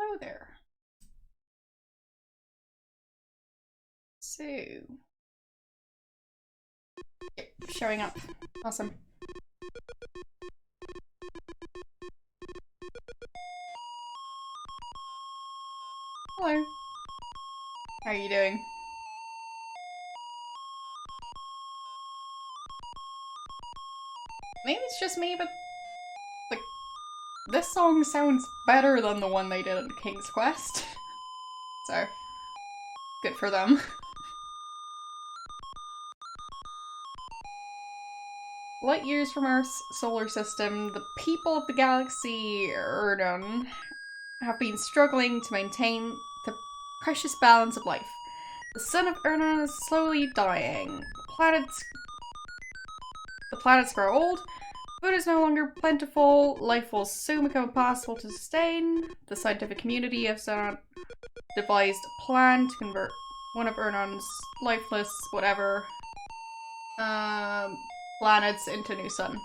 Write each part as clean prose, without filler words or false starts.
Hello there. So, yep, showing up. Awesome. Hello. How are you doing? Maybe it's just me, but like, this song sounds better than the one they did in King's Quest. So, good for them. Light years from our solar system, the people of the galaxy Erdon have been struggling to maintain the precious balance of life. The sun of Erdon is slowly dying. The planets grow old. Food is no longer plentiful. Life will soon become impossible to sustain. The scientific community has devised a plan to convert one of Erdon's lifeless whatever planets into new sun.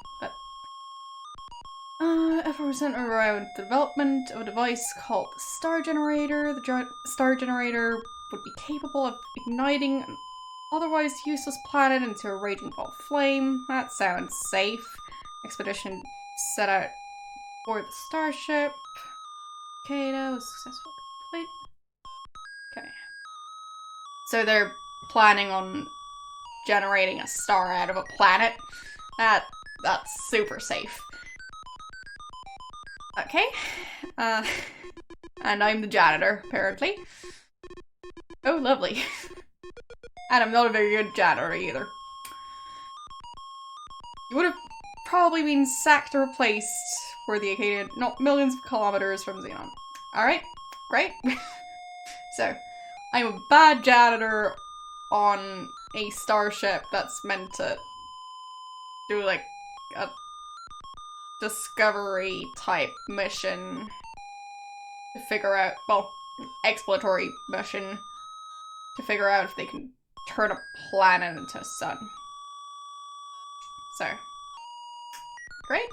Effort was sent around the development of a device called the Star Generator. The Star Generator would be capable of igniting an otherwise useless planet into a raging ball of flame. That sounds safe. Expedition set out for the starship. Okay, that was successful. Complete. Okay. So they're planning on generating a star out of a planet. That's super safe. Okay. And I'm the janitor, apparently. Oh, lovely. And I'm not a very good janitor either. You would have probably been sacked or replaced for the Acadian, not millions of kilometers from Xenon. Alright, great. So, I'm a bad janitor on a starship that's meant to do like a discovery type mission to figure out, well, an exploratory mission to figure out if they can turn a planet into a sun. So, great.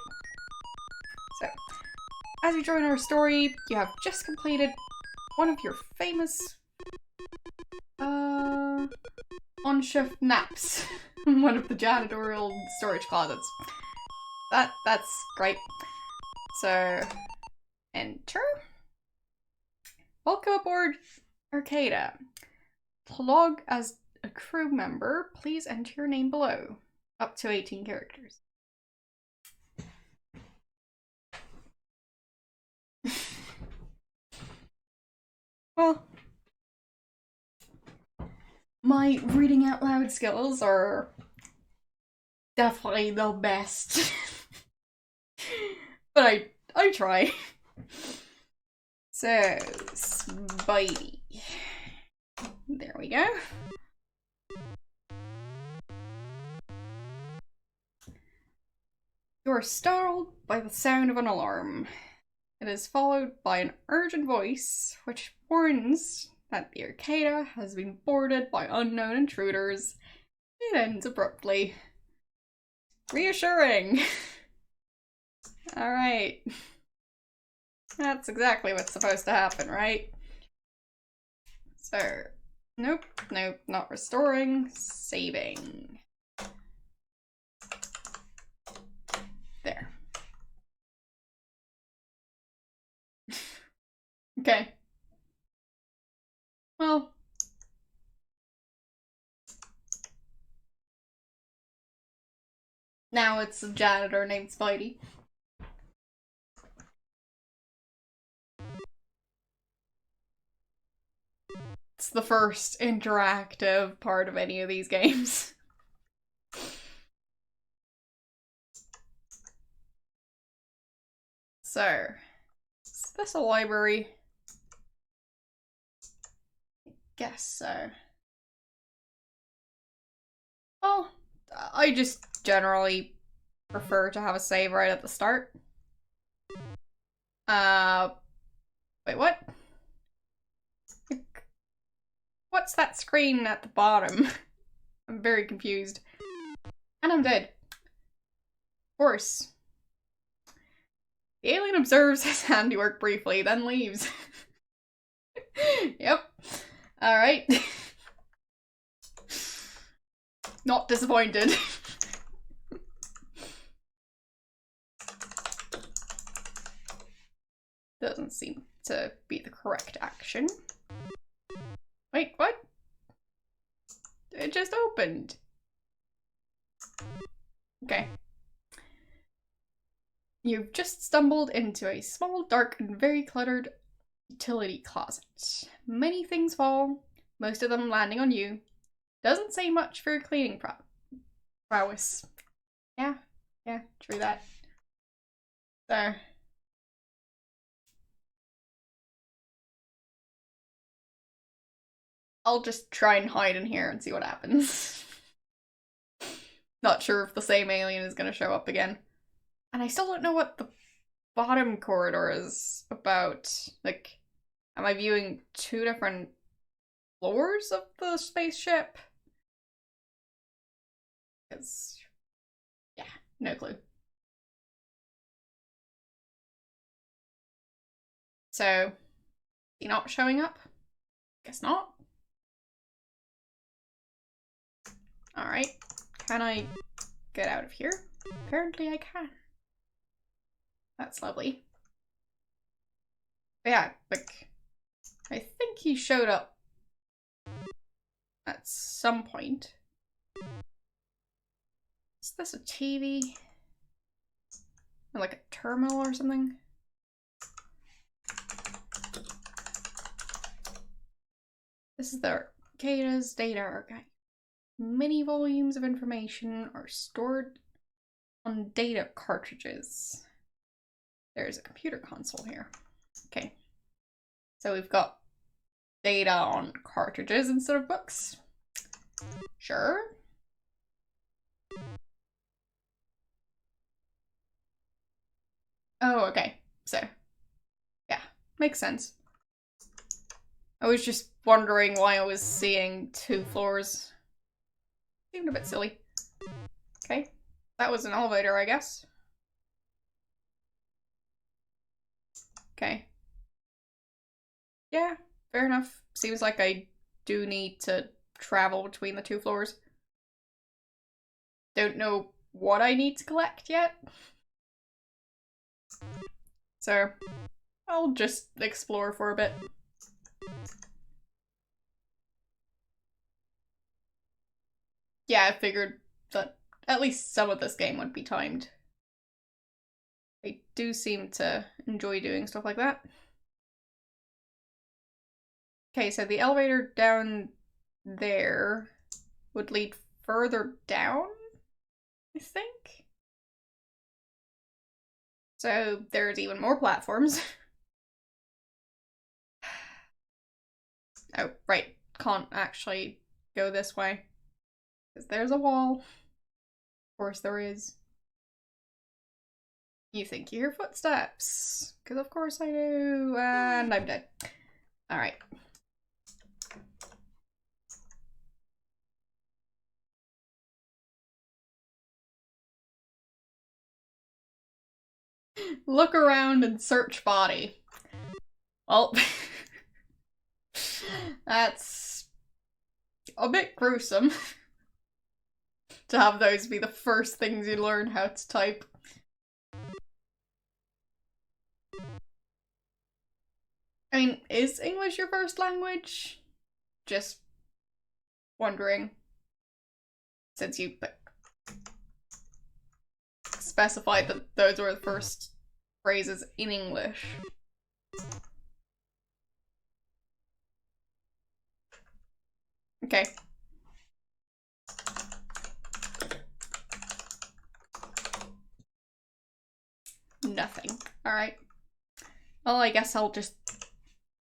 So, as you join our story, you have just completed one of your famous on-shift naps in one of the janitorial storage closets. That's great. So, enter. Welcome aboard Arcada. To log as a crew member, please enter your name below. Up to 18 characters. Well, my reading out loud skills are definitely the best. But I try. So, Spidey. There we go. You are startled by the sound of an alarm. It is followed by an urgent voice, which warns that the Arcada has been boarded by unknown intruders. It ends abruptly. Reassuring! Alright. That's exactly what's supposed to happen, right? So, nope, not restoring, saving. There. Okay. Well. Now it's a janitor named Spidey. It's the first interactive part of any of these games. So, is this a library? I guess so. Well, I just generally prefer to have a save right at the start. Wait, what? What's that screen at the bottom? I'm very confused. And I'm dead. Of course. The alien observes his handiwork briefly, then leaves. Yep. Alright. Not disappointed. Doesn't seem to be the correct action. Wait, what? It just opened. Okay. You've just stumbled into a small, dark, and very cluttered utility closet. Many things fall, most of them landing on you. Doesn't say much for your cleaning prowess. Yeah, true that. So. I'll just try and hide in here and see what happens. Not sure if the same alien is gonna show up again. And I still don't know what the bottom corridor is about. Like, am I viewing two different floors of the spaceship? Because, yeah, no clue. So, he not showing up? Guess not. Alright, can I get out of here? Apparently I can. That's lovely. But yeah, like, I think he showed up at some point. Is this a TV? Or like a terminal or something? This is the Arcada's data archive. Many volumes of information are stored on data cartridges. There's a computer console here. Okay. So we've got data on cartridges instead of books. Sure. Oh, okay. So, yeah, makes sense. I was just wondering why I was seeing two floors. Seemed a bit silly. Okay, that was an elevator, I guess. Okay. Yeah, fair enough. Seems like I do need to travel between the two floors. Don't know what I need to collect yet. So, I'll just explore for a bit. Yeah, I figured that at least some of this game would be timed. I do seem to enjoy doing stuff like that. Okay, so the elevator down there would lead further down, I think? So there's even more platforms. Oh, right. Can't actually go this way. Because there's a wall. Of course there is. You think you hear footsteps. Because of course I do. And I'm dead. Alright. Look around and search body. Well, that's a bit gruesome to have those be the first things you learn how to type. I mean, is English your first language? Just wondering. Since you specified that those were the first phrases in English. Okay. Nothing. Alright. Well, I guess I'll just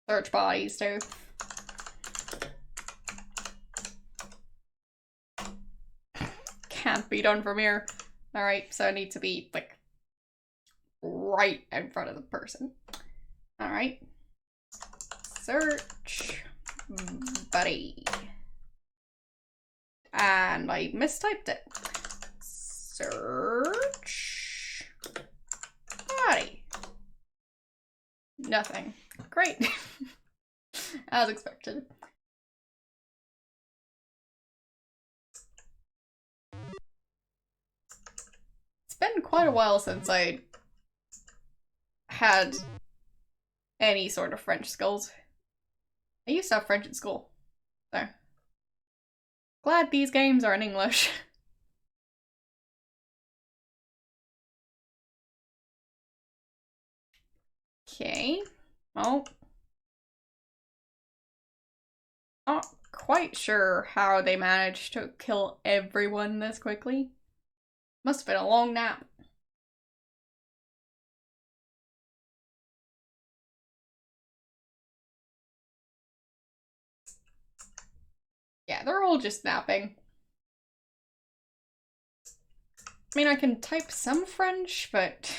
search bodies too. Can't be done from here. Alright, so I need to be, like, right in front of the person. Alright. Search buddy. And I mistyped it. Search body. Nothing. Great. As expected. It's been quite a while since I had any sort of French skills. I used to have French in school, so glad these games are in English. Okay, well, not quite sure how they managed to kill everyone this quickly. Must have been a long nap. Yeah, they're all just napping. I mean, I can type some French, but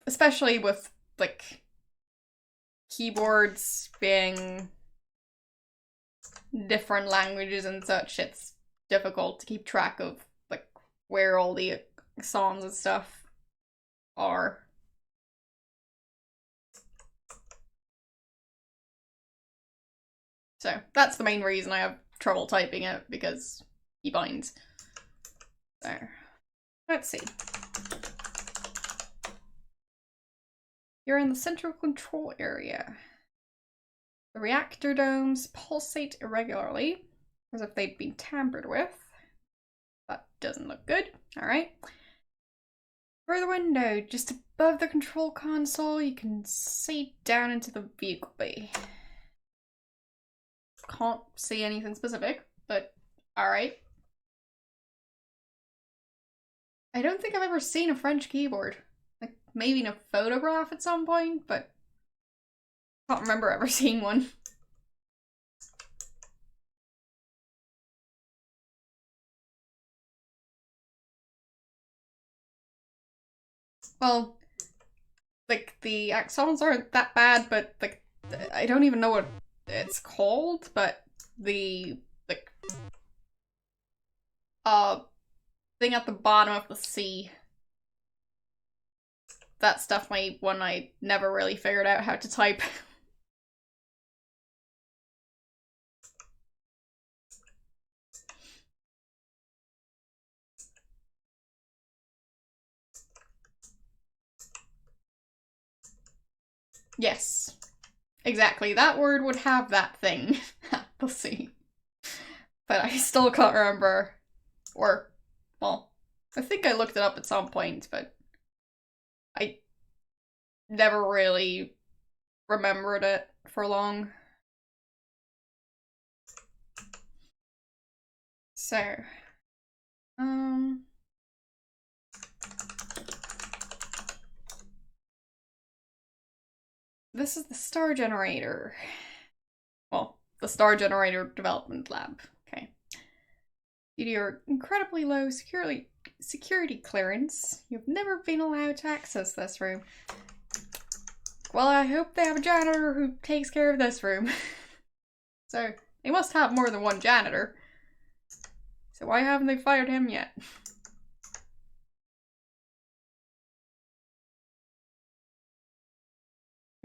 especially with, like, keyboards being different languages and such, it's difficult to keep track of, like, where all the songs and stuff are. So that's the main reason I have trouble typing it, because he binds. So, let's see. You're in the central control area. The reactor domes pulsate irregularly, as if they'd been tampered with. That doesn't look good. Alright. Through the window, just above the control console, you can see down into the vehicle bay. Can't see anything specific, but alright. I don't think I've ever seen a French keyboard. Like, maybe in a photograph at some point, but I can't remember ever seeing one. Well, like, the accents aren't that bad, but, like, I don't even know what it's called, but the, like, thing at the bottom of the C. That stuff might one I never really figured out how to type. Yes. Exactly. That word would have that thing at the C. But I still can't remember. Or, well, I think I looked it up at some point, but I never really remembered it for long. So, this is the star generator. Well, the star generator development lab. Okay. Due to your incredibly low security clearance, you've never been allowed to access this room. Well, I hope they have a janitor who takes care of this room. So, they must have more than one janitor. So why haven't they fired him yet?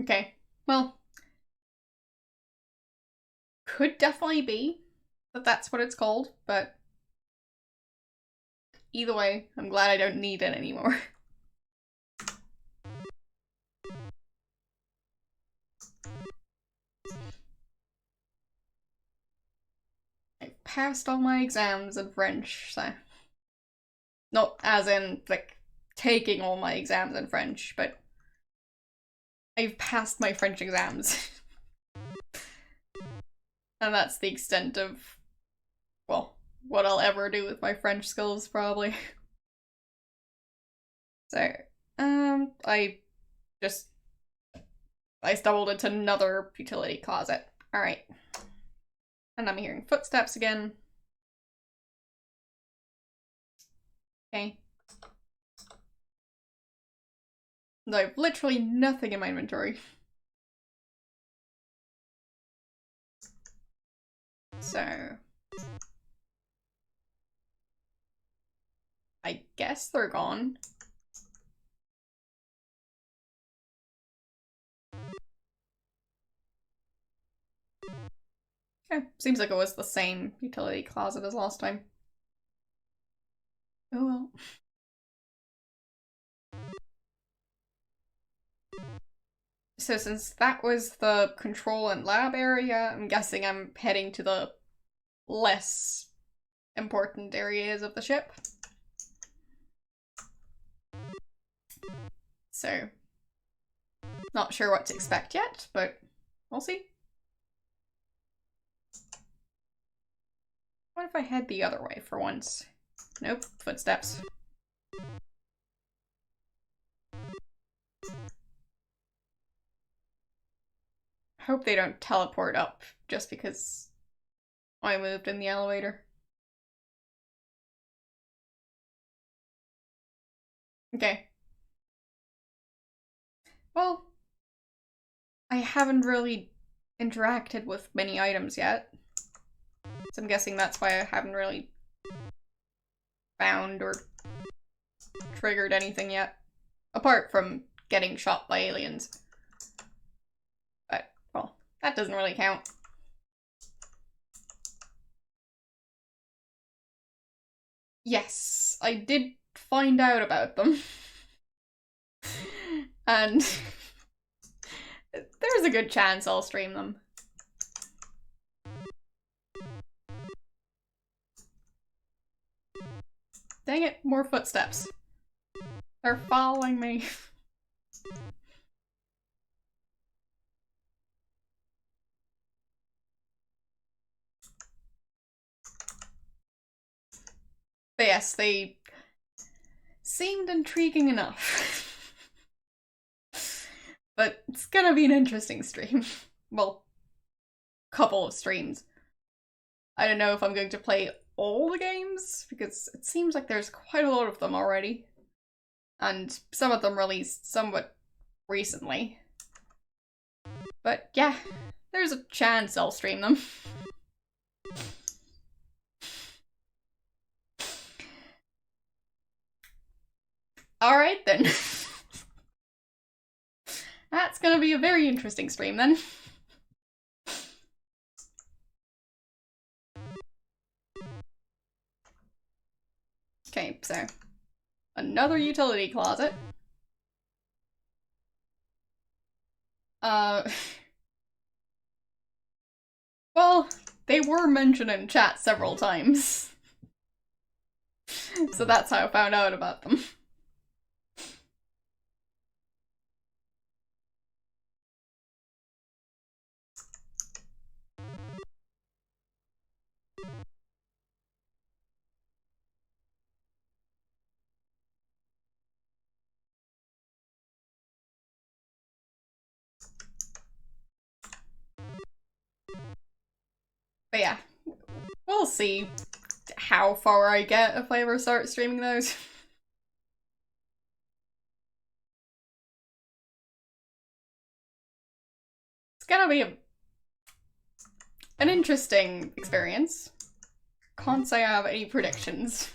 Okay, well, could definitely be that that's what it's called, but either way, I'm glad I don't need it anymore. I passed all my exams in French, so... Not as in, like, taking all my exams in French, but I've passed my French exams. And that's the extent of, well, what I'll ever do with my French skills, probably. So, I stumbled into another utility closet. Alright. And I'm hearing footsteps again. Okay. And I have literally nothing in my inventory. So... I guess they're gone. Okay, seems like it was the same utility closet as last time. Oh well. So since that was the control and lab area, I'm guessing I'm heading to the less important areas of the ship. So, not sure what to expect yet, but we'll see. What if I head the other way for once? Nope, footsteps. Hope they don't teleport up just because I moved in the elevator. Okay. Well, I haven't really interacted with many items yet. So I'm guessing that's why I haven't really found or triggered anything yet. Apart from getting shot by aliens. But, well, that doesn't really count. Yes, I did find out about them. And there's a good chance I'll stream them. Dang it, more footsteps. They're following me. But yes, they seemed intriguing enough. But it's gonna be an interesting stream. Well, couple of streams. I don't know if I'm going to play all the games, because it seems like there's quite a lot of them already. And some of them released somewhat recently. But yeah, there's a chance I'll stream them. Alright then. That's gonna be a very interesting stream then. Okay, so another utility closet. Well, they were mentioned in chat several times. So that's how I found out about them. But yeah, we'll see how far I get if I ever start streaming those. It's gonna be an interesting experience. Can't say I have any predictions.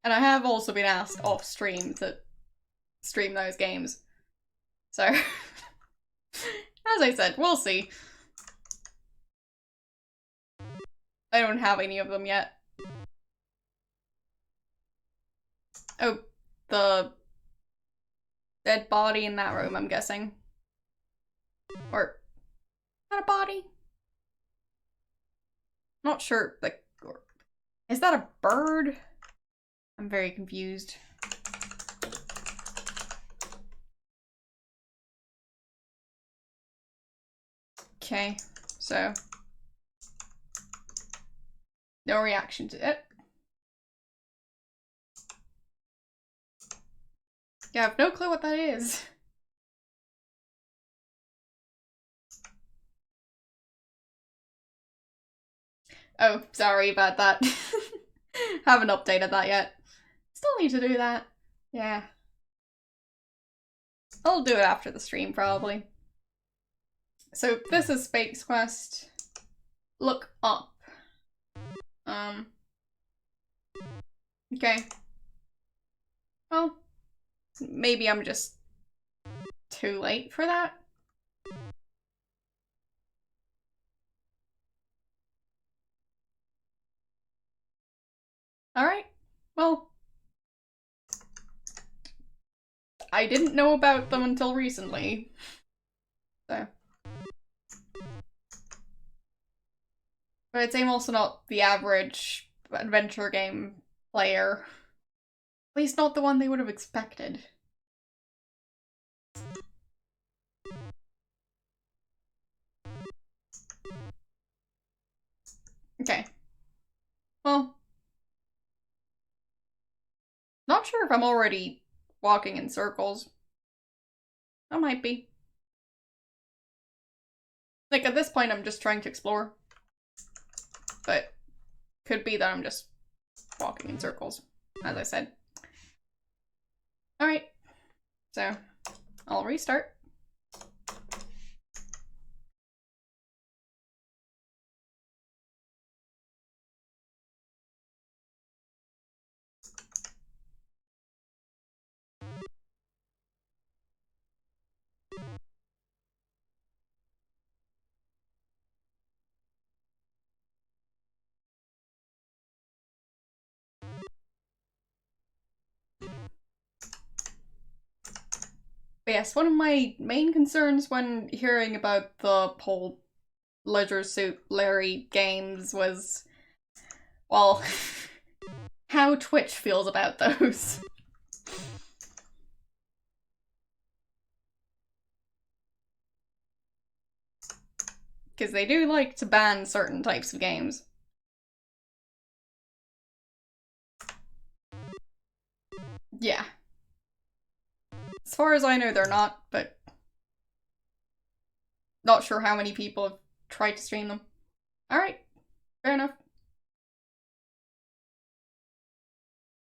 And I have also been asked off stream to stream those games. So, as I said, we'll see. I don't have any of them yet. Oh, the dead body in that room, I'm guessing. Or, is that a body? Not sure, like, is that a bird? I'm very confused. Okay, so no reaction to it. Yeah, I have no clue what that is. Oh, sorry about that. Haven't updated that yet. Still need to do that. Yeah. I'll do it after the stream, probably. So this is Space Quest. Look up. Okay. Well, maybe I'm just too late for that. Alright. Well, I didn't know about them until recently. So. But I'd say I'm also not the average adventure game player. At least not the one they would have expected. Okay. Well. Not sure if I'm already walking in circles. I might be. Like, at this point, I'm just trying to explore. But could be that I'm just walking in circles, as I said. Alright. So, I'll restart. But yes, one of my main concerns when hearing about the whole Leisure Suit Larry games was, well, how Twitch feels about those. Because they do like to ban certain types of games. Yeah. As far as I know, they're not, but not sure how many people have tried to stream them. Alright, fair enough.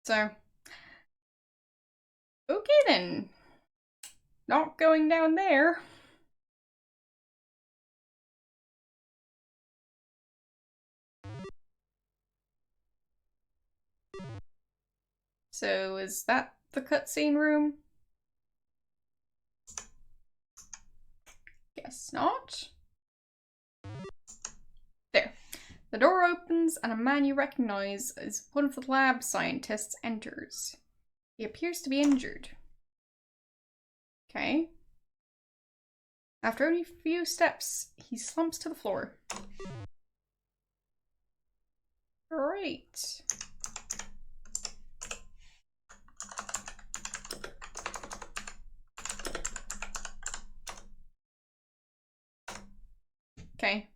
So, okay then. Not going down there. So, is that the cutscene room? Guess not. There. The door opens and a man you recognize as one of the lab scientists enters. He appears to be injured. Okay. After only a few steps, he slumps to the floor. Great. Okay.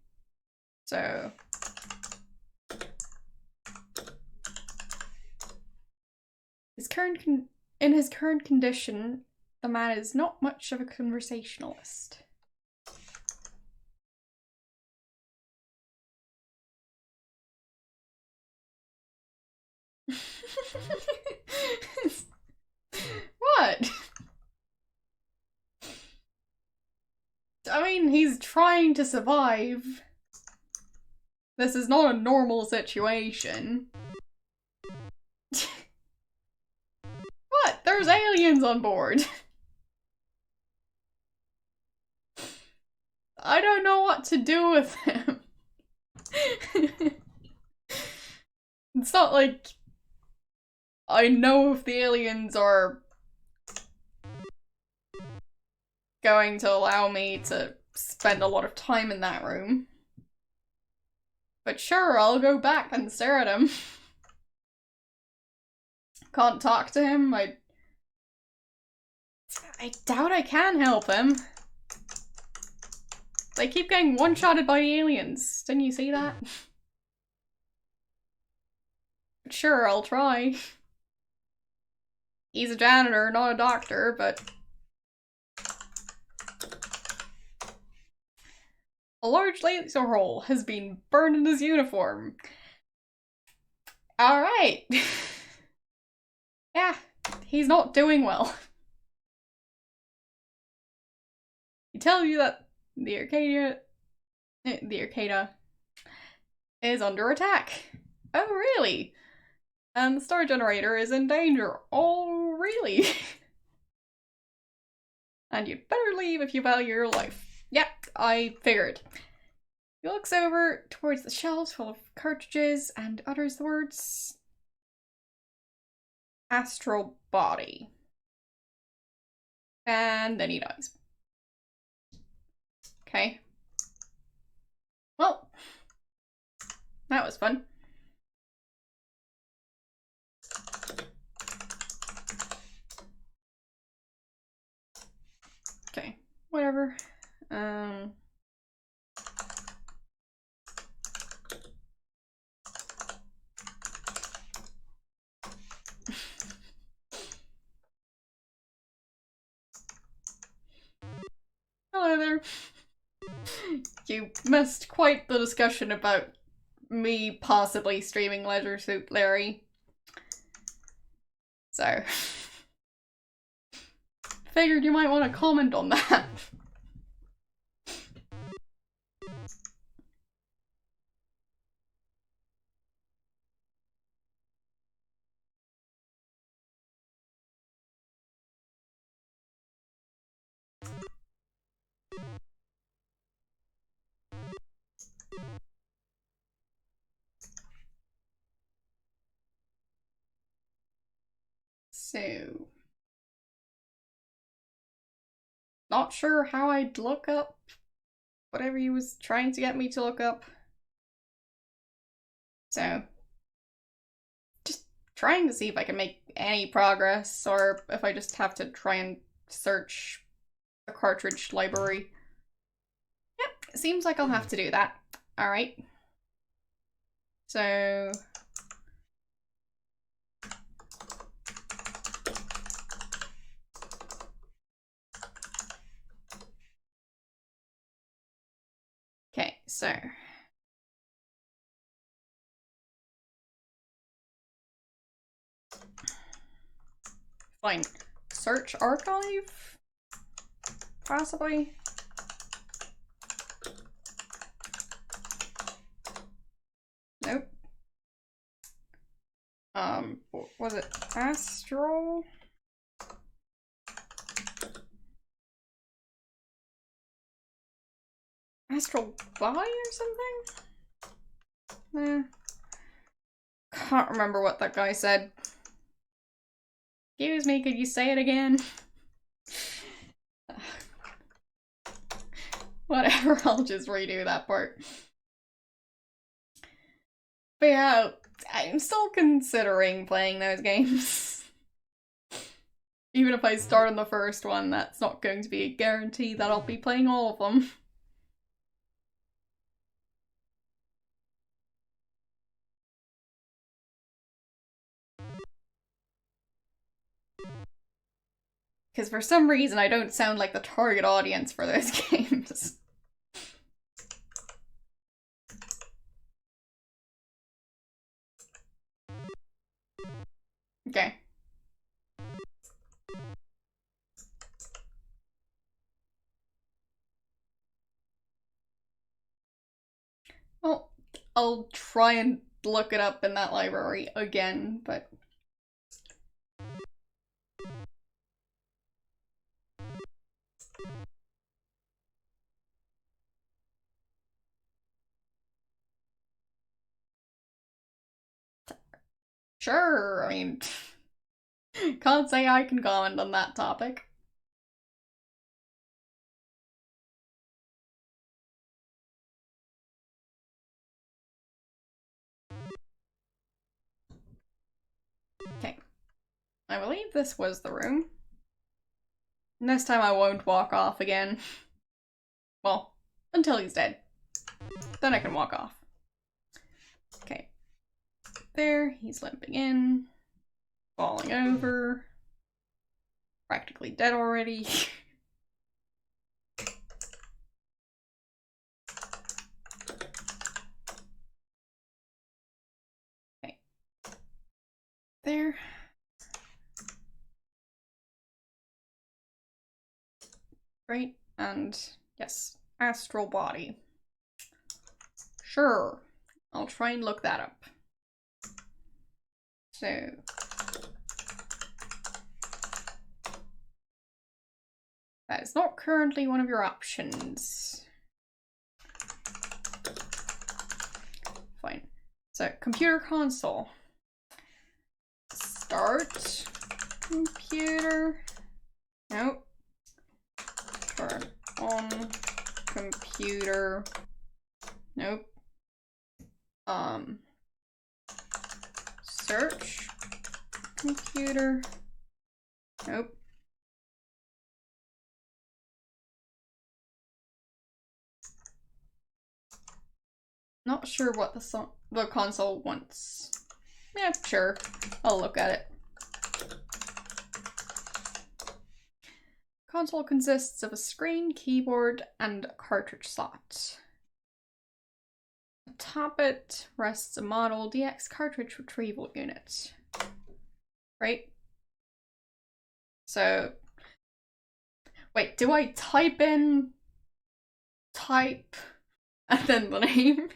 So... in his current condition, the man is not much of a conversationalist. What? I mean, he's trying to survive. This is not a normal situation. What? There's aliens on board. I don't know what to do with him. It's not like I know if the aliens are going to allow me to spend a lot of time in that room. But sure, I'll go back and stare at him. Can't talk to him. I doubt I can help him. They keep getting one-shotted by the aliens. Didn't you see that? But sure, I'll try. He's a janitor, not a doctor, but... A large laser hole has been burned in his uniform. Alright. Yeah, he's not doing well. He tells you that the Arcadia is under attack. Oh, really? And the star generator is in danger. Oh, really? And you'd better leave if you value your life. Yep, I figured. He looks over towards the shelves full of cartridges and utters the words astral body. And then he dies. Okay. Well, that was fun. Okay, whatever. Hello there. You missed quite the discussion about me possibly streaming Leisure Suit Larry. So, figured you might want to comment on that. So, not sure how I'd look up whatever he was trying to get me to look up. So, just trying to see if I can make any progress, or if I just have to try and search the cartridge library. Yep, seems like I'll have to do that. Alright. So... Okay, so... Fine. Search archive? Possibly? Nope. Was it Astral? Astral Body or something? Eh. Can't remember what that guy said. Excuse me, could you say it again? Whatever, I'll just redo that part. But yeah, I'm still considering playing those games. Even if I start on the first one, that's not going to be a guarantee that I'll be playing all of them. Because for some reason I don't sound like the target audience for those games. Okay. Well, I'll try and look it up in that library again, but... Sure, I mean... Can't say I can comment on that topic. Okay. I believe this was the room. Next time I won't walk off again. Well, until he's dead. Then I can walk off. Okay. There, he's limping in. Falling over. Practically dead already. Right? And yes, astral body. Sure. I'll try and look that up. So that is not currently one of your options. Fine. So computer console. Start computer. Nope. Turn on computer. Nope. Search computer. Nope. Not sure what the console wants. Yeah, sure. I'll look at it. Console consists of a screen, keyboard, and a cartridge slot. Atop it rests a Model DX cartridge retrieval unit. Right? So, wait, do I type in type and then the name?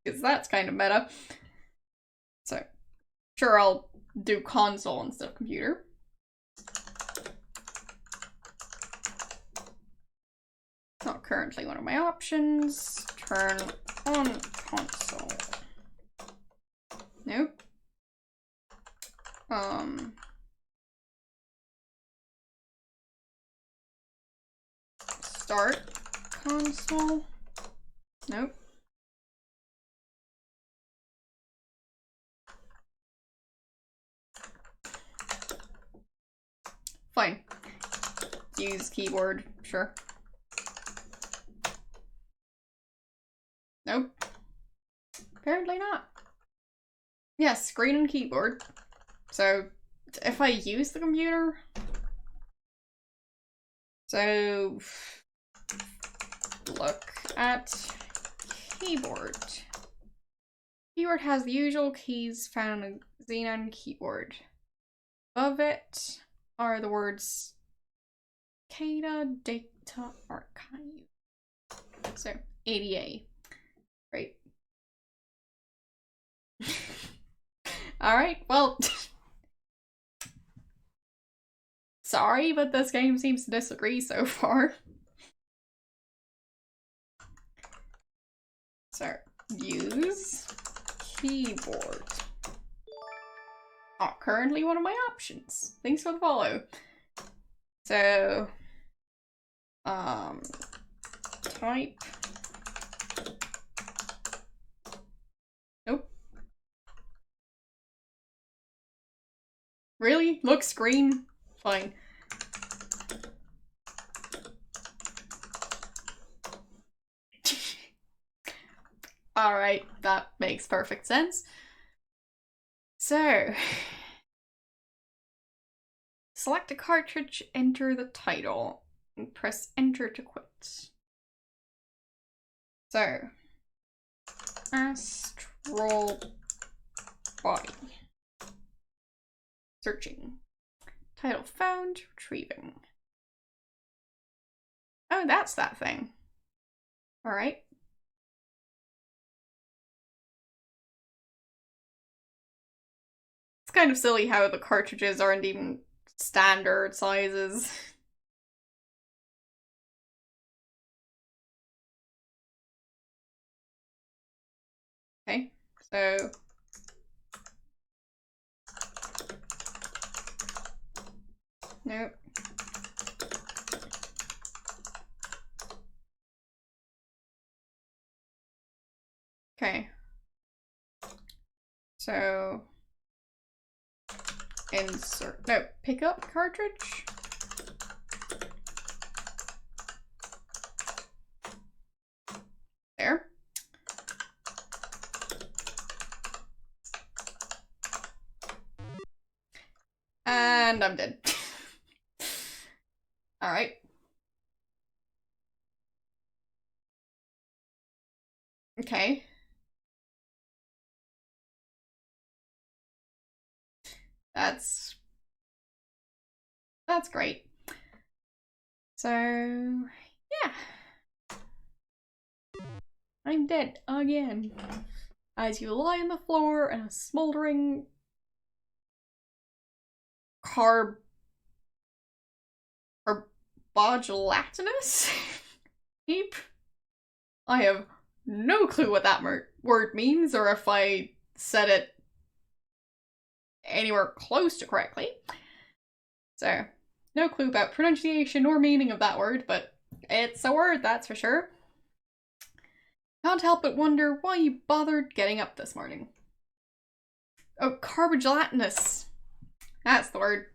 Because that's kind of meta. So, sure, I'll do console instead of computer. Not currently one of my options. Turn on console. Nope. Start console. Nope. Fine. Use keyboard, sure. Nope. Apparently not. Yes, screen and keyboard. So, if I use the computer... So... Look at keyboard. Keyboard has the usual keys found in Xenon keyboard. Above it are the words Data Data Archive. So, ADA. Right. Alright, well... Sorry, but this game seems to disagree so far. So, use keyboard. Not currently one of my options. Thanks for the follow. So, type. Nope. Really? Look, screen? Fine. Alright, that makes perfect sense. So, select a cartridge, enter the title, and press enter to quit. So, astral body. Searching. Title found, retrieving. Oh, that's that thing. Alright. It's kind of silly how the cartridges aren't even standard sizes. Okay, so... Nope. Okay. So... Insert. No, pick up cartridge. There. And I'm dead. Alright. Okay. That's great. So, yeah. I'm dead again. As you lie on the floor in a smoldering carbogelatinous heap. I have no clue what that word means, or if I said it anywhere close to correctly. So, no clue about pronunciation or meaning of that word, but it's a word, that's for sure. Can't help but wonder why you bothered getting up this morning. Oh, carbogelatinous. That's the word.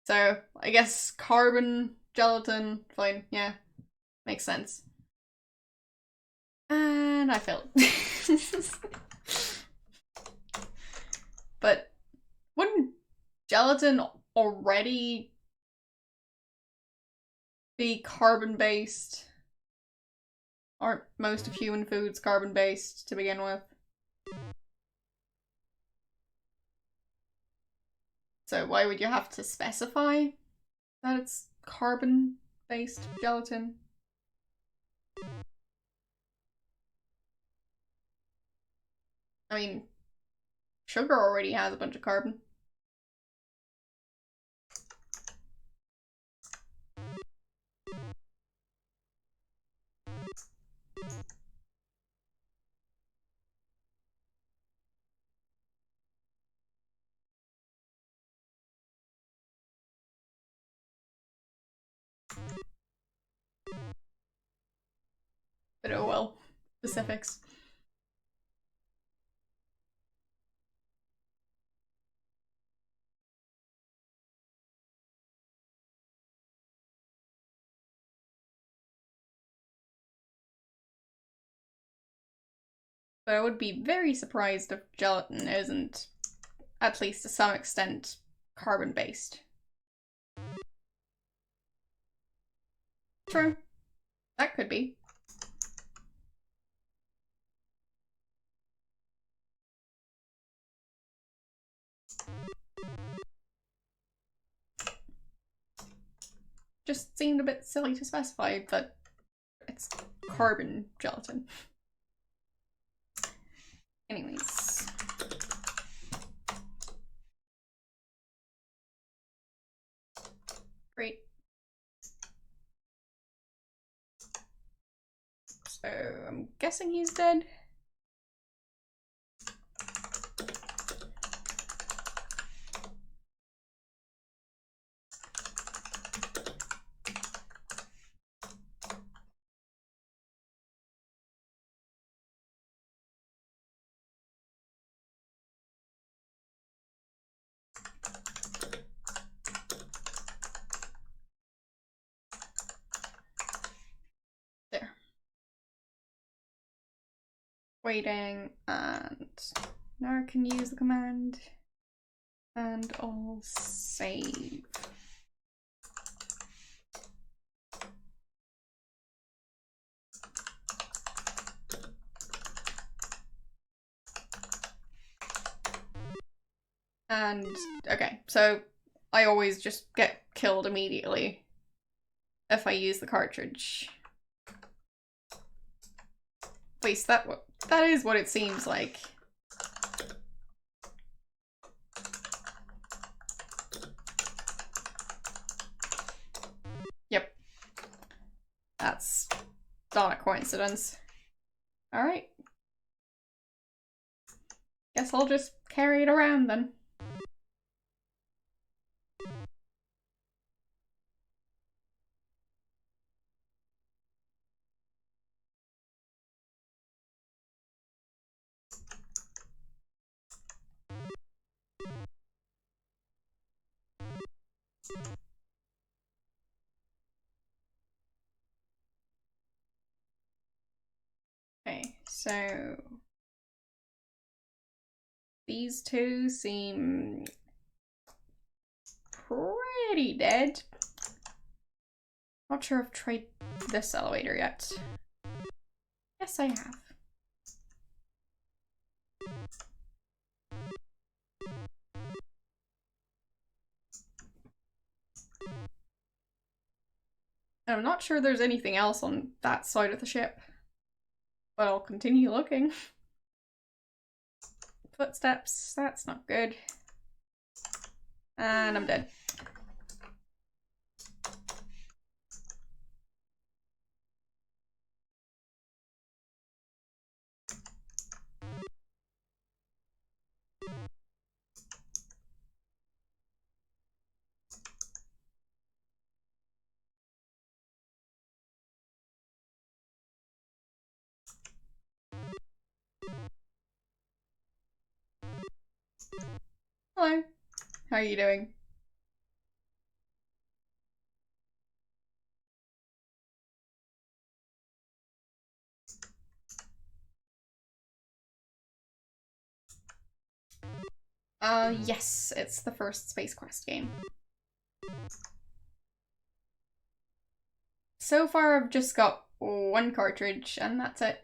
So, I guess carbon, gelatin, fine, yeah. Makes sense. And I failed. But wouldn't gelatin already be carbon-based? Aren't most of human foods carbon-based to begin with? So why would you have to specify that it's carbon-based gelatin? I mean, sugar already has a bunch of carbon. But oh well, specifics. But I would be very surprised if gelatin isn't, at least to some extent, carbon-based. True. That could be. Just seemed a bit silly to specify that it's carbon gelatin. Anyways. Great. So I'm guessing he's dead. There. Waiting, and now I can use the command, and I'll save. And, okay, so I always just get killed immediately if I use the cartridge. At least that is what it seems like. Yep. That's not a coincidence. Alright. Guess I'll just carry it around then. Okay, so these two seem pretty dead. Not sure I've tried this elevator yet. Yes, I have. And I'm not sure there's anything else on that side of the ship. But I'll continue looking. Footsteps, that's not good. And I'm dead. Hello, how are you doing? Yes, it's the first Space Quest game. So far I've just got one cartridge and that's it.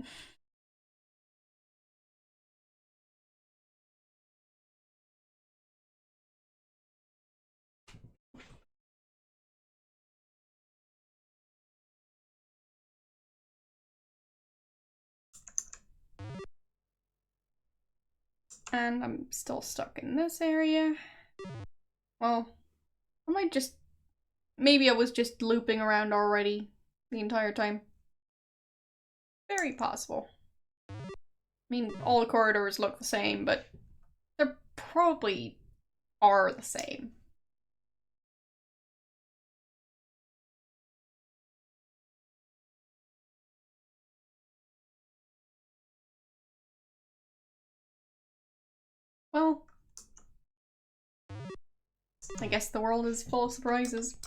And I'm still stuck in this area. Well, I might just... Maybe I was just looping around already the entire time. Very possible. I mean, all the corridors look the same, but they probably are the same. Well, I guess the world is full of surprises.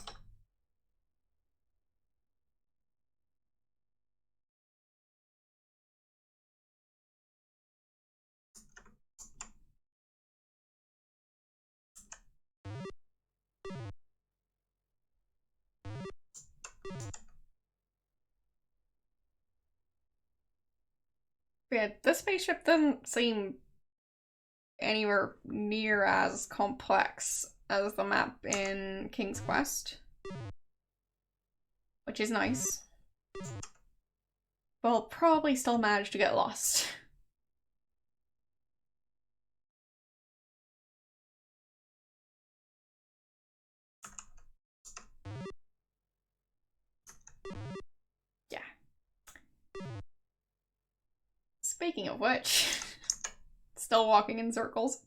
Yeah, this spaceship doesn't seem anywhere near as complex as the map in King's Quest, which is nice. But I'll probably still manage to get lost. Yeah. Speaking of which, still walking in circles.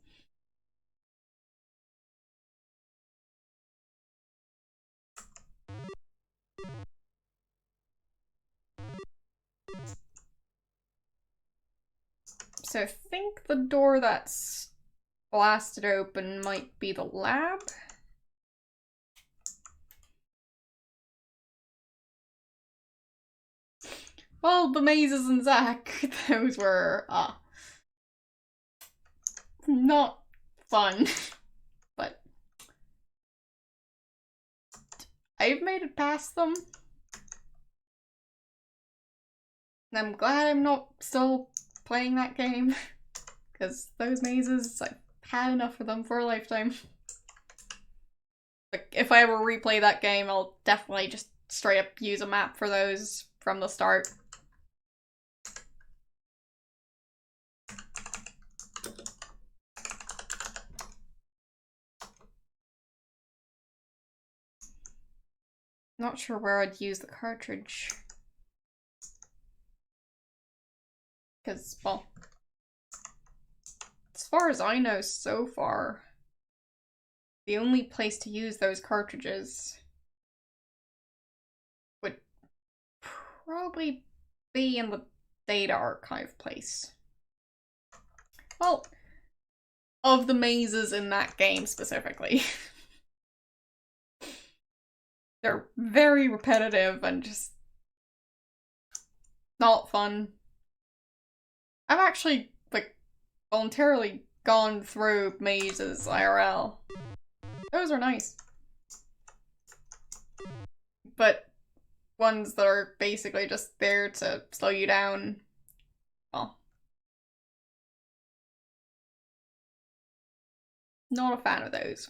So I think the door that's blasted open might be the lab. Well, the mazes and Zack, those were, not fun. But I've made it past them. And I'm glad I'm not still playing that game. Because those mazes, I've had enough of them for a lifetime. Like, if I ever replay that game, I'll definitely just straight up use a map for those from the start. Not sure where I'd use the cartridge. Because, well, as far as I know so far, the only place to use those cartridges would probably be in the data archive place. Well, of the mazes in that game specifically. They're very repetitive and just not fun. I've actually, like, voluntarily gone through mazes IRL. Those are nice. But ones that are basically just there to slow you down, well, not a fan of those.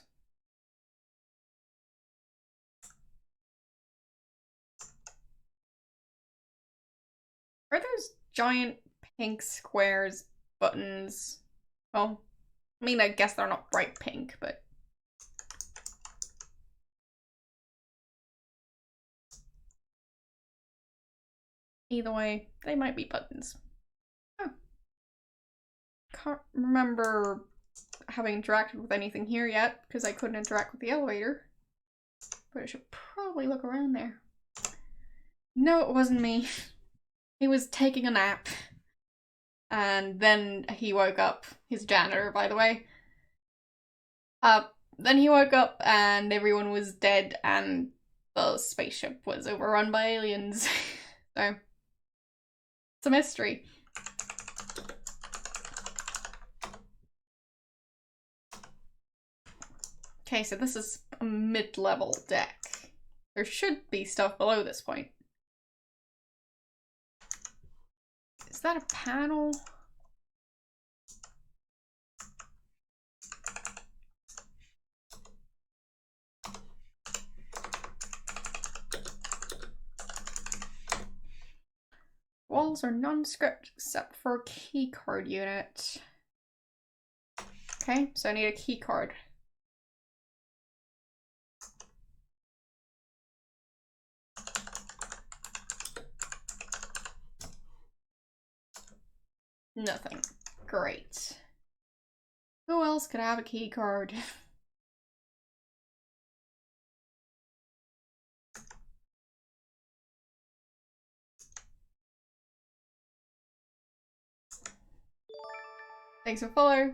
Are those giant pink squares buttons? Well, I mean, I guess they're not bright pink, but... Either way, they might be buttons. Oh. Can't remember having interacted with anything here yet, because I couldn't interact with the elevator. But I should probably look around there. No, it wasn't me. He was taking a nap. And then he woke up. He's a janitor, by the way. Then he woke up and everyone was dead and the spaceship was overrun by aliens. So, it's a mystery. Okay, so this is a mid-level deck. There should be stuff below this point. Is that a panel? Walls are nondescript except for a keycard unit. Okay, so I need a keycard. Nothing. Great. Who else could have a keycard? Thanks for follow.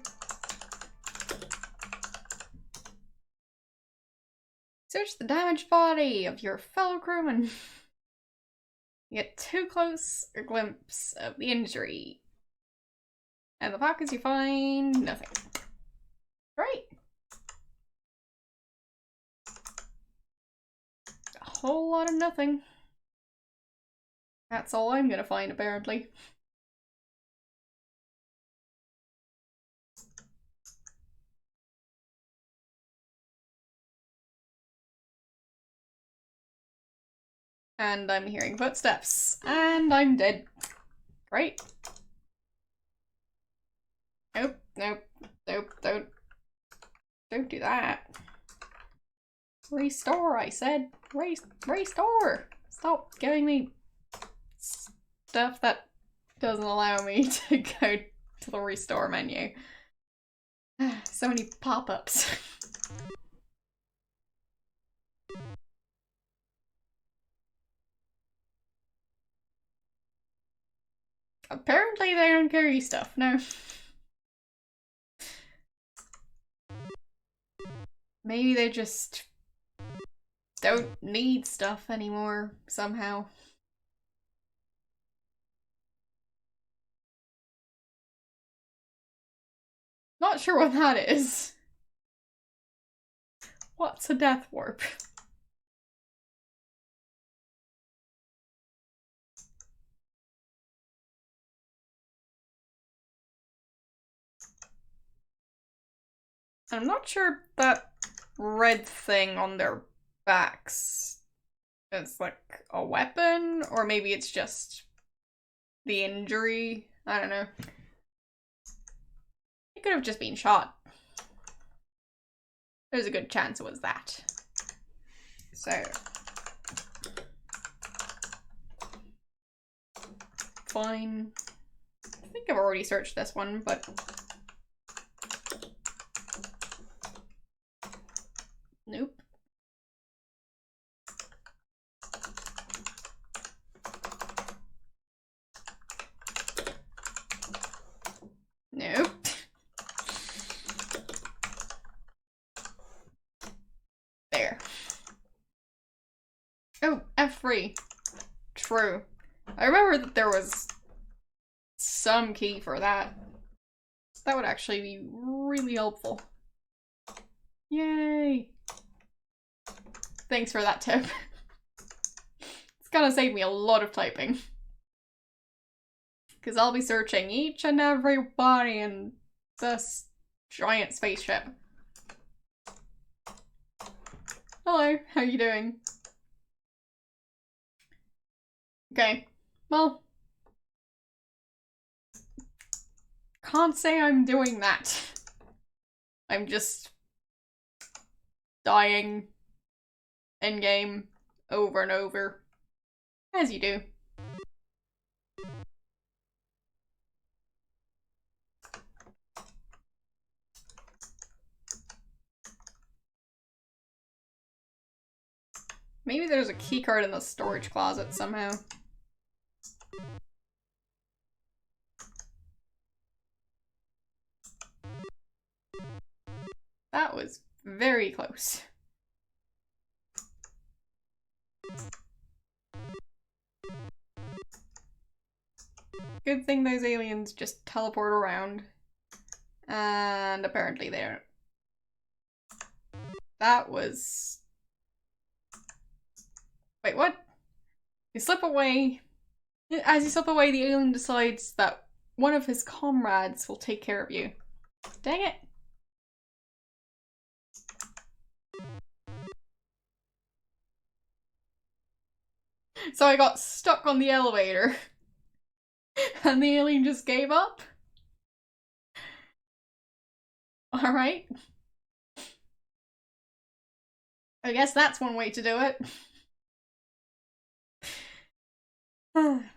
Search the damaged body of your fellow crewman. You get too close a glimpse of the injury. And the pockets you find nothing. Great. A whole lot of nothing. That's all I'm gonna find, apparently. And I'm hearing footsteps. And I'm dead. Great. Nope, nope, nope, don't do that. Restore, I said. Restore! Stop giving me stuff that doesn't allow me to go to the restore menu. So many pop-ups. Apparently they don't carry stuff, no. Maybe they just don't need stuff anymore, somehow. Not sure what that is. What's a death warp? I'm not sure that red thing on their backs is like a weapon, or maybe it's just the injury. I don't know. It could have just been shot. There's a good chance it was that. So. Fine. I think I've already searched this one, but... Nope. Nope. There. Oh, F3. True. I remember that there was some key for that. That would actually be really helpful. Yay! Thanks for that tip. It's gonna save me a lot of typing. Because I'll be searching each and every body in this giant spaceship. Hello, how you doing? Okay, well, can't say I'm doing that. I'm just dying in-game over and over. As you do. Maybe there's a keycard in the storage closet somehow. That was very close. Good thing those aliens just teleport around. And apparently they're... That was... Wait, what? You slip away. As you slip away, the alien decides that one of his comrades will take care of you. Dang it. So I got stuck on the elevator. And the alien just gave up? Alright. I guess that's one way to do it.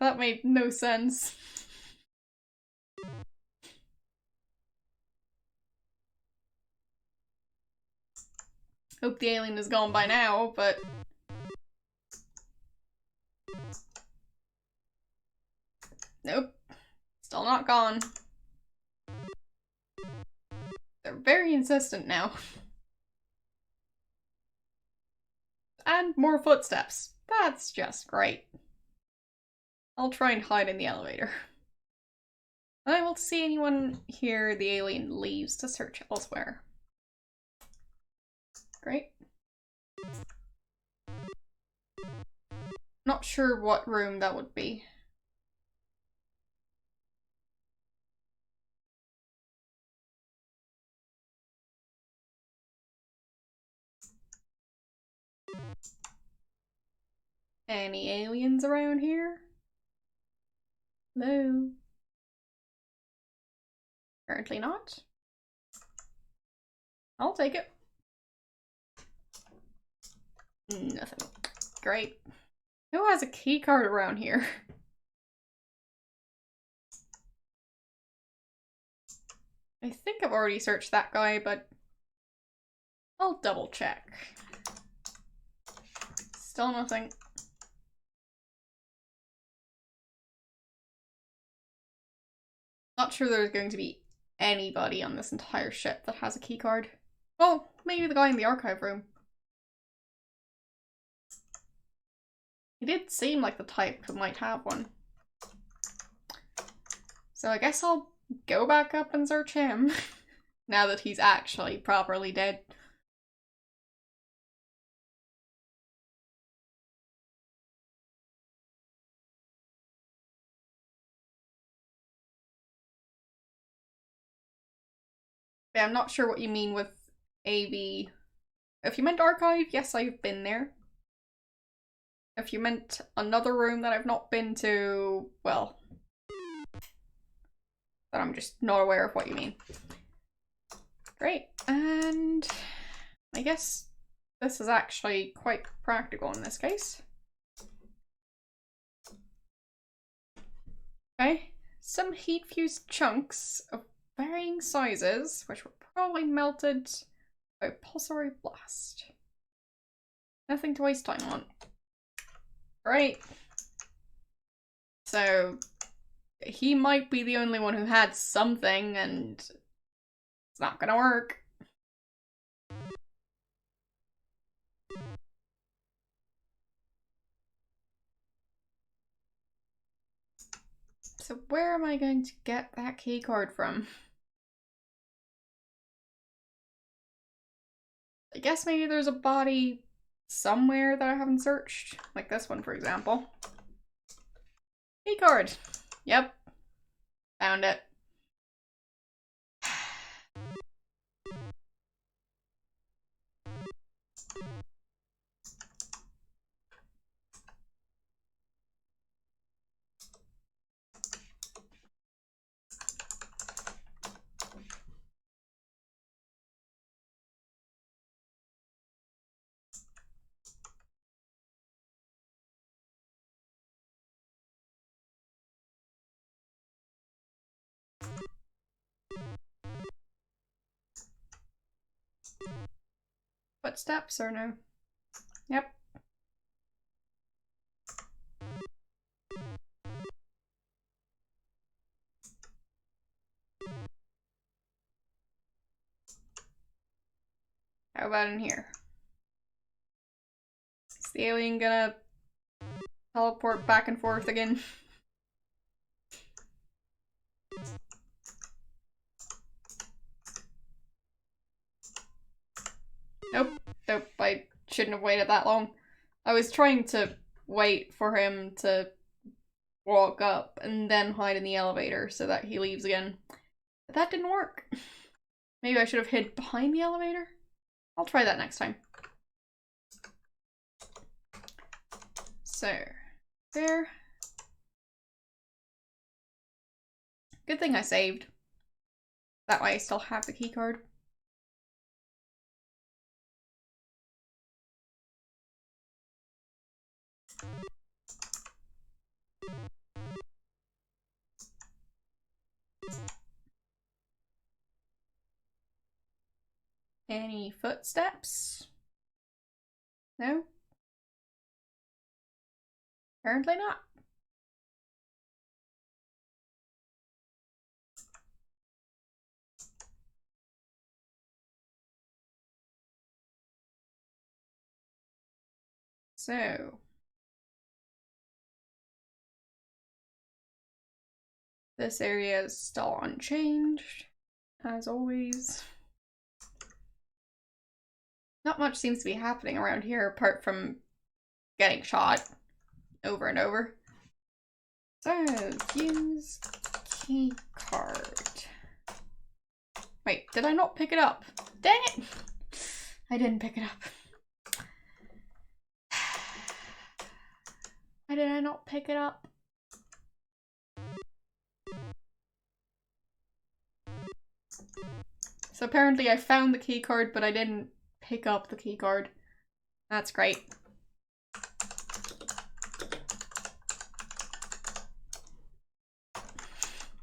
That made no sense. Hope the alien is gone by now, but... Nope. Still not gone. They're very insistent now. And more footsteps. That's just great. I'll try and hide in the elevator. Unable to see anyone here, the alien leaves to search elsewhere. Great. Not sure what room that would be. Any aliens around here? Hello? Apparently not. I'll take it. Nothing. Great. Who has a key card around here? I think I've already searched that guy, but I'll double check. Still nothing. Not sure there's going to be anybody on this entire ship that has a key card. Well, maybe the guy in the archive room. He did seem like the type who might have one. So I guess I'll go back up and search him. Now that he's actually properly dead. Yeah, I'm not sure what you mean with AV. If you meant archive, yes, I've been there. If you meant another room that I've not been to, well, then I'm just not aware of what you mean. Great, and I guess this is actually quite practical in this case. Okay, some heat-fused chunks of varying sizes, which were probably melted by pulsary blast. Nothing to waste time on. Right. So, he might be the only one who had something, and it's not gonna work. So where am I going to get that key card from? I guess maybe there's a body somewhere that I haven't searched. Like this one, for example. Key card. Yep. Found it. footsteps or no? Yep. How about in here? Is the alien gonna teleport back and forth again? Nope. Nope, I shouldn't have waited that long. I was trying to wait for him to walk up and then hide in the elevator so that he leaves again. But that didn't work. Maybe I should have hid behind the elevator? I'll try that next time. So, there. Good thing I saved. That way I still have the keycard. Any footsteps? No? Apparently not. So, this area is still unchanged, as always. Not much seems to be happening around here apart from getting shot over and over. So, use key card. Wait, did I not pick it up? Dang it! I didn't pick it up. Why did I not pick it up? So apparently I found the key card, but I didn't pick up the key card. That's great.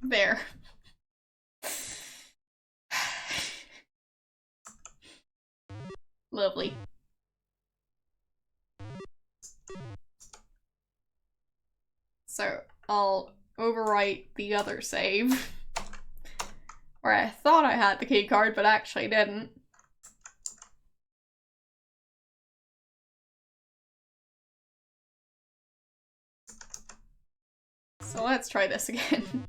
There. Lovely. So I'll overwrite the other save. Where I thought I had the key card, but actually didn't. So let's try this again.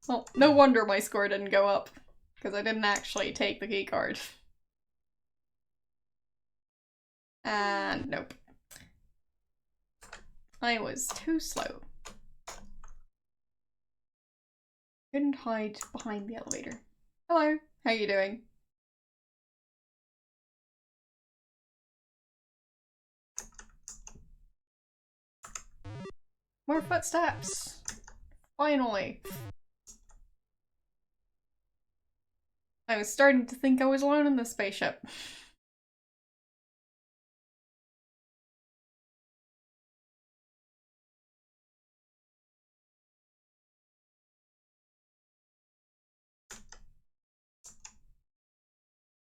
Well, no wonder my score didn't go up, because I didn't actually take the key card. And nope. I was too slow. Couldn't hide behind the elevator. Hello, how you doing? More footsteps! Finally! I was starting to think I was alone in this spaceship.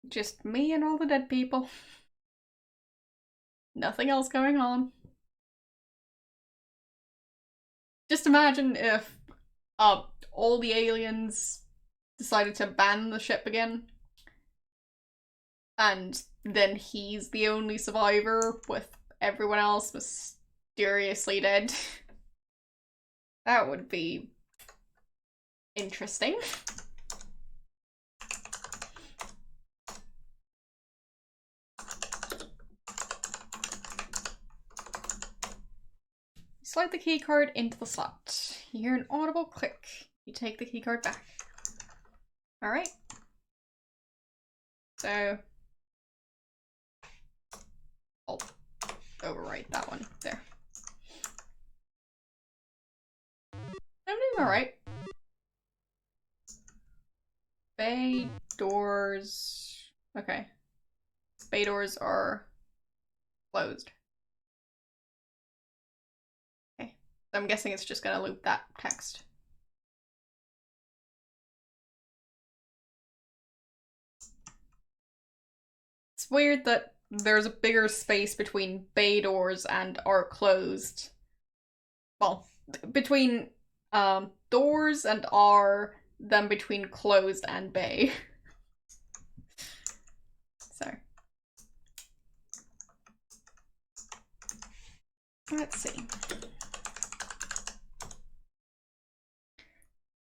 Just me and all the dead people. Nothing else going on. Just imagine if all the aliens decided to ban the ship again. And then he's the only survivor with everyone else mysteriously dead. That would be interesting. Slide the keycard into the slot. You hear an audible click. You take the keycard back. Alright. So I'll overwrite that one. There. I'm doing alright. Bay doors. Okay. Bay doors are closed. Okay. So I'm guessing it's just gonna loop that text. It's weird that there's a bigger space between bay doors and are closed. Well, between doors and are than between closed and bay. So let's see.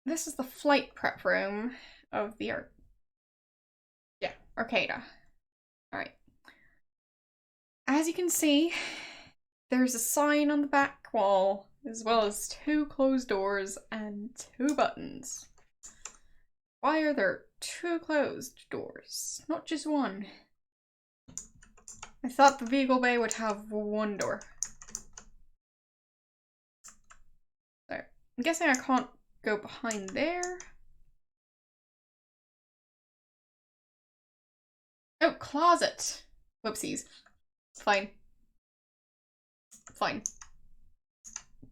This is the flight prep room of the Arcada. Alright. As you can see, there's a sign on the back wall, as well as 2 closed doors and 2 buttons. Why are there 2 closed doors, not just 1? I thought the vehicle bay would have 1 door. So, I'm guessing I can't go behind there. Oh, closet! Whoopsies. Fine. Fine.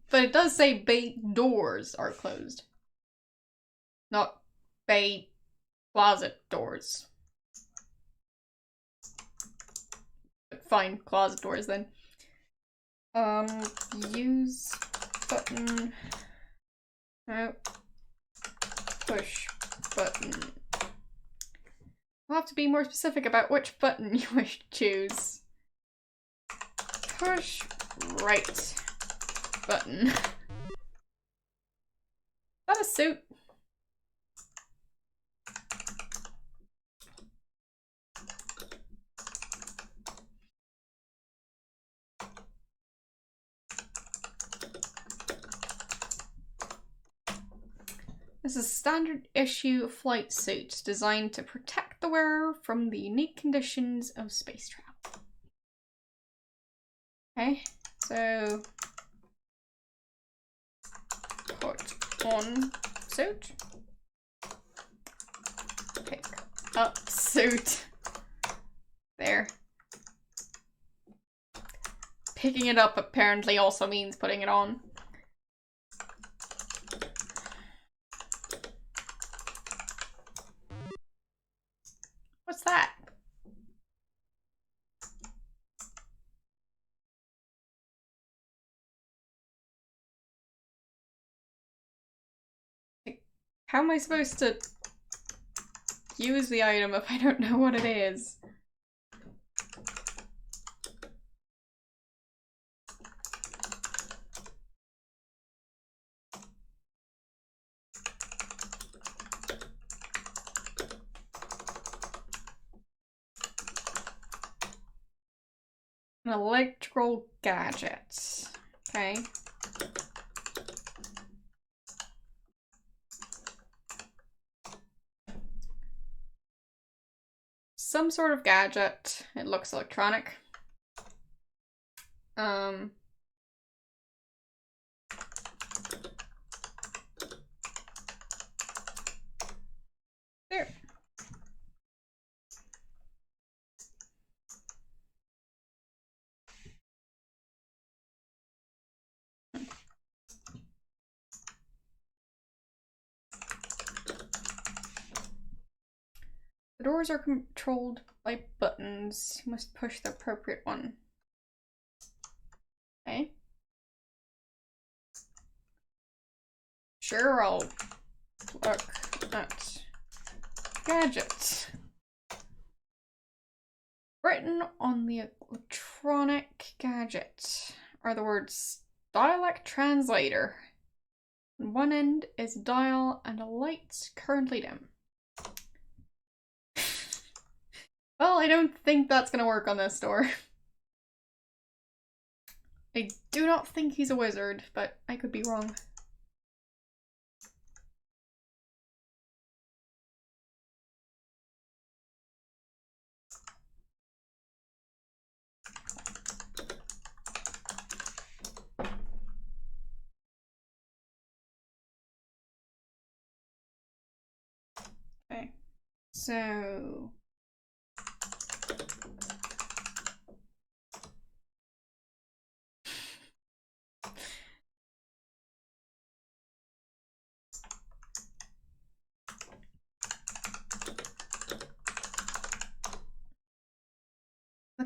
But it does say bay doors are closed. Not bay closet doors. Fine, closet doors then. Use button. No. Push button. I'll have to be more specific about which button you wish to choose. Push right button. Is that a suit? This is a standard issue flight suit designed to protect the wearer from the unique conditions of space travel. Okay, so put on suit. Pick up suit. There. Picking it up apparently also means putting it on. What's that? How am I supposed to use the item if I don't know what it is? An electrical gadget. Okay. Some sort of gadget. It looks electronic. There. The doors are controlled by buttons. You must push the appropriate one. Okay. Sure, I'll look at gadgets. Written on the electronic gadget are the words dialect translator. On one end is a dial and a light currently dim. Well, I don't think that's gonna work on this door. I do not think he's a wizard, but I could be wrong. Okay, so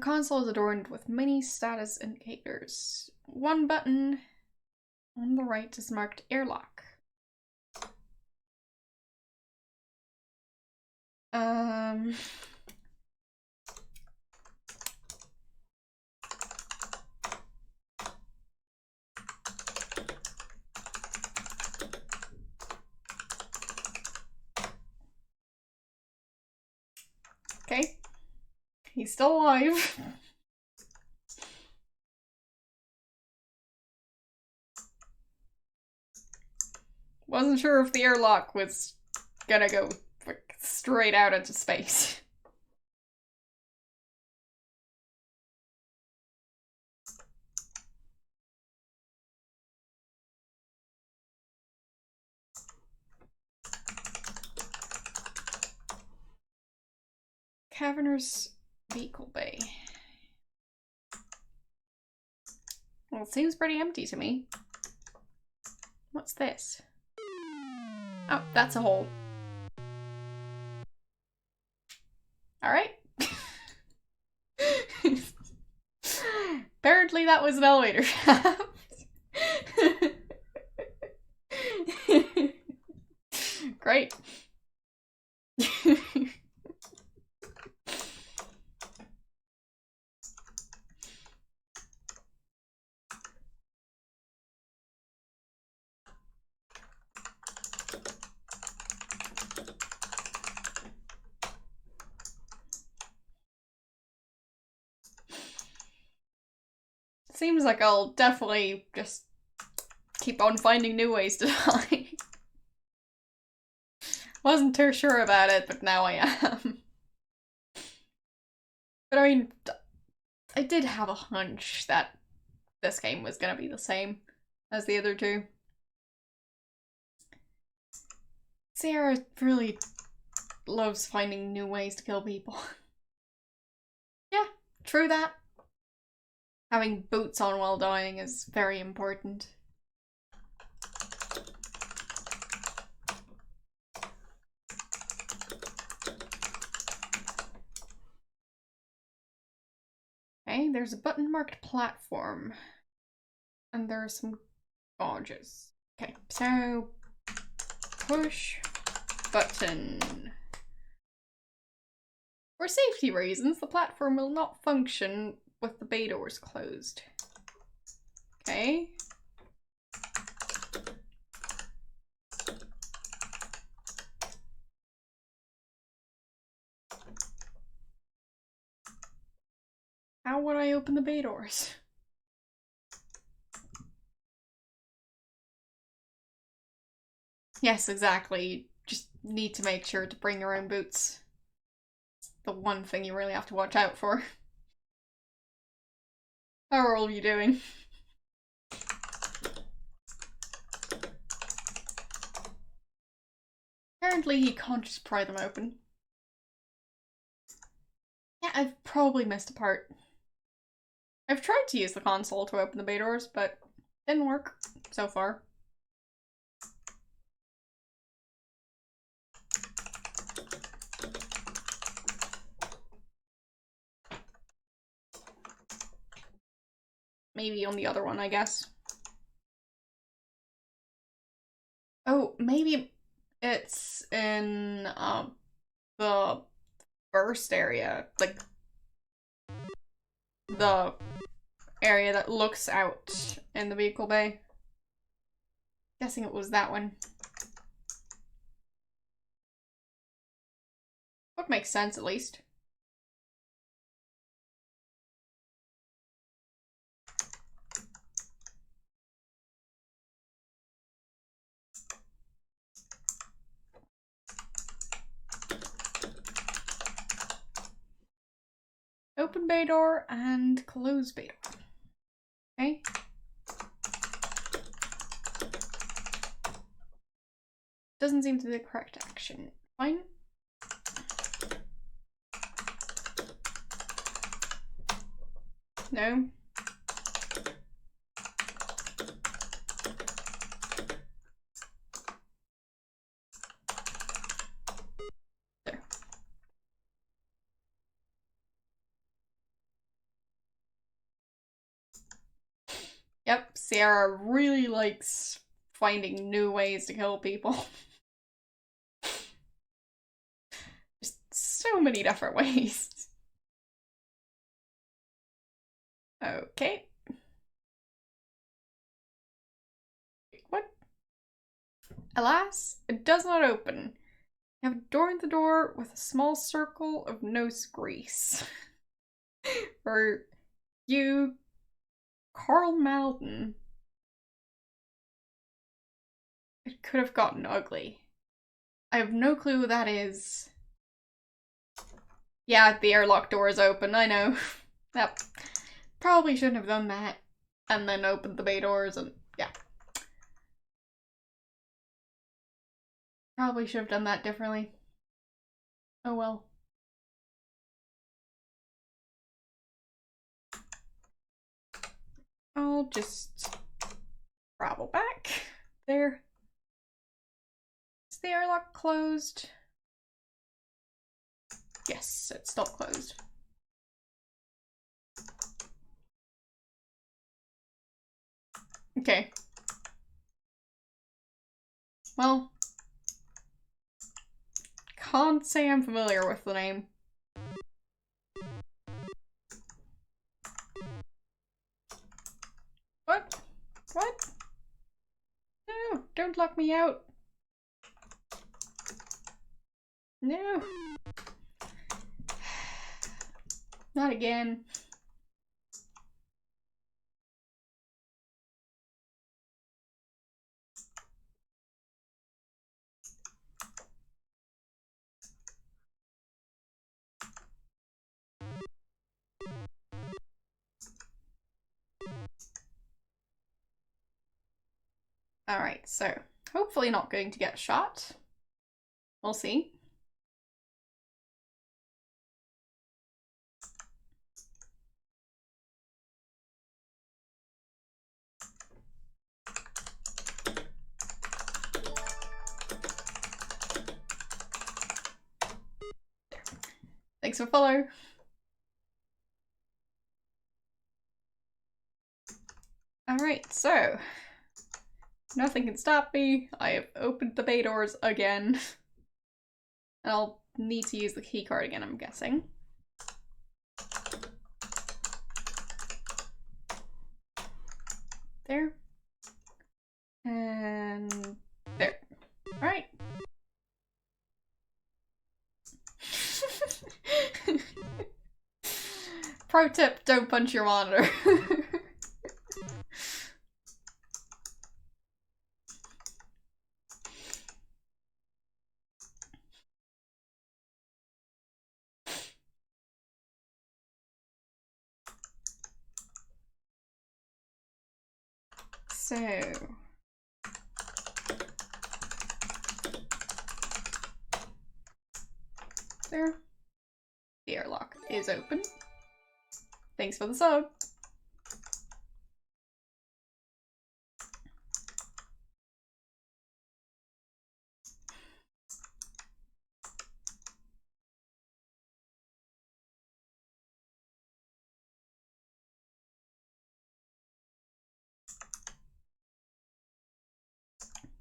console is adorned with many status indicators. One button on the right is marked airlock. Okay. He's still alive. Wasn't sure if the airlock was gonna go like, straight out into space. Caverner's vehicle bay. Well, it seems pretty empty to me. What's this? Oh, that's a hole. Alright. Apparently that was an elevator shaft. Great. Seems like I'll definitely just keep on finding new ways to die. Wasn't too sure about it, but now I am. But I mean, I did have a hunch that this game was gonna be the same as the other two. Sarah really loves finding new ways to kill people. Yeah, true that. Having boots on while dying is very important. Okay, there's a button marked platform. And there are some gauges. Okay, so push button. For safety reasons, the platform will not function with the bay doors closed. Okay. How would I open the bay doors? Yes, exactly. You just need to make sure to bring your own boots. It's the one thing you really have to watch out for. How are all of you doing? Apparently you can't just pry them open. Yeah, I've probably missed a part. I've tried to use the console to open the bay doors, but didn't work so far. Maybe on the other one, I guess. Oh, maybe it's in the first area, like the area that looks out in the vehicle bay. Guessing it was that one. Would make sense at least. Open bay door and close bay door. Okay. Doesn't seem to be the correct action. Fine. No. There. Yep, Sierra really likes finding new ways to kill people. Just so many different ways. Okay. What? Alas, it does not open. You have adorned the door with a small circle of nose grease. For you, Carl Malden. It could have gotten ugly. I have no clue who that is. Yeah, the airlock door is open, I know. That probably shouldn't have done that. And then opened the bay doors and yeah. Probably should have done that differently. Oh well. I'll just travel back. There. Is the airlock closed? Yes, it's still closed. Okay. Well, can't say I'm familiar with the name. What? What? No, don't lock me out. No. Not again. Alright, so hopefully not going to get shot. We'll see. Thanks for follow. Alright, so nothing can stop me. I have opened the bay doors again. I'll need to use the keycard again, I'm guessing. There. And there. Alright. Pro tip, don't punch your monitor. So there. The airlock is open. Thanks for the sub.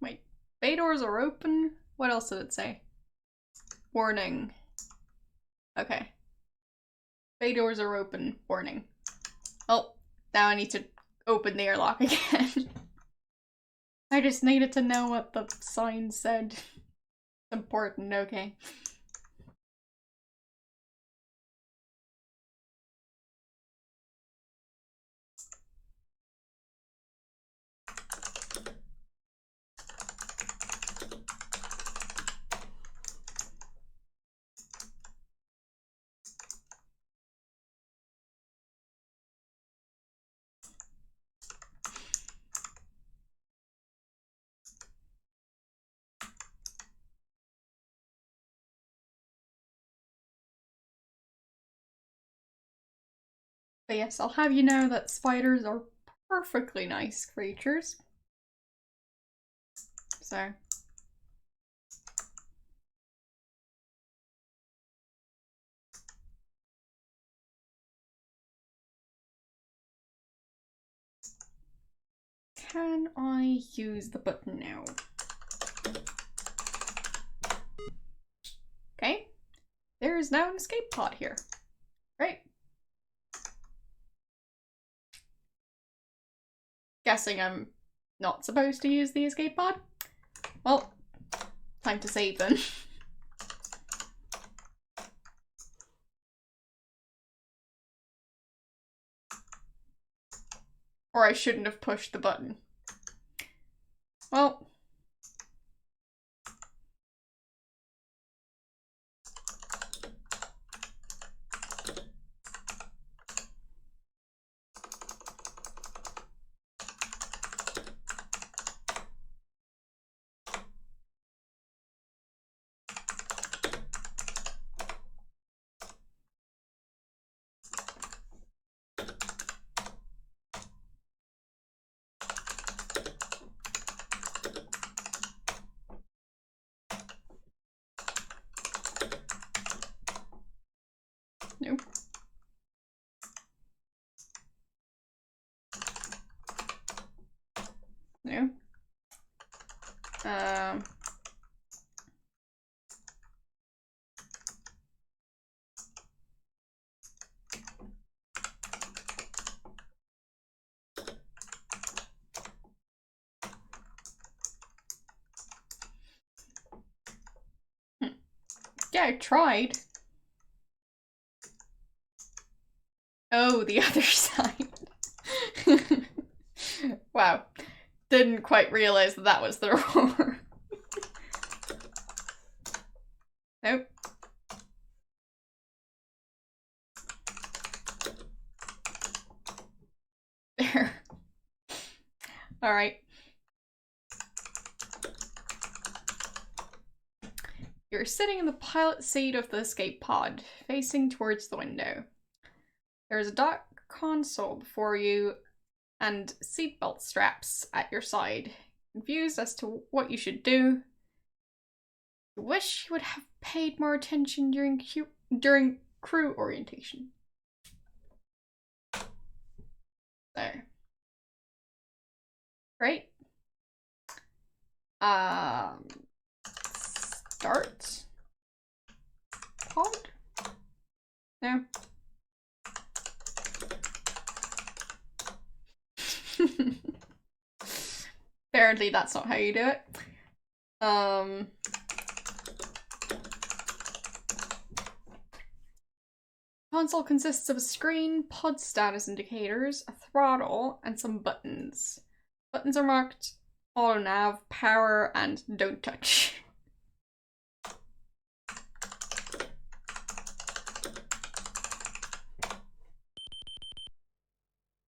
Wait, bay doors are open? What else did it say? Warning. Okay. Bay doors are open. Warning. Oh, now I need to open the airlock again. I just needed to know what the sign said. It's important, okay. But yes, I'll have you know that spiders are perfectly nice creatures. So. Can I use the button now? Okay. There is now an escape pod here. Great. Guessing I'm not supposed to use the escape pod? Well, time to save then. Or I shouldn't have pushed the button. Well. Nope. No. Yeah, I tried. Oh, the other side. Wow. Didn't quite realize that that was the roar. Nope. There. Alright. You're sitting in the pilot seat of the escape pod, facing towards the window. There's a dark console before you and seatbelt straps at your side. Confused as to what you should do. You wish you would have paid more attention during crew orientation. There. Great. Start pod? No. Apparently that's not how you do it. Console consists of a screen, pod status indicators, a throttle, and some buttons. Buttons are marked auto nav, power, and don't touch.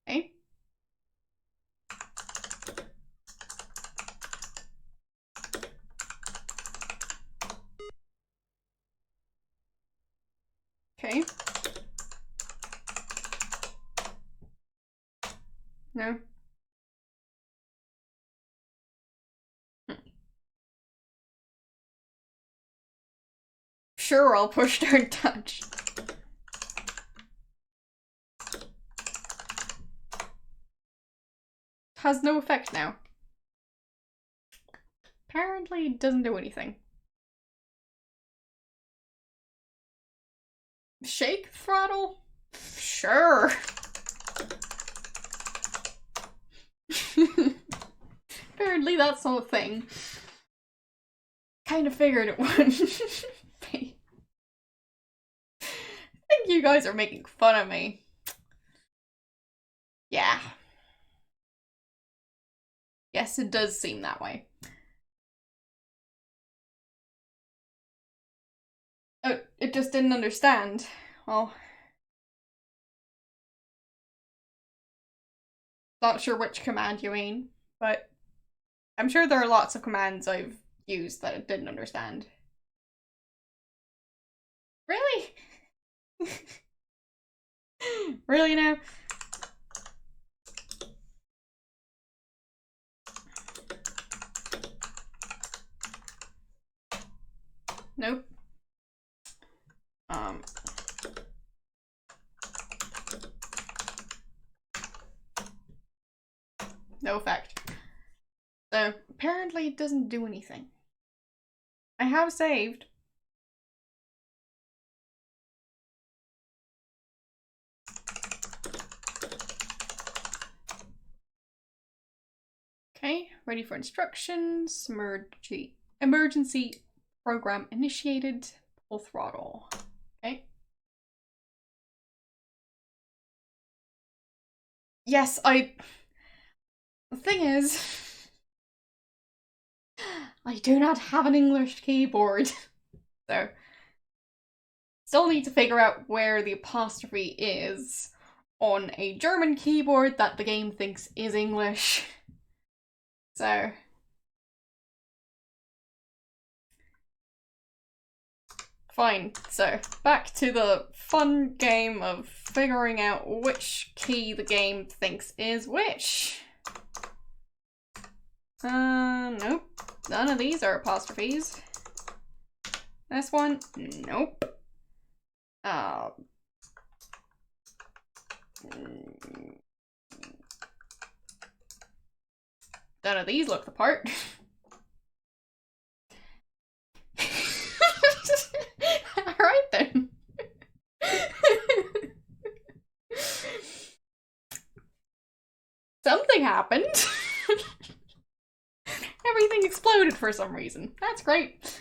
Okay. Okay. No. Sure, I'll push don't touch. Has no effect now. Apparently it doesn't do anything. Shake throttle? Sure. Apparently that's not a thing. Kind of figured it wouldn't be. I think you guys are making fun of me. Yeah. Yes, it does seem that way. Oh, it just didn't understand. Well, not sure which command you mean, but I'm sure there are lots of commands I've used that it didn't understand. Really? Really now? Nope. No effect. So apparently it doesn't do anything. I have saved. Okay, ready for instructions. Emergency program initiated. Full throttle. Okay. Yes, the thing is, I do not have an English keyboard. So, still need to figure out where the apostrophe is on a German keyboard that the game thinks is English. So, fine. So, back to the fun game of figuring out which key the game thinks is which. Nope. None of these are apostrophes. This one? Nope. None of these look the part. Alright then. Something happened. Everything exploded for some reason. That's great.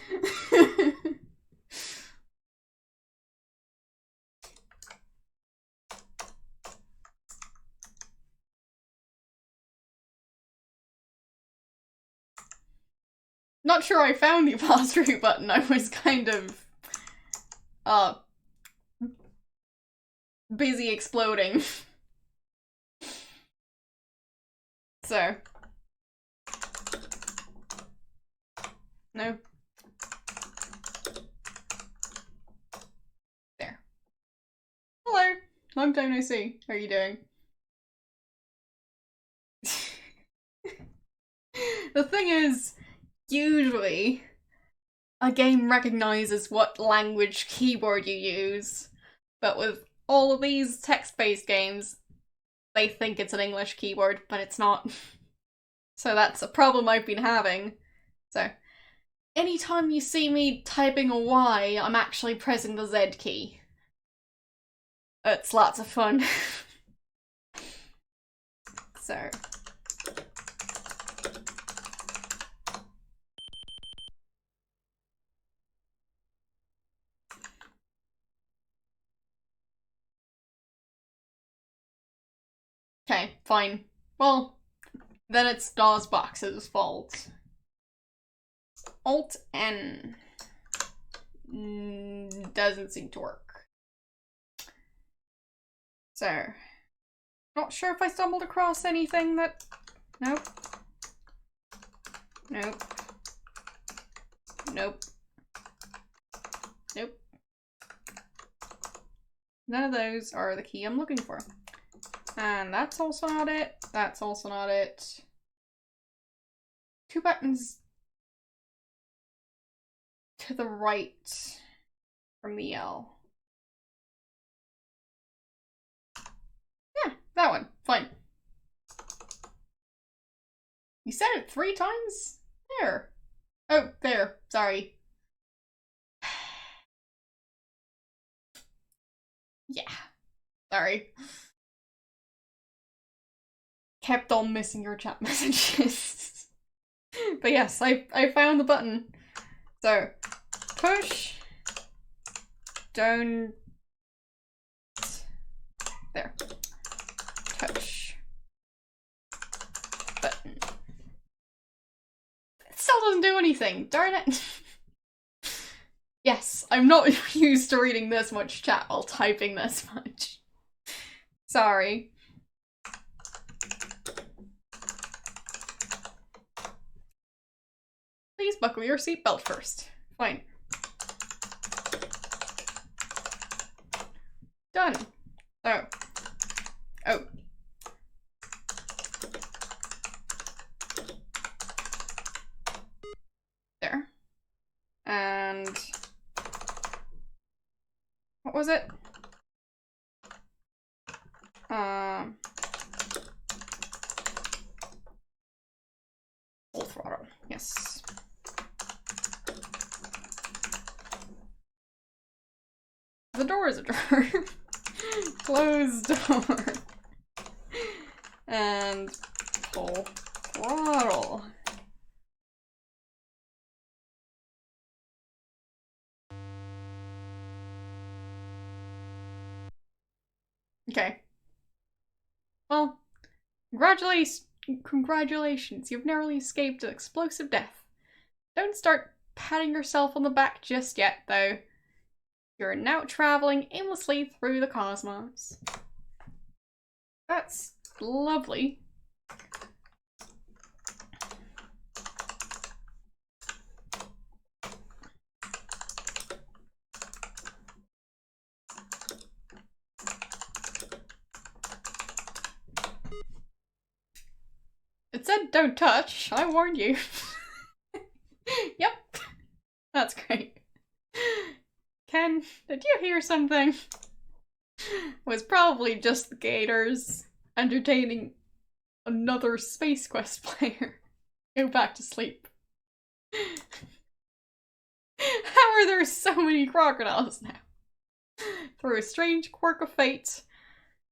Not sure I found the apostrophe button. I was kind of busy exploding. So. No. There. Hello. Long time no see. How are you doing? The thing is, usually, a game recognizes what language keyboard you use, but with all of these text-based games, they think it's an English keyboard, but it's not. So that's a problem I've been having. So, anytime you see me typing a Y, I'm actually pressing the Z key. It's lots of fun. So. Okay, fine. Well, then it's DOSBox's fault. Alt-N. Doesn't seem to work. So, not sure if I stumbled across anything that... Nope. Nope. Nope. Nope. None of those are the key I'm looking for. And that's also not it. That's also not it. 2 buttons to the right from the L. Yeah, that one. Fine. You said it 3 times? There. Oh, there. Sorry. Yeah. Sorry. Kept on missing your chat messages. But yes, I found the button. So, push, don't, there, touch, button. It still doesn't do anything, darn it. Yes, I'm not used to reading this much chat while typing this much. Sorry. Please buckle your seatbelt first. Fine. Done. Oh. Oh. There. And... what was it? Full Yes. The door is ajar. Closed door. And pull throttle. Okay. Well, congratulations, you've narrowly escaped an explosive death. Don't start patting yourself on the back just yet, though. You're now traveling aimlessly through the cosmos. That's lovely. It said don't touch, I warned you. Yep, that's great. Ken, did you hear something? It was probably just the gators entertaining another Space Quest player. Go back to sleep. How are there so many crocodiles now? Through a strange quirk of fate,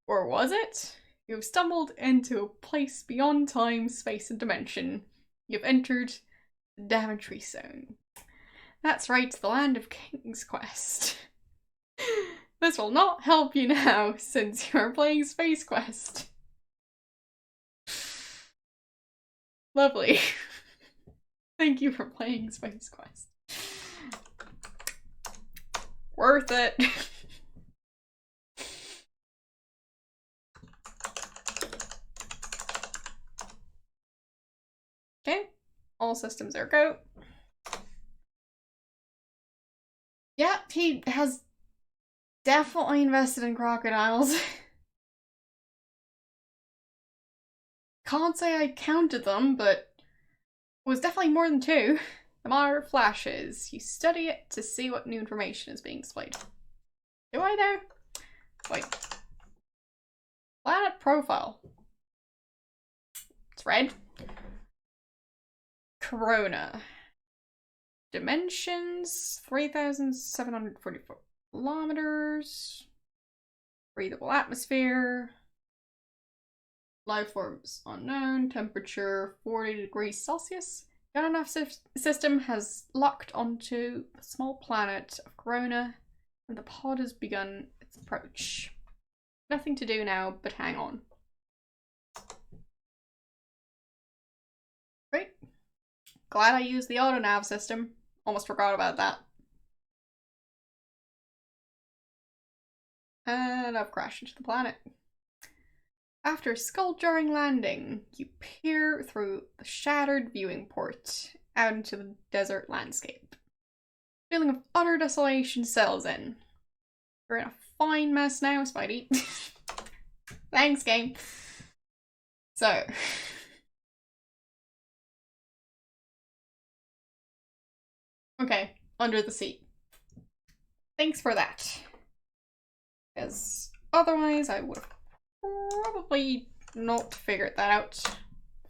or was it? You've stumbled into a place beyond time, space, and dimension. You've entered the Daventry Zone. That's right, the land of King's Quest. This will not help you now, since you're playing Space Quest. Lovely. Thank you for playing Space Quest. Worth it. Okay, all systems are go. Yeah, he has definitely invested in crocodiles. Can't say I counted them, but it was definitely more than 2. The monitor flashes. You study it to see what new information is being displayed. Do I though? Wait. Planet profile. It's red. Corona. Dimensions, 3,744 kilometers. Breathable atmosphere. Life forms unknown. Temperature 40 degrees Celsius. The Antonov system has locked onto the small planet of Corona, and the pod has begun its approach. Nothing to do now, but hang on. Great. Glad I used the auto-nav system. Almost forgot about that. And I've crashed into the planet. After a skull-jarring landing, you peer through the shattered viewing port out into the desert landscape. A feeling of utter desolation settles in. You're in a fine mess now, Spidey. Thanks, game. So... okay, under the seat. Thanks for that. Because otherwise I would have probably not figured that out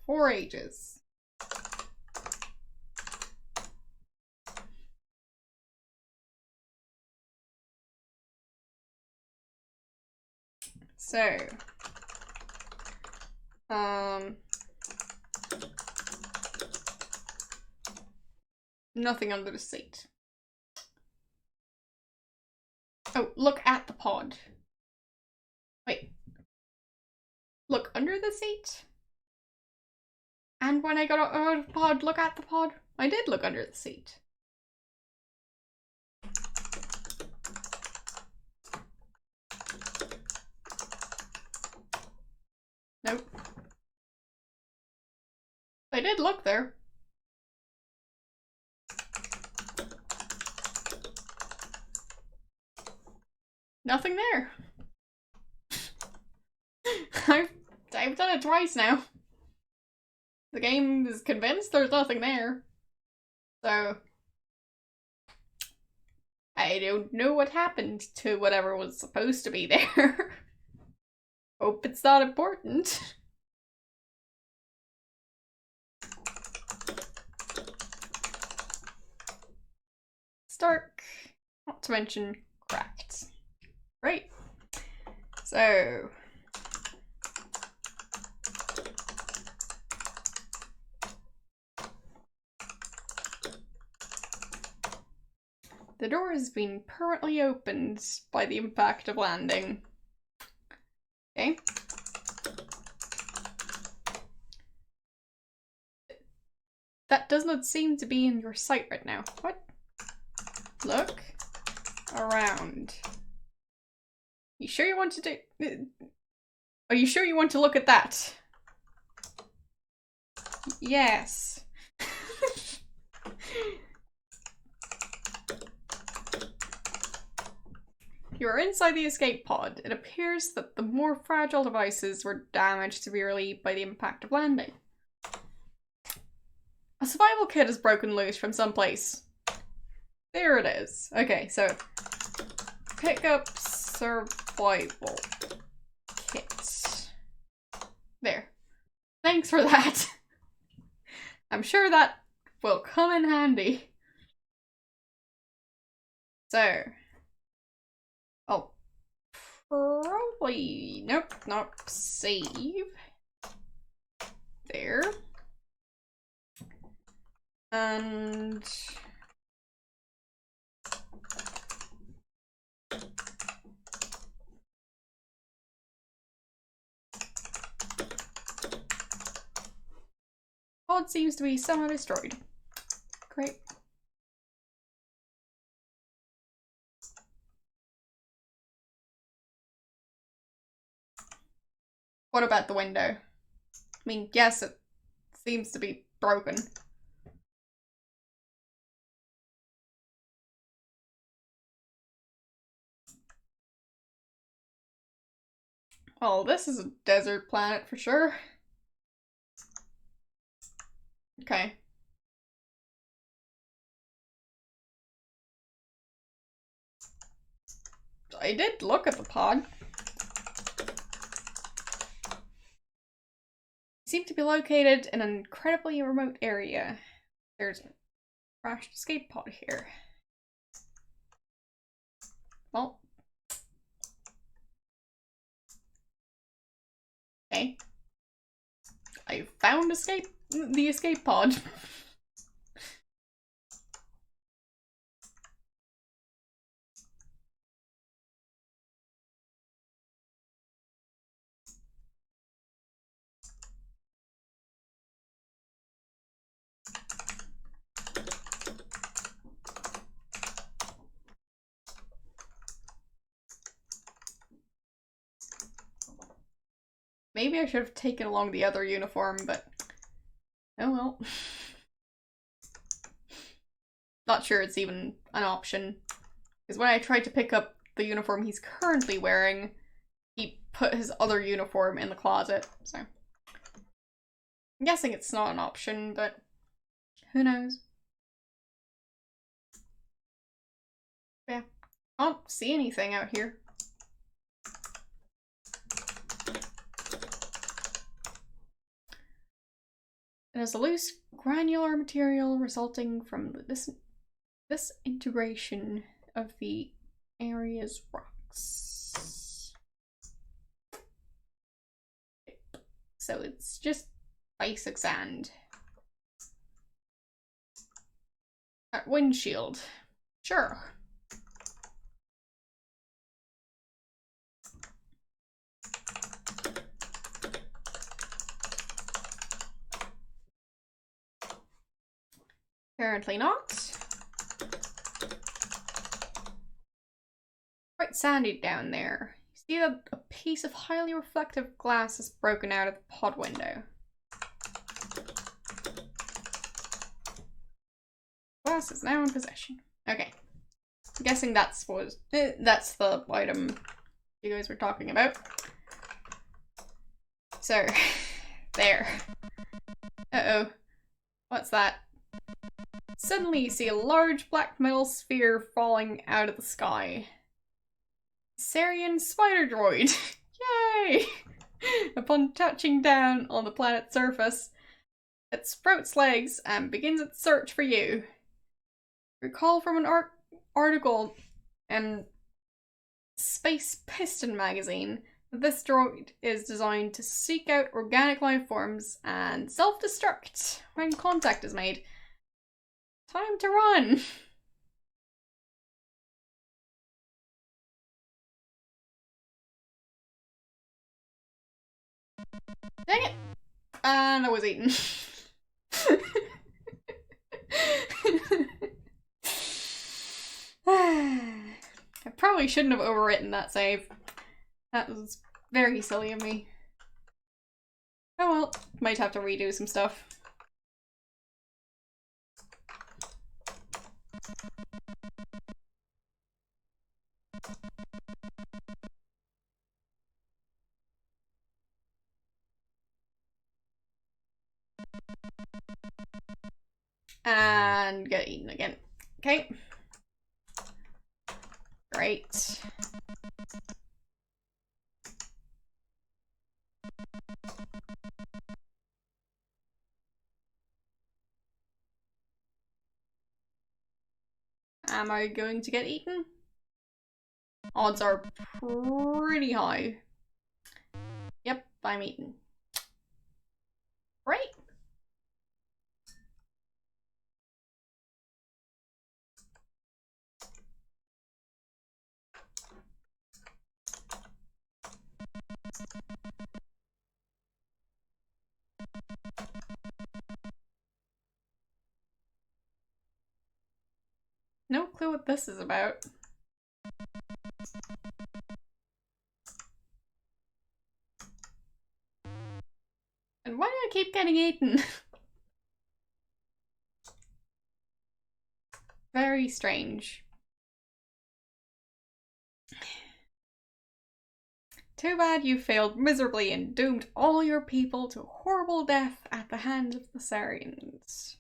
for ages. So, nothing under the seat. Oh, look at the pod. Wait. Look under the seat? And when I got out of the pod, look at the pod? I did look under the seat. Nope. I did look there. Nothing there. I've done it twice now. The game is convinced there's nothing there. So I don't know what happened to whatever was supposed to be there. Hope it's not important. dark, not to mention cracked. Right. So the door has been permanently opened by the impact of landing. Okay. That does not seem to be in your sight right now. What? Look around. You sure you want to do... Are you sure you want to look at that? Yes. You are inside the escape pod. It appears that the more fragile devices were damaged severely by the impact of landing. A survival kit is broken loose from someplace. There it is. Okay, so pick up survival kit. There. Thanks for that. I'm sure that will come in handy. So, oh, probably, nope, not save. There. And pod seems to be somehow destroyed. Great. What about the window? I mean, yes, it seems to be broken. Well, this is a desert planet for sure. Okay. I did look at the pod. It seemed to be located in an incredibly remote area. There's a crashed escape pod here. Well. Okay. I found the escape pod. Maybe I should have taken along the other uniform, but oh well. Not sure it's even an option. Because when I tried to pick up the uniform he's currently wearing, he put his other uniform in the closet, so. I'm guessing it's not an option, but who knows? Yeah, I don't see anything out here. It is a loose, granular material resulting from this disintegration of the area's rocks. So it's just basic sand. That windshield. Sure. Apparently not. Quite sandy down there. You see that a piece of highly reflective glass is broken out of the pod window. Glass is now in possession. Okay. I'm guessing that's the item you guys were talking about. So, there. Uh-oh. What's that? Suddenly you see a large black metal sphere falling out of the sky. Sarien spider droid! Yay! Upon touching down on the planet's surface, it sprouts legs and begins its search for you. Recall from an article in Space Piston magazine that this droid is designed to seek out organic life forms and self-destruct when contact is made. Time to run! Dang it! And I was eaten. I probably shouldn't have overwritten that save. That was very silly of me. Oh well, might have to redo some stuff. And get eaten again. Okay. Great. Am I going to get eaten? Odds are pretty high. Yep, I'm eaten. Great. No clue what this is about. And why do I keep getting eaten? Very strange. Too bad you failed miserably and doomed all your people to a horrible death at the hands of the Sariens.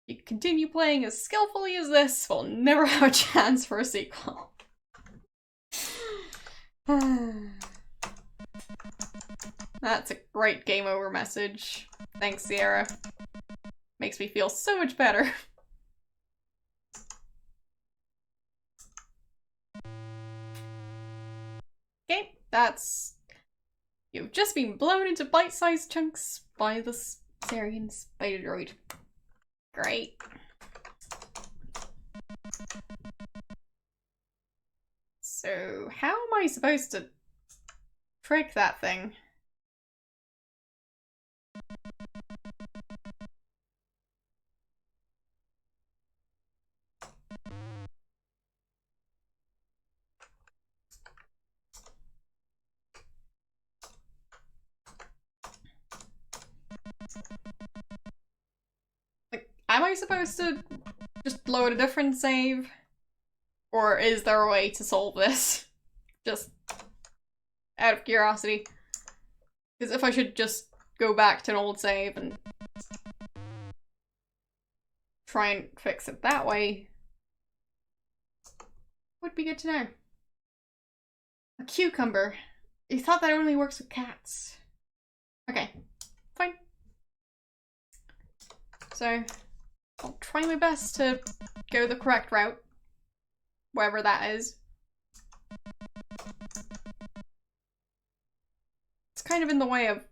You continue playing as skillfully as this, we'll never have a chance for a sequel. That's a great game over message. Thanks, Sierra. Makes me feel so much better. Okay, that's... You've just been blown into bite-sized chunks by the Sarien spider droid. Great. So, how am I supposed to trick that thing? Like, am I supposed to just load a different save? Or is there a way to solve this? Just out of curiosity. Because if I should just go back to an old save and try and fix it that way, would be good to know. A cucumber. You thought that only works with cats. Okay, fine. So, I'll try my best to go the correct route. Wherever that is. It's kind of in the way of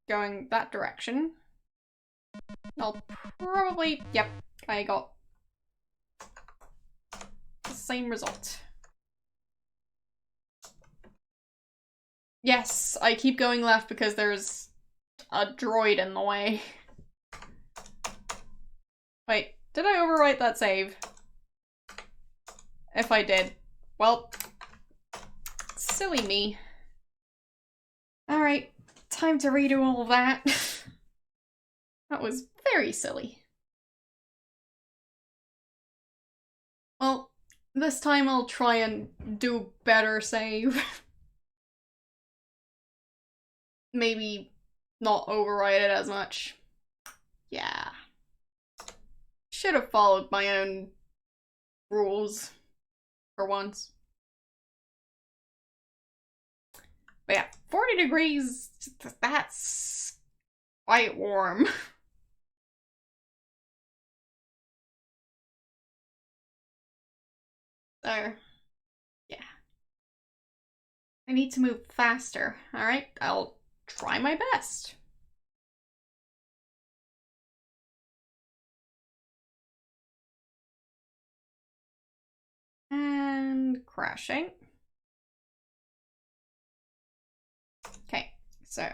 going that direction. I'll probably... Yep, I got the same result. Yes, I keep going left because there's a droid in the way. Wait, did I overwrite that save? If I did, well, silly me. Alright, time to redo all of that. That was very silly. Well, this time I'll try and do better save. Maybe not overwrite it as much. Yeah. Should have followed my own rules. For once. But yeah, 40 degrees, that's quite warm. So, yeah. I need to move faster. Alright, I'll try my best. And crashing. Okay, so.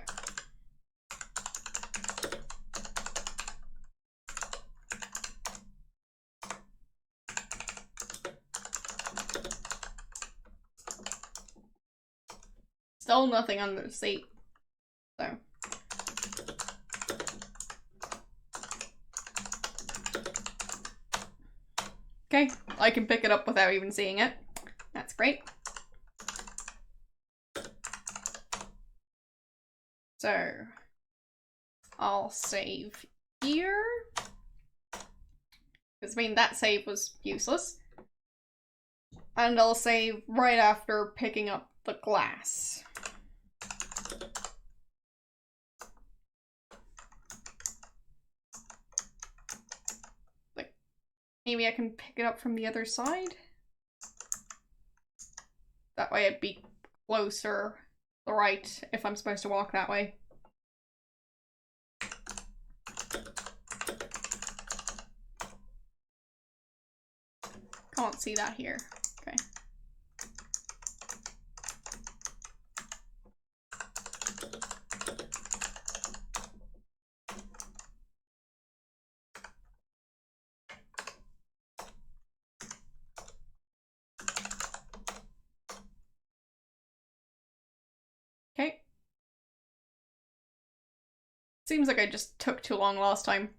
Still nothing under the seat. So. Okay, I can pick it up without even seeing it. That's great. So, I'll save here. Because, I mean, that save was useless. And I'll save right after picking up the glass. Like, maybe I can pick it up from the other side? That way it'd be closer to the right if I'm supposed to walk that way. Can't see that here. Okay. Okay. Seems like I just took too long last time.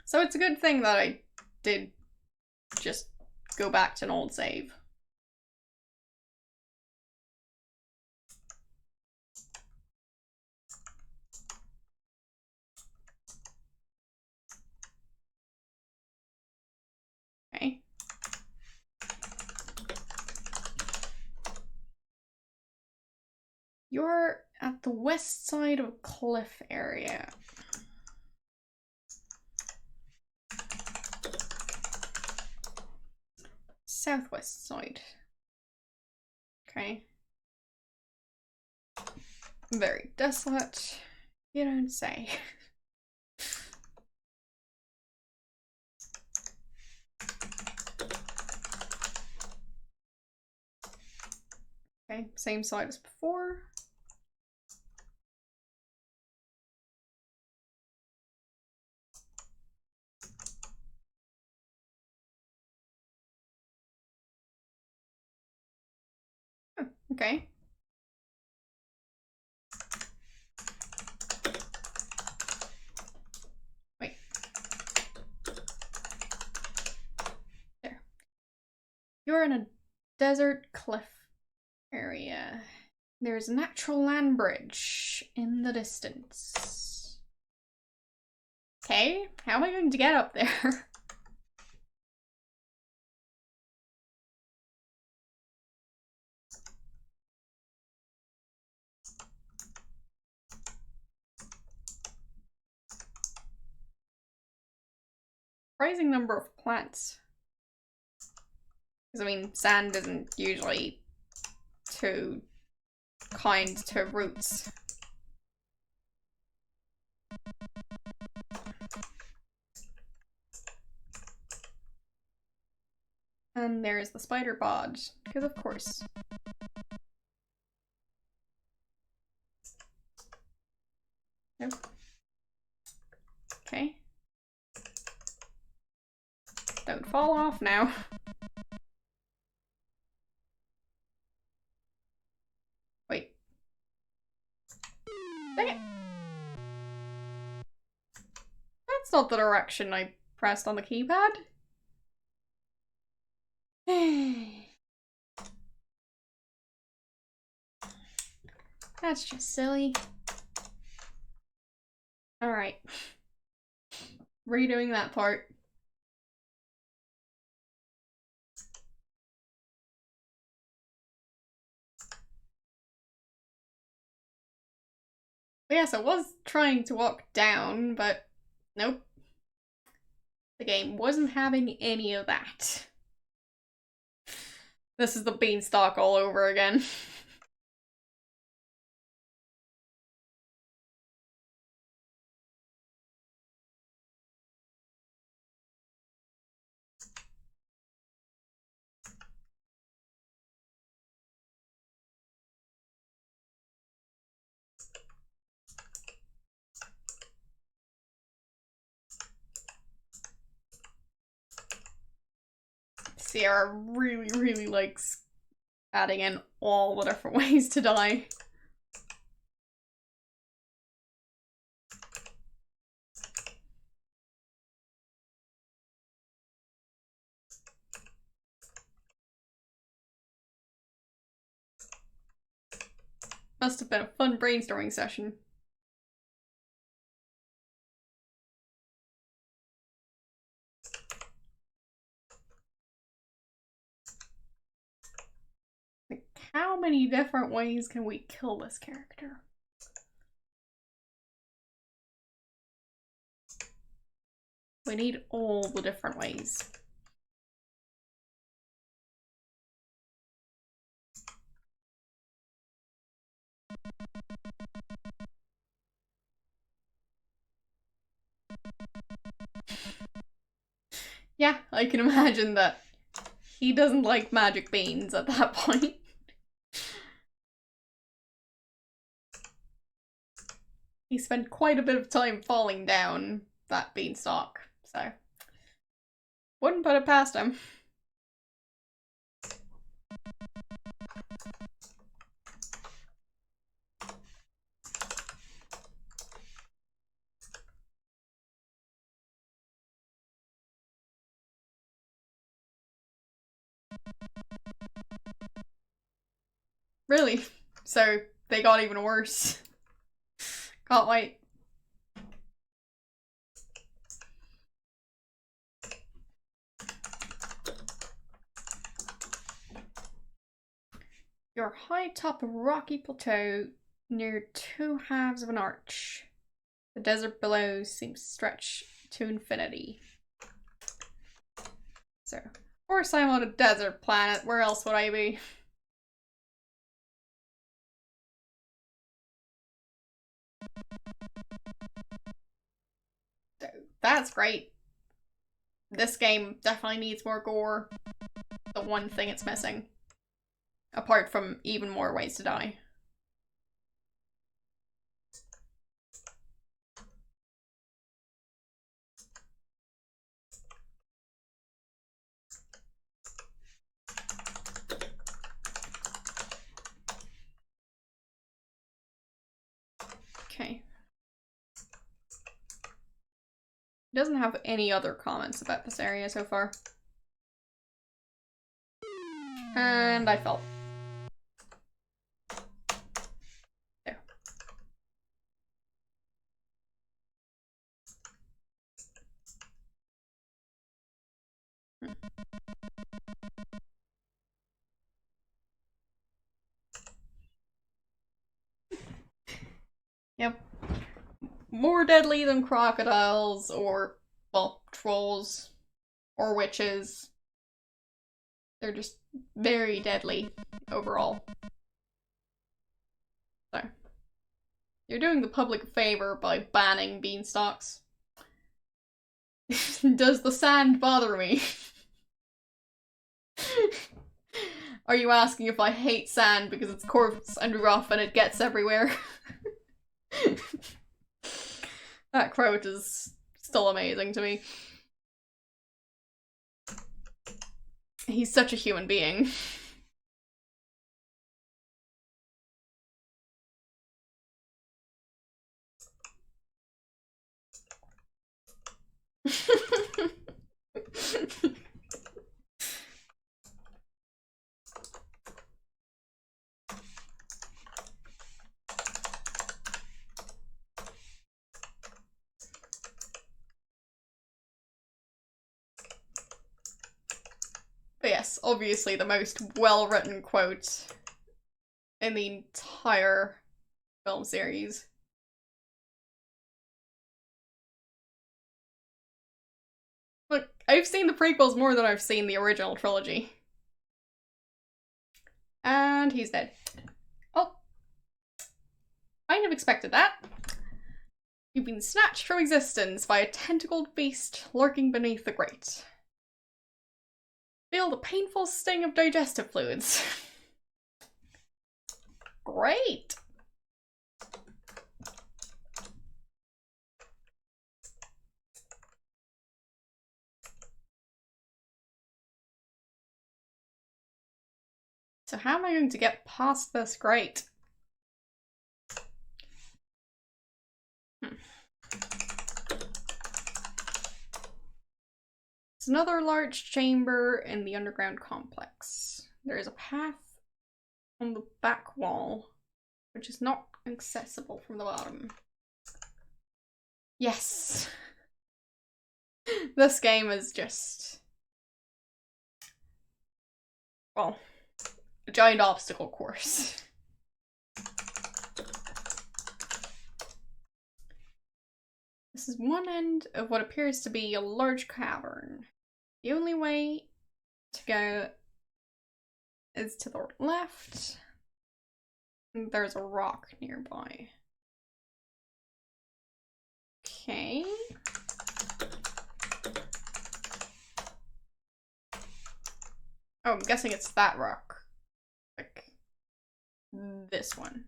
So it's a good thing that I did just go back to an old save. Okay. You're at the west side of cliff area. Southwest side. Okay. Very desolate. You don't say. Okay, same side as before. Oh, okay. Wait. There. You're in a desert cliff area. There's a natural land bridge in the distance. Okay, how am I going to get up there? Surprising number of plants. Because, I mean, sand isn't usually too kind to roots. And there's the spider bod, because of course. Nope. Okay. Don't fall off now. Wait. Dang it. That's not the direction I pressed on the keypad. That's just silly. Alright. Redoing that part. Yes, I was trying to walk down, but nope. The game wasn't having any of that. This is the beanstalk all over again. Sierra really likes adding in all the different ways to die. Must have been a fun brainstorming session. Like, how many different ways can we kill this character? We need all the different ways. Yeah, I can imagine that he doesn't like magic beans at that point. He spent quite a bit of time falling down that beanstalk, so wouldn't put it past him. Really? So they got even worse. Can't wait. You're high top of a rocky plateau near two halves of an arch. The desert below seems to stretch to infinity. So, of course I'm on a desert planet. Where else would I be? So, that's great. This game definitely needs more gore. The one thing it's missing. Apart from even more ways to die. Okay. He doesn't have any other comments about this area so far. And I fell. There. Yep. More deadly than crocodiles or, well, trolls or witches. They're just very deadly overall. So, you're doing the public a favor by banning beanstalks. Does the sand bother me? Are you asking if I hate sand because it's coarse and rough and it gets everywhere? That quote is still amazing to me. He's such a human being. But yes, obviously the most well-written quote in the entire film series. Look, I've seen the prequels more than I've seen the original trilogy. And he's dead. Oh. I'd have expected that. You've been snatched from existence by a tentacled beast lurking beneath the grate. Feel the painful sting of digestive fluids. Great! So how am I going to get past this grate? It's another large chamber in the underground complex. There is a path on the back wall, which is not accessible from the bottom. Yes! This game is just... well, a giant obstacle course. This is one end of what appears to be a large cavern. The only way to go is to the left. There's a rock nearby. Okay. Oh, I'm guessing it's that rock. Like this one.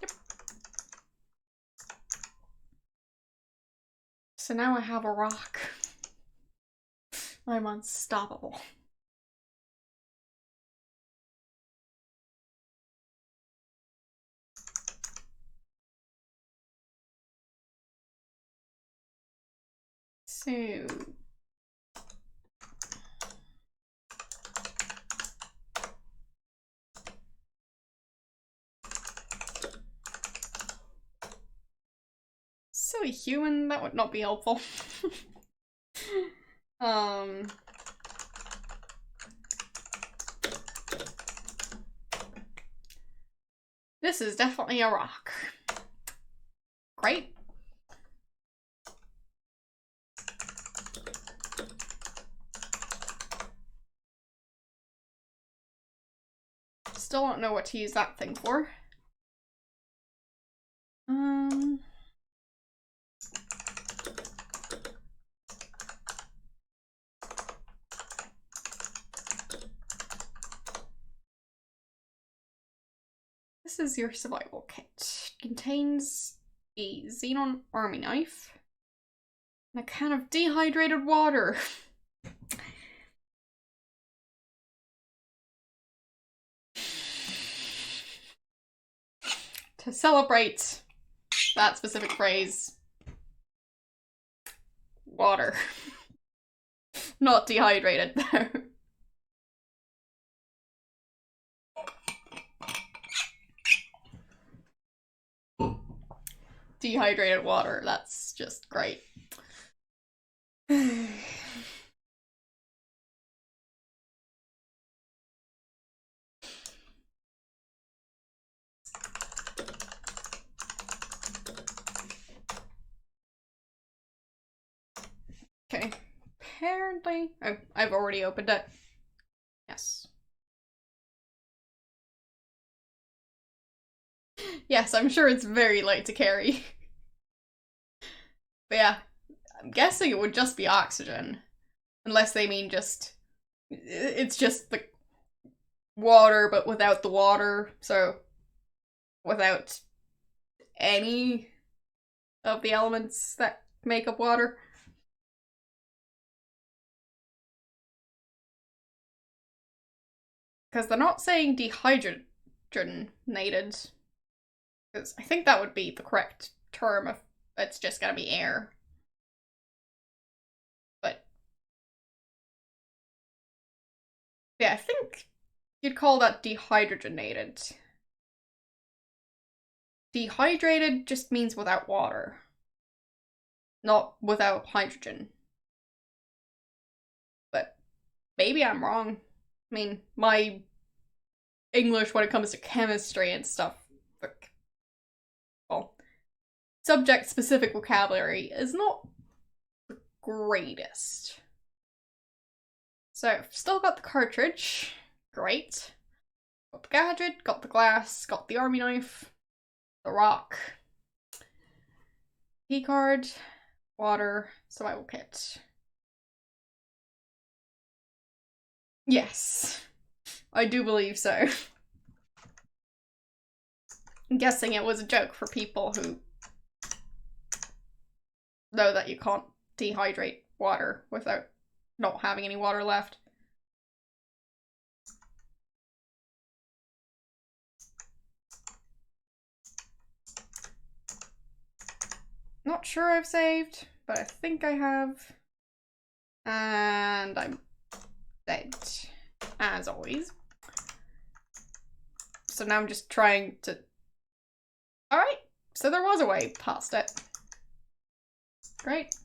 Yep. So now I have a rock. I'm unstoppable. So... silly human, that would not be helpful. This is definitely a rock. Great. Still don't know what to use that thing for. This is your survival kit. It contains a xenon army knife and a can of dehydrated water. To celebrate that specific phrase, water. Not dehydrated, though. Dehydrated water, that's just great. Okay, apparently... oh, I've already opened it. Yes. Yes, I'm sure it's very light to carry. But yeah, I'm guessing it would just be oxygen. Unless they mean just... it's just the water, but without the water, so... without any of the elements that make up water. Because they're not saying dehydrogenated. Because I think that would be the correct term if it's just gonna be air. But yeah, I think you'd call that dehydrogenated. Dehydrated just means without water. Not without hydrogen. But maybe I'm wrong. I mean, my English when it comes to chemistry and stuff, like, well, subject-specific vocabulary is not the greatest. So, I've still got the cartridge. Great. Got the gadget, got the glass, got the army knife, the rock, keycard, water, survival kit. Yes, I do believe so. I'm guessing it was a joke for people who know that you can't dehydrate water without not having any water left. Not sure I've saved, but I think I have. And I'm dead, as always. So now I'm just trying to... Alright, so there was a way past it. Great.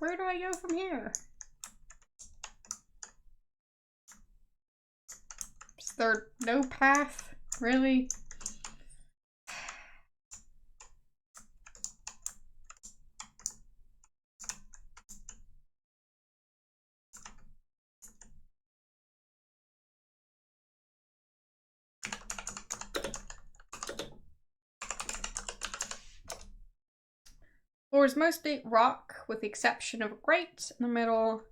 Where do I go from here? Is there no path? Really? Floor is mostly rock, with the exception of a grate in the middle.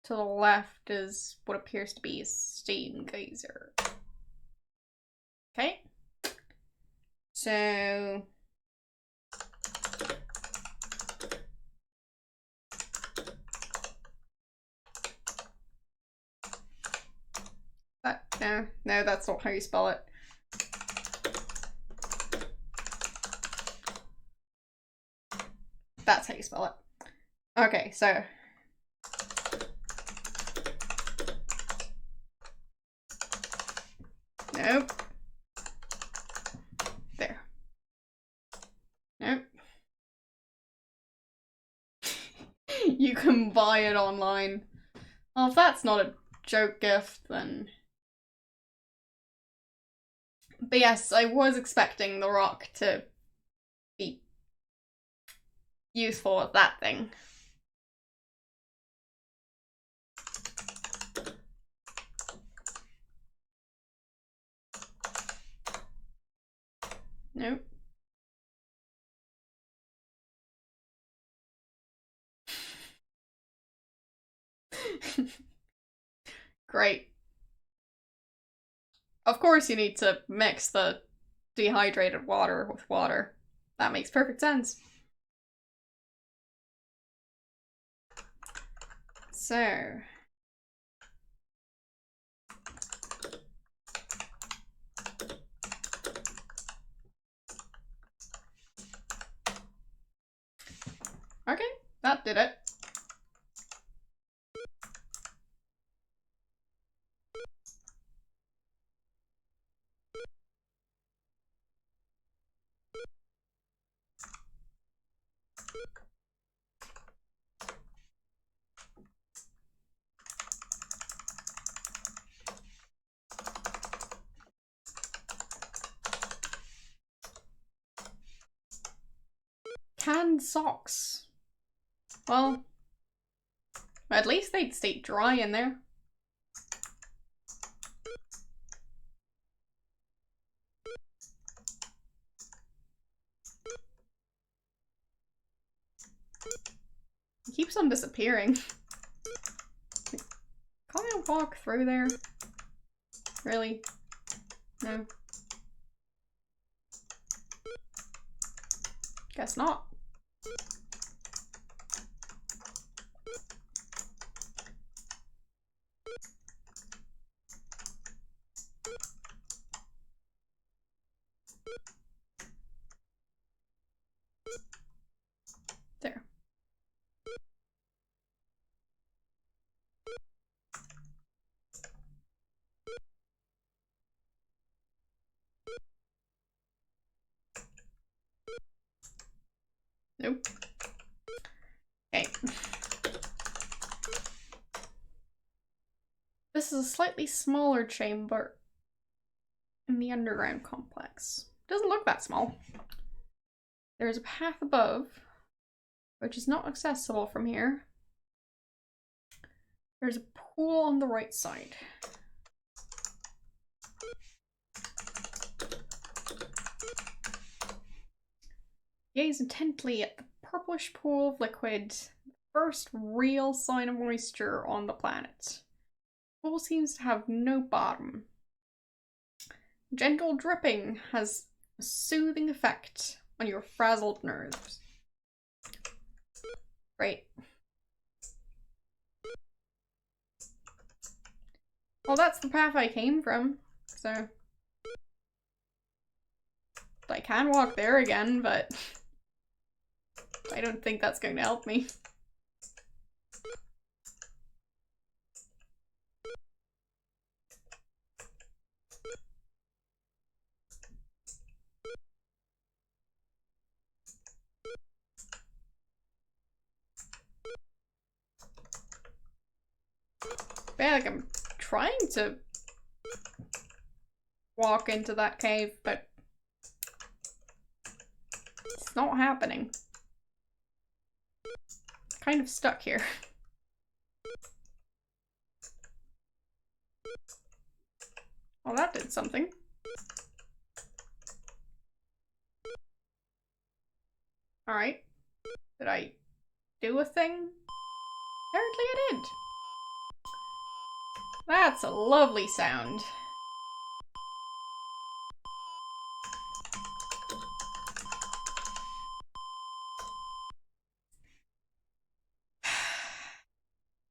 To the left is what appears to be a steam geyser. Okay. So... No, that's not how you spell it. That's how you spell it. Okay, so... Nope. There. Nope. You can buy it online. Well, if that's not a joke gift, then... But yes, I was expecting the rock to be useful at that thing. Nope. Great. Of course you need to mix the dehydrated water with water. That makes perfect sense. So... Okay, that did it. Canned socks. Well, at least they'd stay dry in there. It keeps on disappearing. Can't I walk through there? Really? No. Guess not. There. Nope. Okay. This is a slightly smaller chamber in the underground complex. Doesn't look that small. There's a path above, which is not accessible from here. There's a pool on the right side. Gaze intently at the purplish pool of liquid, the first real sign of moisture on the planet. The pool seems to have no bottom. Gentle dripping has a soothing effect on your frazzled nerves. Great. Well, that's the path I came from, so I can walk there again, but I don't think that's going to help me. Yeah, like I'm trying to walk into that cave, but it's not happening. Kind of stuck here. Well, that did something. Alright. Did I do a thing? Apparently I did. That's a lovely sound.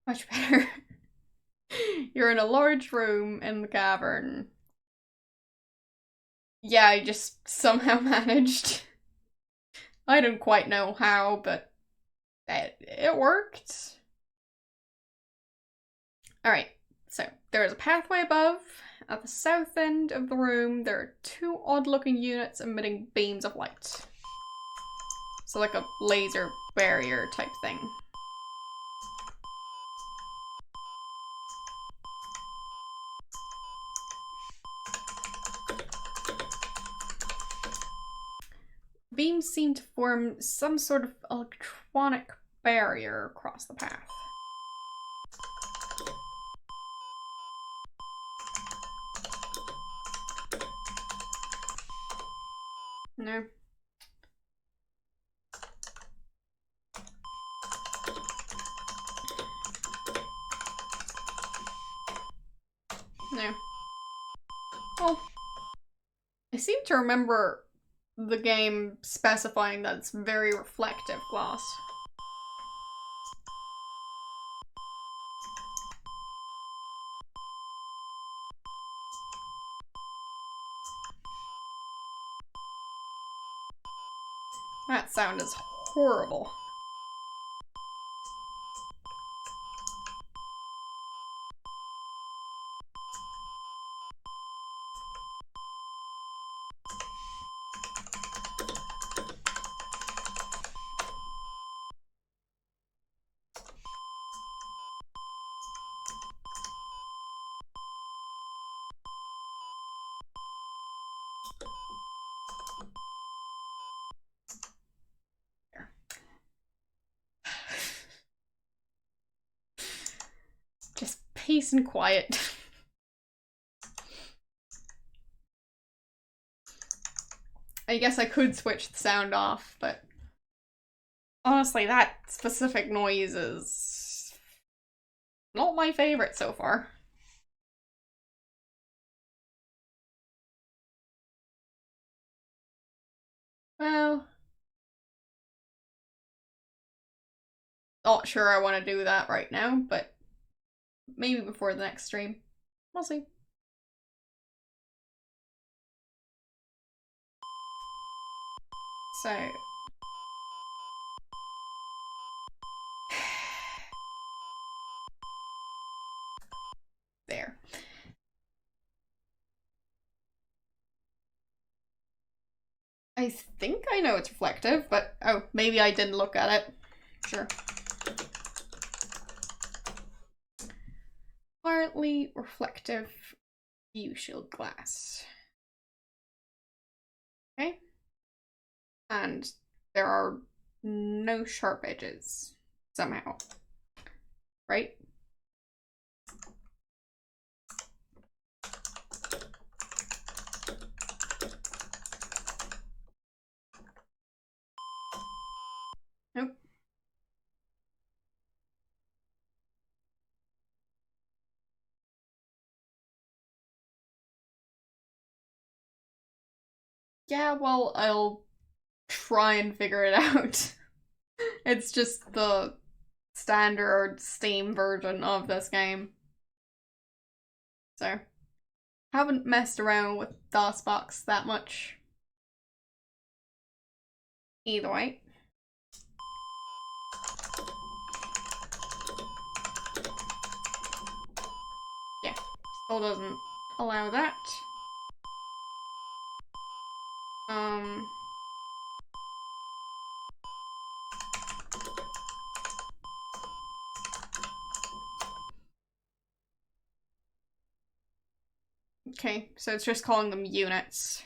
Much better. You're in a large room in the cavern. Yeah, I just somehow managed. I don't quite know how, but it worked. Alright, so there is a pathway above. At the south end of the room, there are two odd-looking units emitting beams of light. So like a laser barrier type thing. Beams seem to form some sort of electronic barrier across the path. No. No. Well, I seem to remember the game specifying that it's very reflective glass. That sound is horrible. Just peace and quiet. I guess I could switch the sound off, but honestly, that specific noise is not my favorite so far. Well, not sure I want to do that right now, but maybe before the next stream. We'll see. So... there. I think I know it's reflective, but Oh, maybe I didn't look at it. Sure. Partly reflective view shield glass. Okay. And there are no sharp edges somehow. Right? Nope. Yeah, well, I'll try and figure it out. It's just the standard Steam version of this game. So, haven't messed around with DOSBox that much. Either way. Yeah, still doesn't allow that. Okay, so it's just calling them units.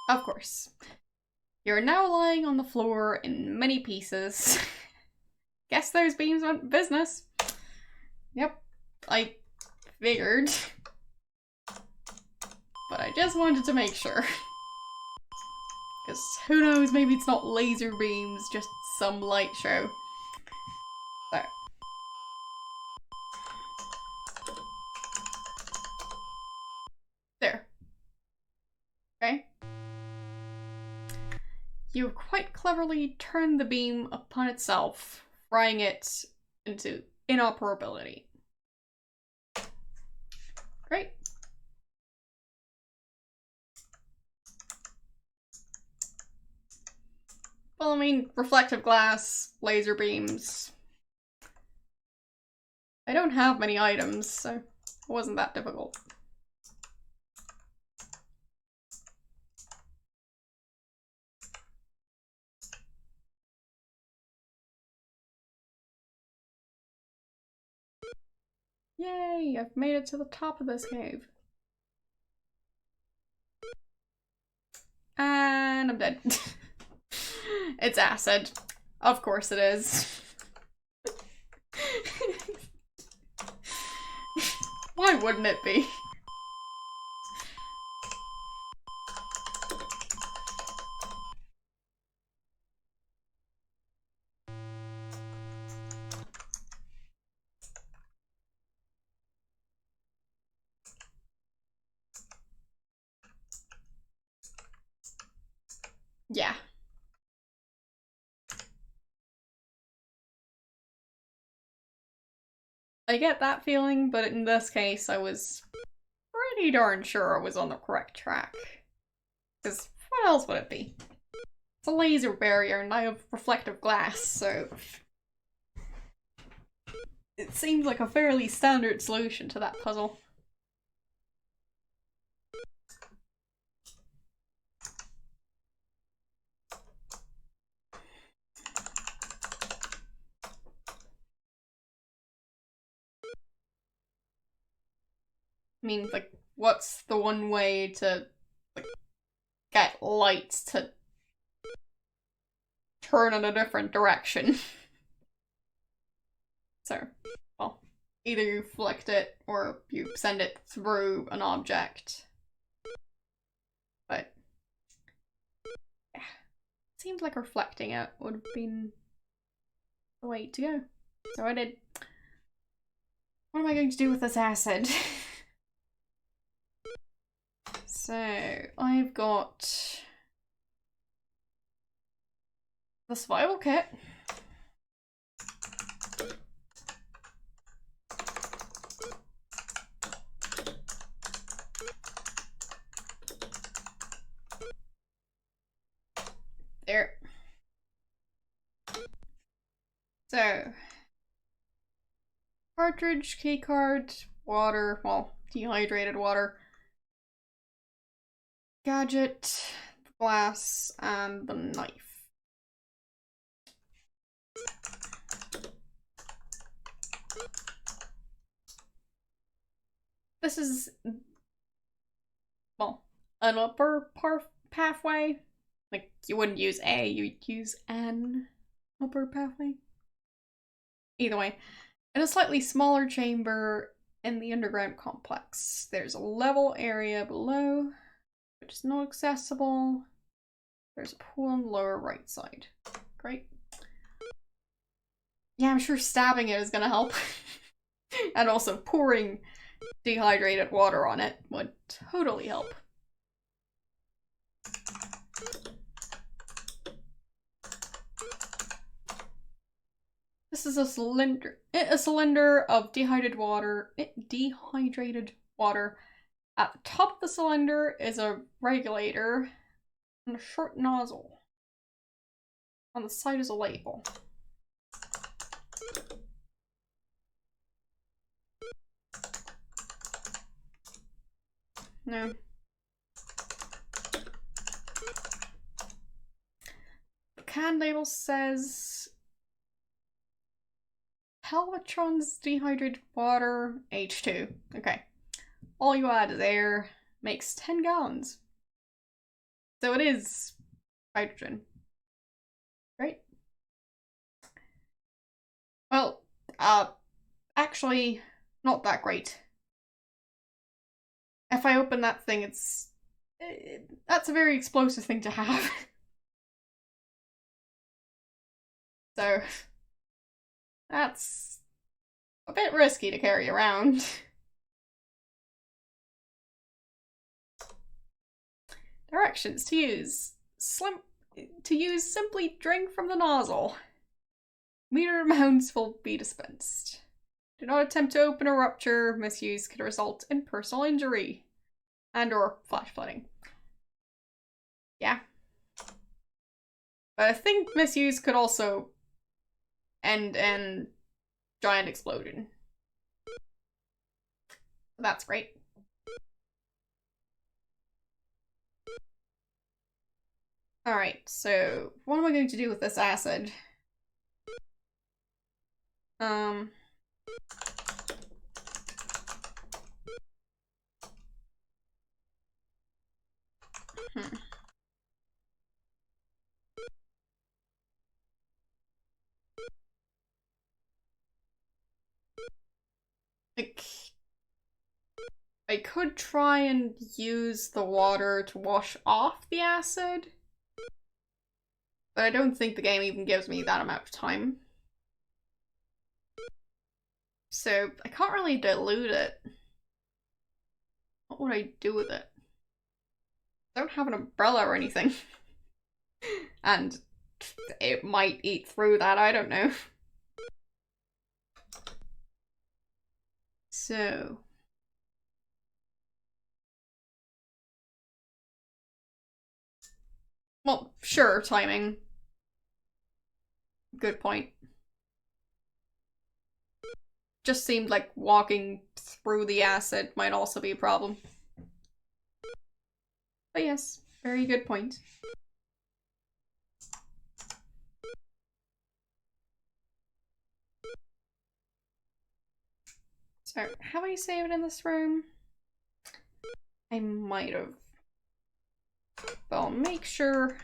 Of course. You're now lying on the floor in many pieces. Guess those beams went business. Yep, I figured. But I just wanted to make sure. Because who knows, maybe it's not laser beams, just some light show. So. There. Okay. You quite cleverly turned the beam upon itself, frying it into inoperability. Great. Well, I mean, reflective glass, laser beams. I don't have many items, so it wasn't that difficult. Yay, I've made it to the top of this cave. And I'm dead. It's acid. Of course it is. Why wouldn't it be? Yeah. I get that feeling, but in this case I was pretty darn sure I was on the correct track. Because what else would it be? It's a laser barrier and I have reflective glass, so it seems like a fairly standard solution to that puzzle. I mean, like, what's the one way to, like, get light to turn in a different direction? So, well, either you flicked it or you send it through an object. But, yeah. Seems like reflecting it would have been the way to go. So I did. What am I going to do with this acid? So, I've got The survival kit. There. So, cartridge, keycard, water, well, dehydrated water, gadget, glass, and the knife. This is, well, an upper pathway. Like, you wouldn't use a, you'd use an upper pathway. Either way, in a slightly smaller chamber in the underground complex, there's a level area below, which is not accessible. There's a pool on the lower right side. Great. Yeah, I'm sure stabbing it is gonna help. And also pouring dehydrated water on it would totally help. This is a cylinder of dehydrated water. At the top of the cylinder is a regulator and a short nozzle. On the side is a label. No. The can label says Helvatron's dehydrated water, H2. Okay. All you add is air, makes 10 gallons. So it is hydrogen. Great. Well, actually, not that great. If I open that thing, that's a very explosive thing to have. So, that's a bit risky to carry around. Directions to use. Simply drink from the nozzle. Meter amounts will be dispensed. Do not attempt to open or rupture. Misuse could result in personal injury and or flash flooding. Yeah. But I think misuse could also end in giant explosion. That's great. Alright, so what am I going to do with this acid? Like, I could try and use the water to wash off the acid, but I don't think the game even gives me that amount of time. So I can't really dilute it. What would I do with it? I don't have an umbrella or anything. And it might eat through that, I don't know. So... well, sure, timing. Good point. Just seemed like walking through the acid might also be a problem. But yes, very good point. So, have I saved in this room? I might have. But I'll make sure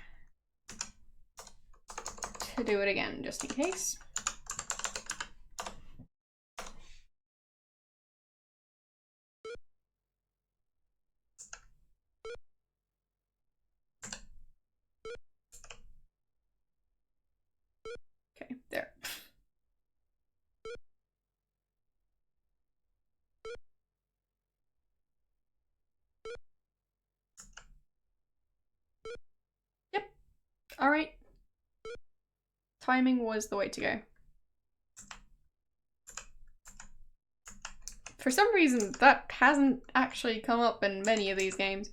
to do it again, just in case. Okay, there. Yep. All right. timing was the way to go. For some reason, that hasn't actually come up in many of these games.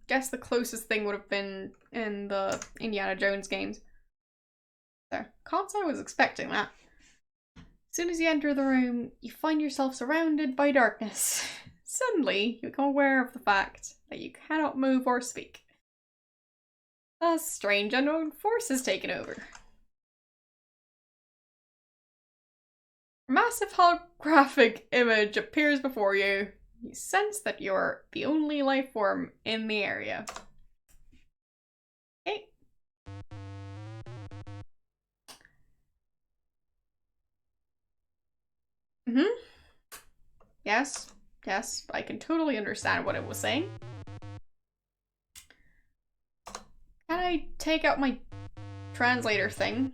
Guess the closest thing would have been in the Indiana Jones games. So, can't say I was expecting that. As soon as you enter the room, you find yourself surrounded by darkness. Suddenly, you become aware of the fact that you cannot move or speak. A strange unknown force has taken over. A massive holographic image appears before you. You sense that you're the only life form in the area. Okay. Yes, I can totally understand what it was saying. Can I take out my translator thing?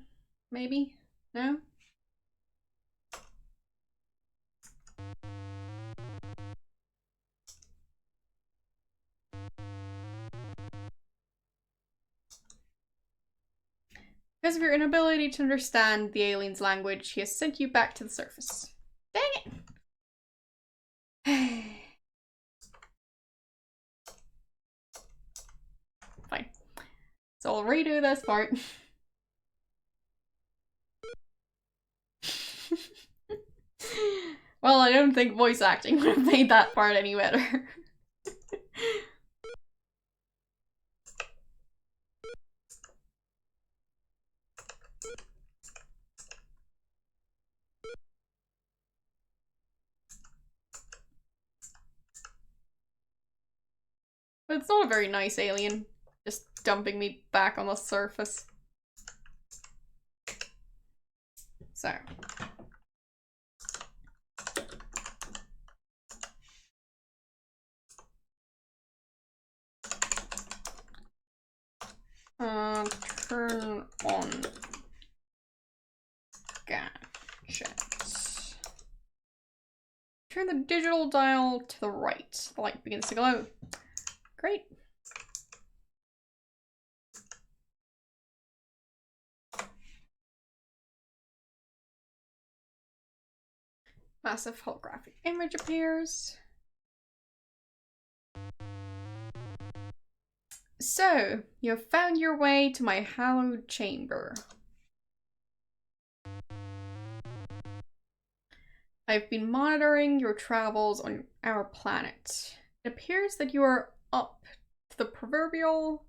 Maybe? No? Because of your inability to understand the alien's language, he has sent you back to the surface. Dang it! Fine. So I'll redo this part. Well, I don't think voice acting would have made that part any better. But it's not a very nice alien, just dumping me back on the surface. So. Turn on gadgets. Turn the digital dial to the right. The light begins to glow. Great. Massive holographic image appears. So, you have found your way to my hallowed chamber. I've been monitoring your travels on our planet. It appears that you are up to the proverbial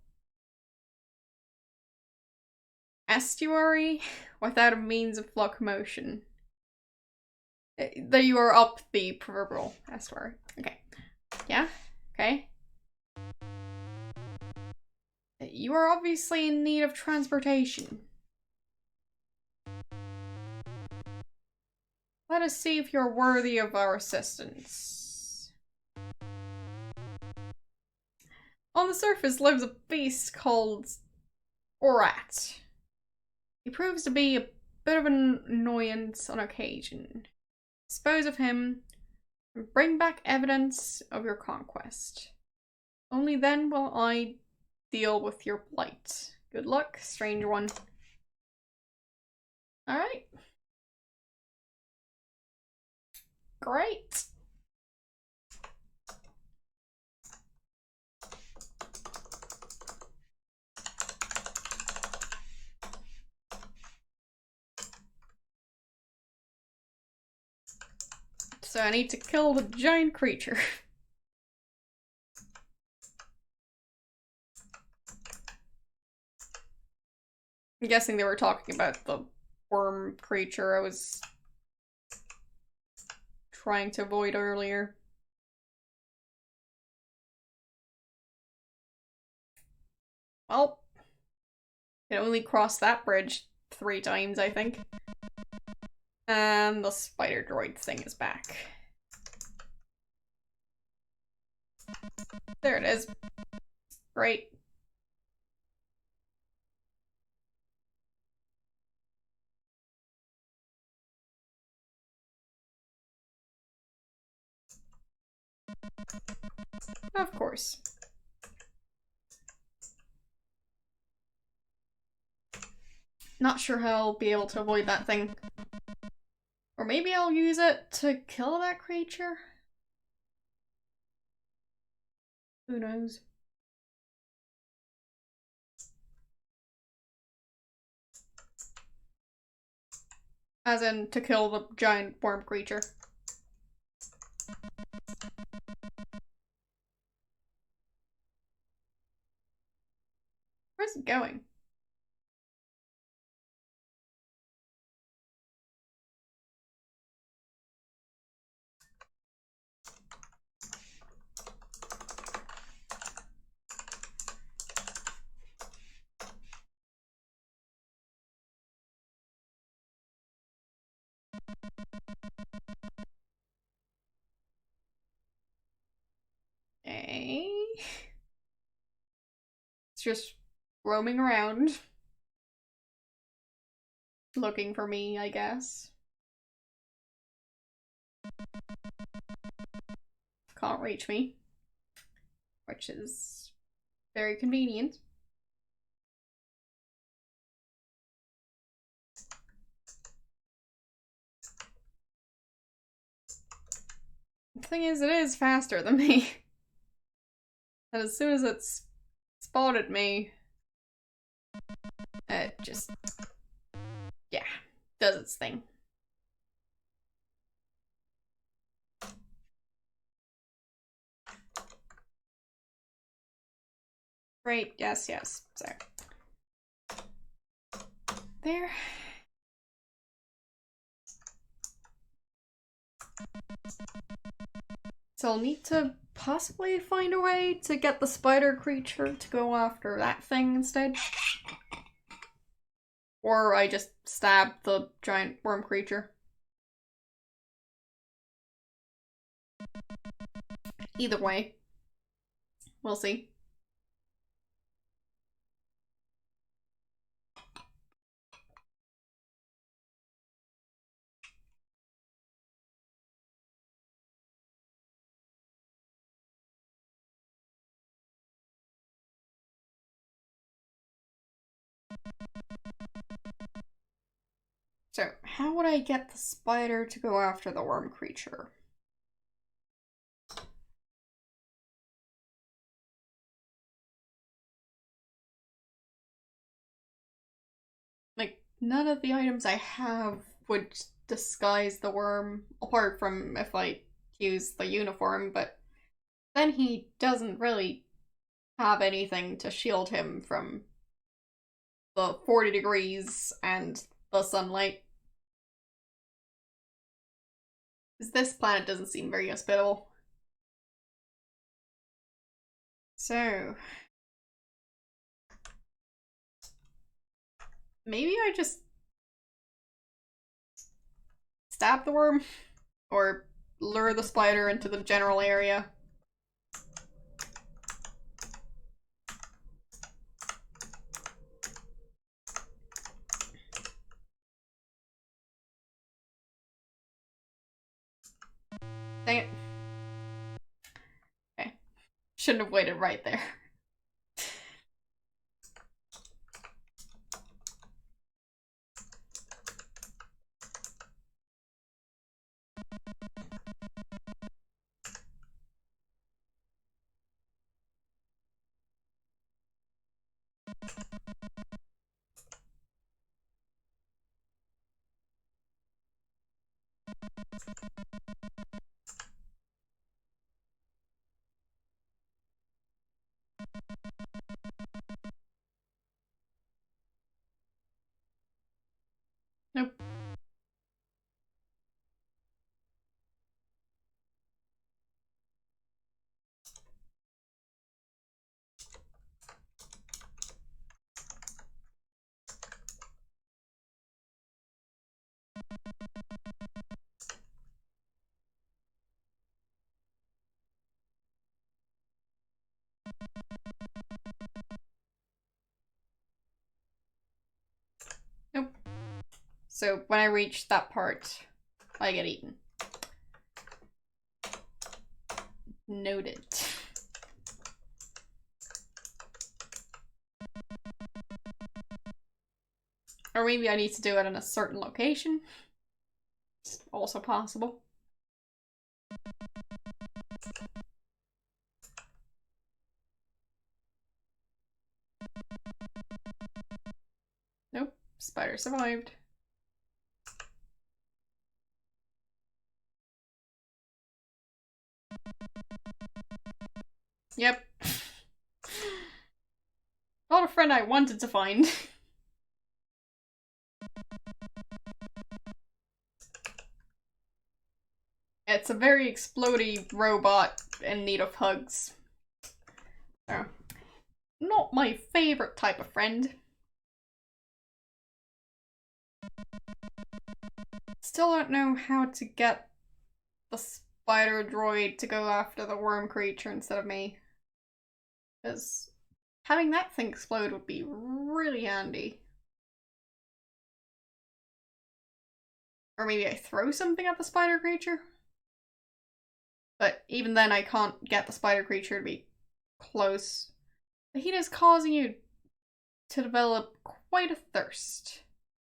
estuary without a means of locomotion. That you are up the proverbial estuary. Okay. Yeah? Okay. You are obviously in need of transportation. Let us see if you're worthy of our assistance. On the surface lives a beast called Orat. He proves to be a bit of an annoyance on occasion. Dispose of him and bring back evidence of your conquest. Only then will I deal with your plight. Good luck, strange one. Alright. Great. So I need to kill the giant creature. I'm guessing they were talking about the worm creature I was trying to avoid earlier. Well, can only cross that bridge 3 times, I think. And the spider droid thing is back. There it is. Great. Of course. Not sure how I'll be able to avoid that thing. Or maybe I'll use it to kill that creature? Who knows? As in, to kill the giant worm creature. Where's it going? Okay. It's just roaming around. Looking for me, I guess. Can't reach me. Which is very convenient. The thing is, it is faster than me. And as soon as it's spotted me, it just, yeah, does its thing. Right, yes, yes, so. There. So I'll need to possibly find a way to get the spider creature to go after that thing instead. Or I just stab the giant worm creature. Either way. We'll see. So, how would I get the spider to go after the worm creature? Like, none of the items I have would disguise the worm, apart from if I use the uniform, but then he doesn't really have anything to shield him from the 40 degrees and the sunlight. Because this planet doesn't seem very hospitable. So, maybe I just stab the worm? Or lure the spider into the general area? Dang it. Okay. Shouldn't have waited right there. Nope. Nope. So when I reach that part, I get eaten. Noted. Or maybe I need to do it in a certain location. It's also possible. Nope, spider survived. Yep. Not a friend I wanted to find. It's a very explodey robot in need of hugs. So, not my favorite type of friend. Still don't know how to get the spider droid to go after the worm creature instead of me. Because having that thing explode would be really handy. Or maybe I throw something at the spider creature? But even then I can't get the spider creature to be close. The heat is causing you to develop quite a thirst.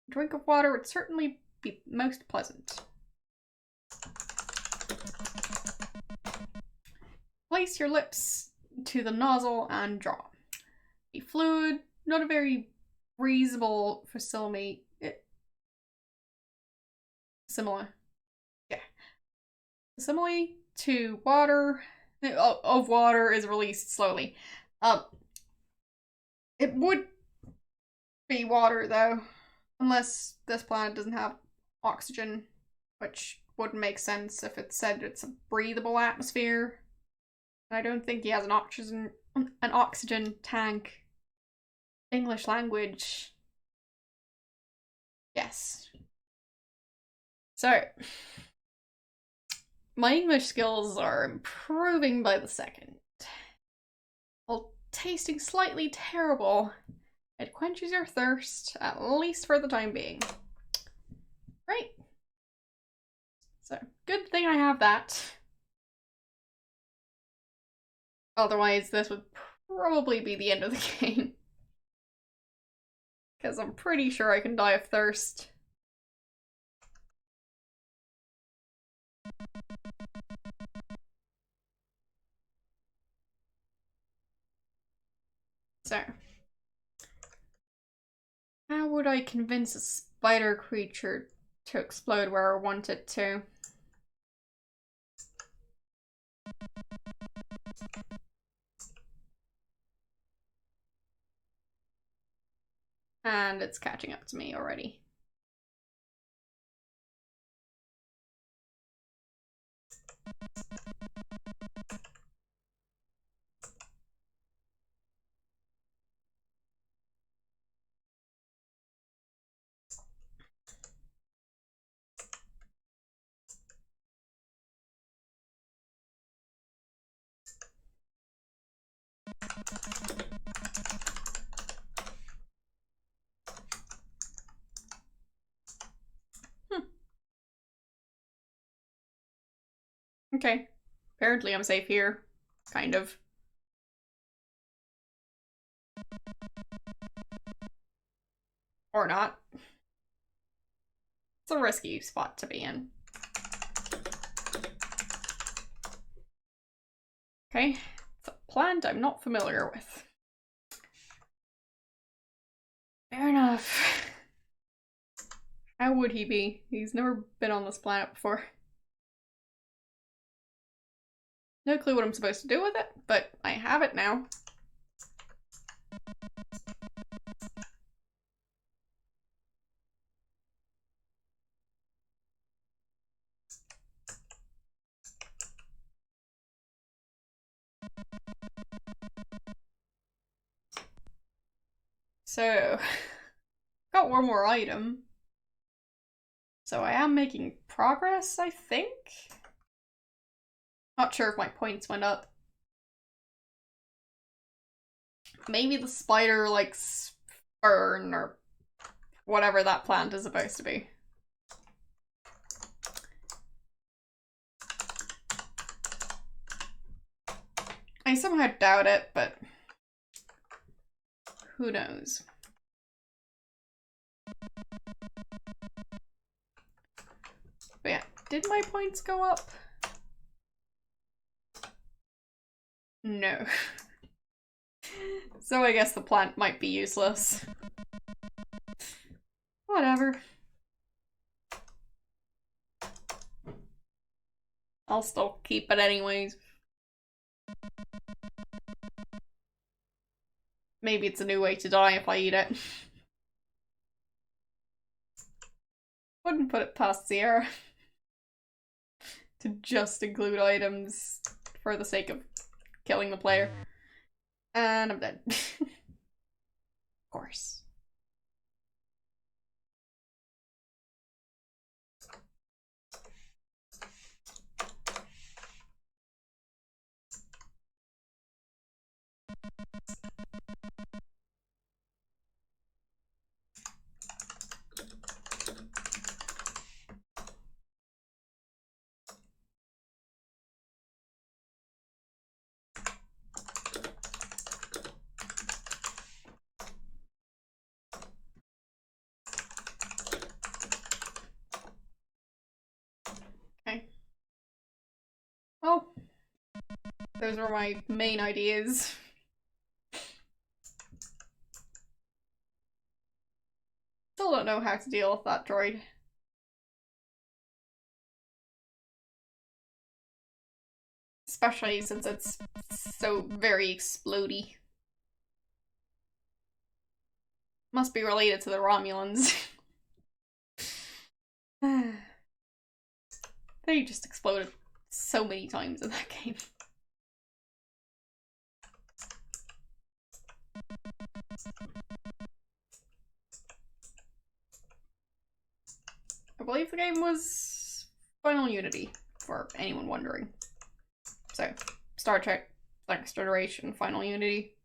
A drink of water would certainly be most pleasant. Place your lips to the nozzle and draw. A fluid, not a very breathable facility. Similar. Yeah. Similar to water, of water is released slowly. It would be water though, unless this planet doesn't have oxygen, which wouldn't make sense if it said it's a breathable atmosphere. And I don't think he has an oxygen tank. English language. Yes. So, my English skills are improving by the second. While tasting slightly terrible, it quenches your thirst, at least for the time being. Right. So, good thing I have that. Otherwise, this would probably be the end of the game. Because I'm pretty sure I can die of thirst. So, how would I convince a spider creature to explode where I want it to? And it's catching up to me already. Okay. Apparently I'm safe here. Kind of. Or not. It's a risky spot to be in. Okay. It's a plant I'm not familiar with. Fair enough. How would he be? He's never been on this planet before. No clue what I'm supposed to do with it, but I have it now. So, got one more item. So I am making progress, I think? Not sure if my points went up. Maybe the spider likes fern or whatever that plant is supposed to be. I somehow doubt it, but who knows? But yeah, did my points go up? No. So I guess the plant might be useless. Whatever. I'll still keep it anyways. Maybe it's a new way to die if I eat it. Wouldn't put it past Sierra to just include items for the sake of killing the player. And I'm dead. Of course. Okay. Well, those were my main ideas. Still don't know how to deal with that droid. Especially since it's so very explodey. Must be related to the Romulans. They just exploded so many times in that game. I believe the game was Final Unity, for anyone wondering. So, Star Trek Next Generation, Final Unity.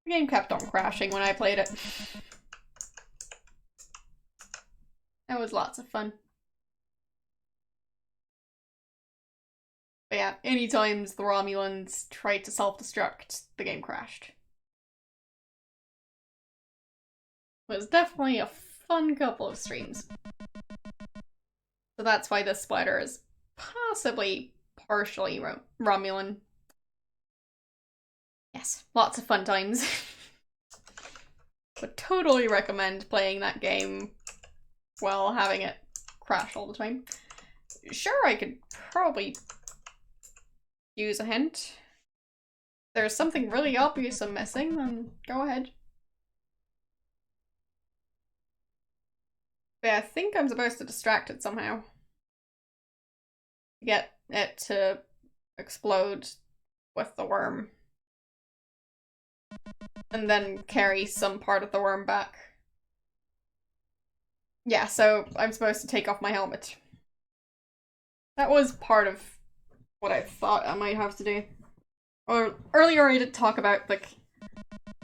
The game kept on crashing when I played it. It was lots of fun. But yeah, any times the Romulans tried to self-destruct, the game crashed. It was definitely a fun couple of streams. So that's why this spider is possibly partially Romulan. Yes, lots of fun times. Would totally recommend playing that game while having it crash all the time. Sure, I could probably use a hint. If there's something really obvious I'm missing, then go ahead. But I think I'm supposed to distract it somehow. Get it to explode with the worm. And then carry some part of the worm back. Yeah, so I'm supposed to take off my helmet. That was part of what I thought I might have to do. Or earlier I did talk about, like,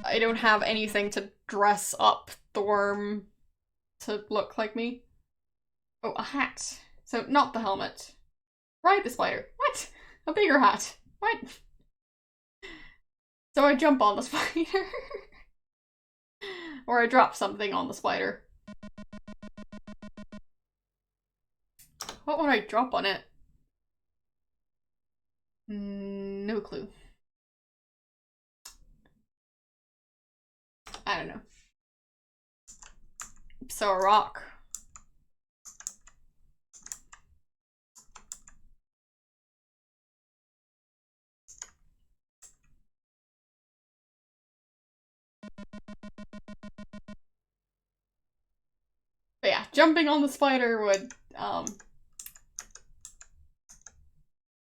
I don't have anything to dress up the worm to look like me. Oh, a hat. So not the helmet. Ride the spider. What? A bigger hat. What? So I jump on the spider. Or I drop something on the spider. What would I drop on it? No clue. I don't know. So a rock. But yeah, jumping on the spider would, Oh,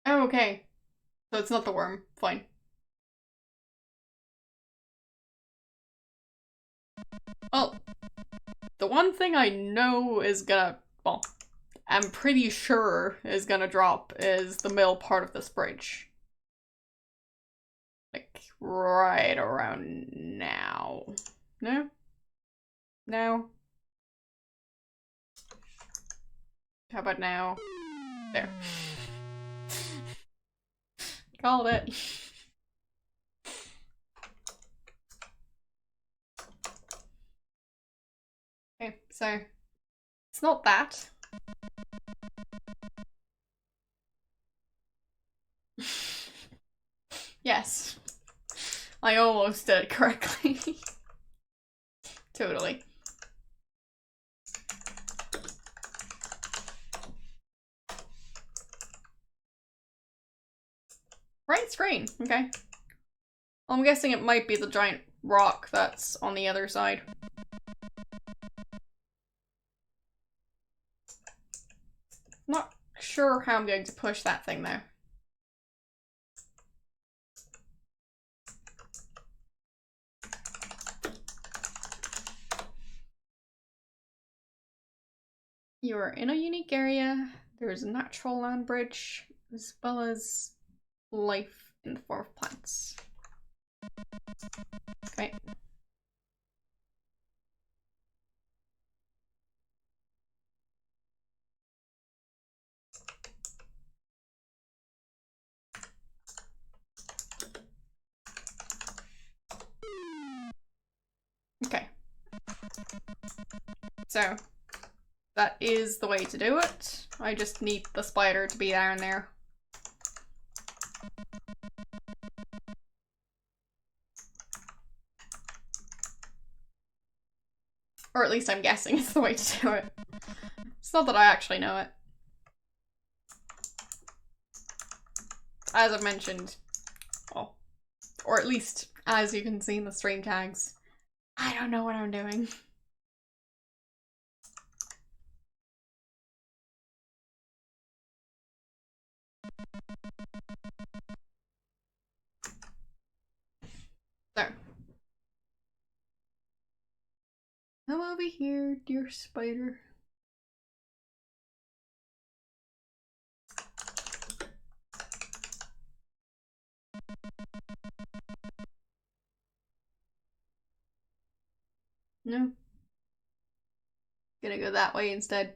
okay. So it's not the worm. Fine. Well, the one thing I know is gonna, well, I'm pretty sure is gonna drop is the middle part of this bridge. Like, right around now. No? No? How about now? There. Called it. So it's not that. Yes. I almost did it correctly. Totally. Right screen, okay. I'm guessing it might be the giant rock that's on the other side. Not sure how I'm going to push that thing though. You are in a unique area. There is a natural land bridge, as well as life in the form of plants. Okay. Okay. So, that is the way to do it. I just need the spider to be down there. Or at least I'm guessing it's the way to do it. It's not that I actually know it. As I've mentioned, well, or at least as you can see in the stream tags, I don't know what I'm doing. So. Come over here, dear spider. No. Gonna go that way instead.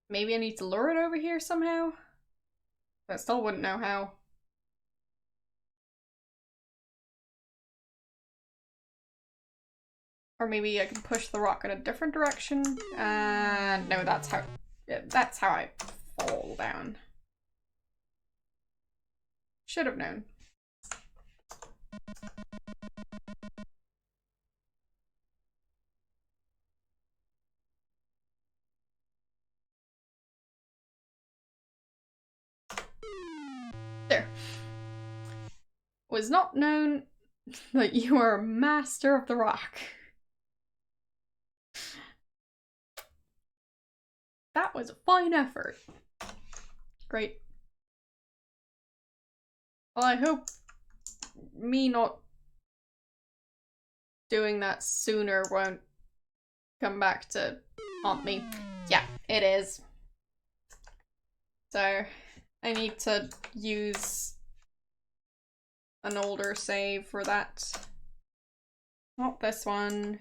Maybe I need to lure it over here somehow? I still wouldn't know how. Or maybe I can push the rock in a different direction. No, that's how I fall down. Should have known. There. Was not known that you are a master of the rock. That was a fine effort. Great. Well, I hope me not doing that sooner won't come back to haunt me. Yeah, it is. So, I need to use an older save for that. Not this one.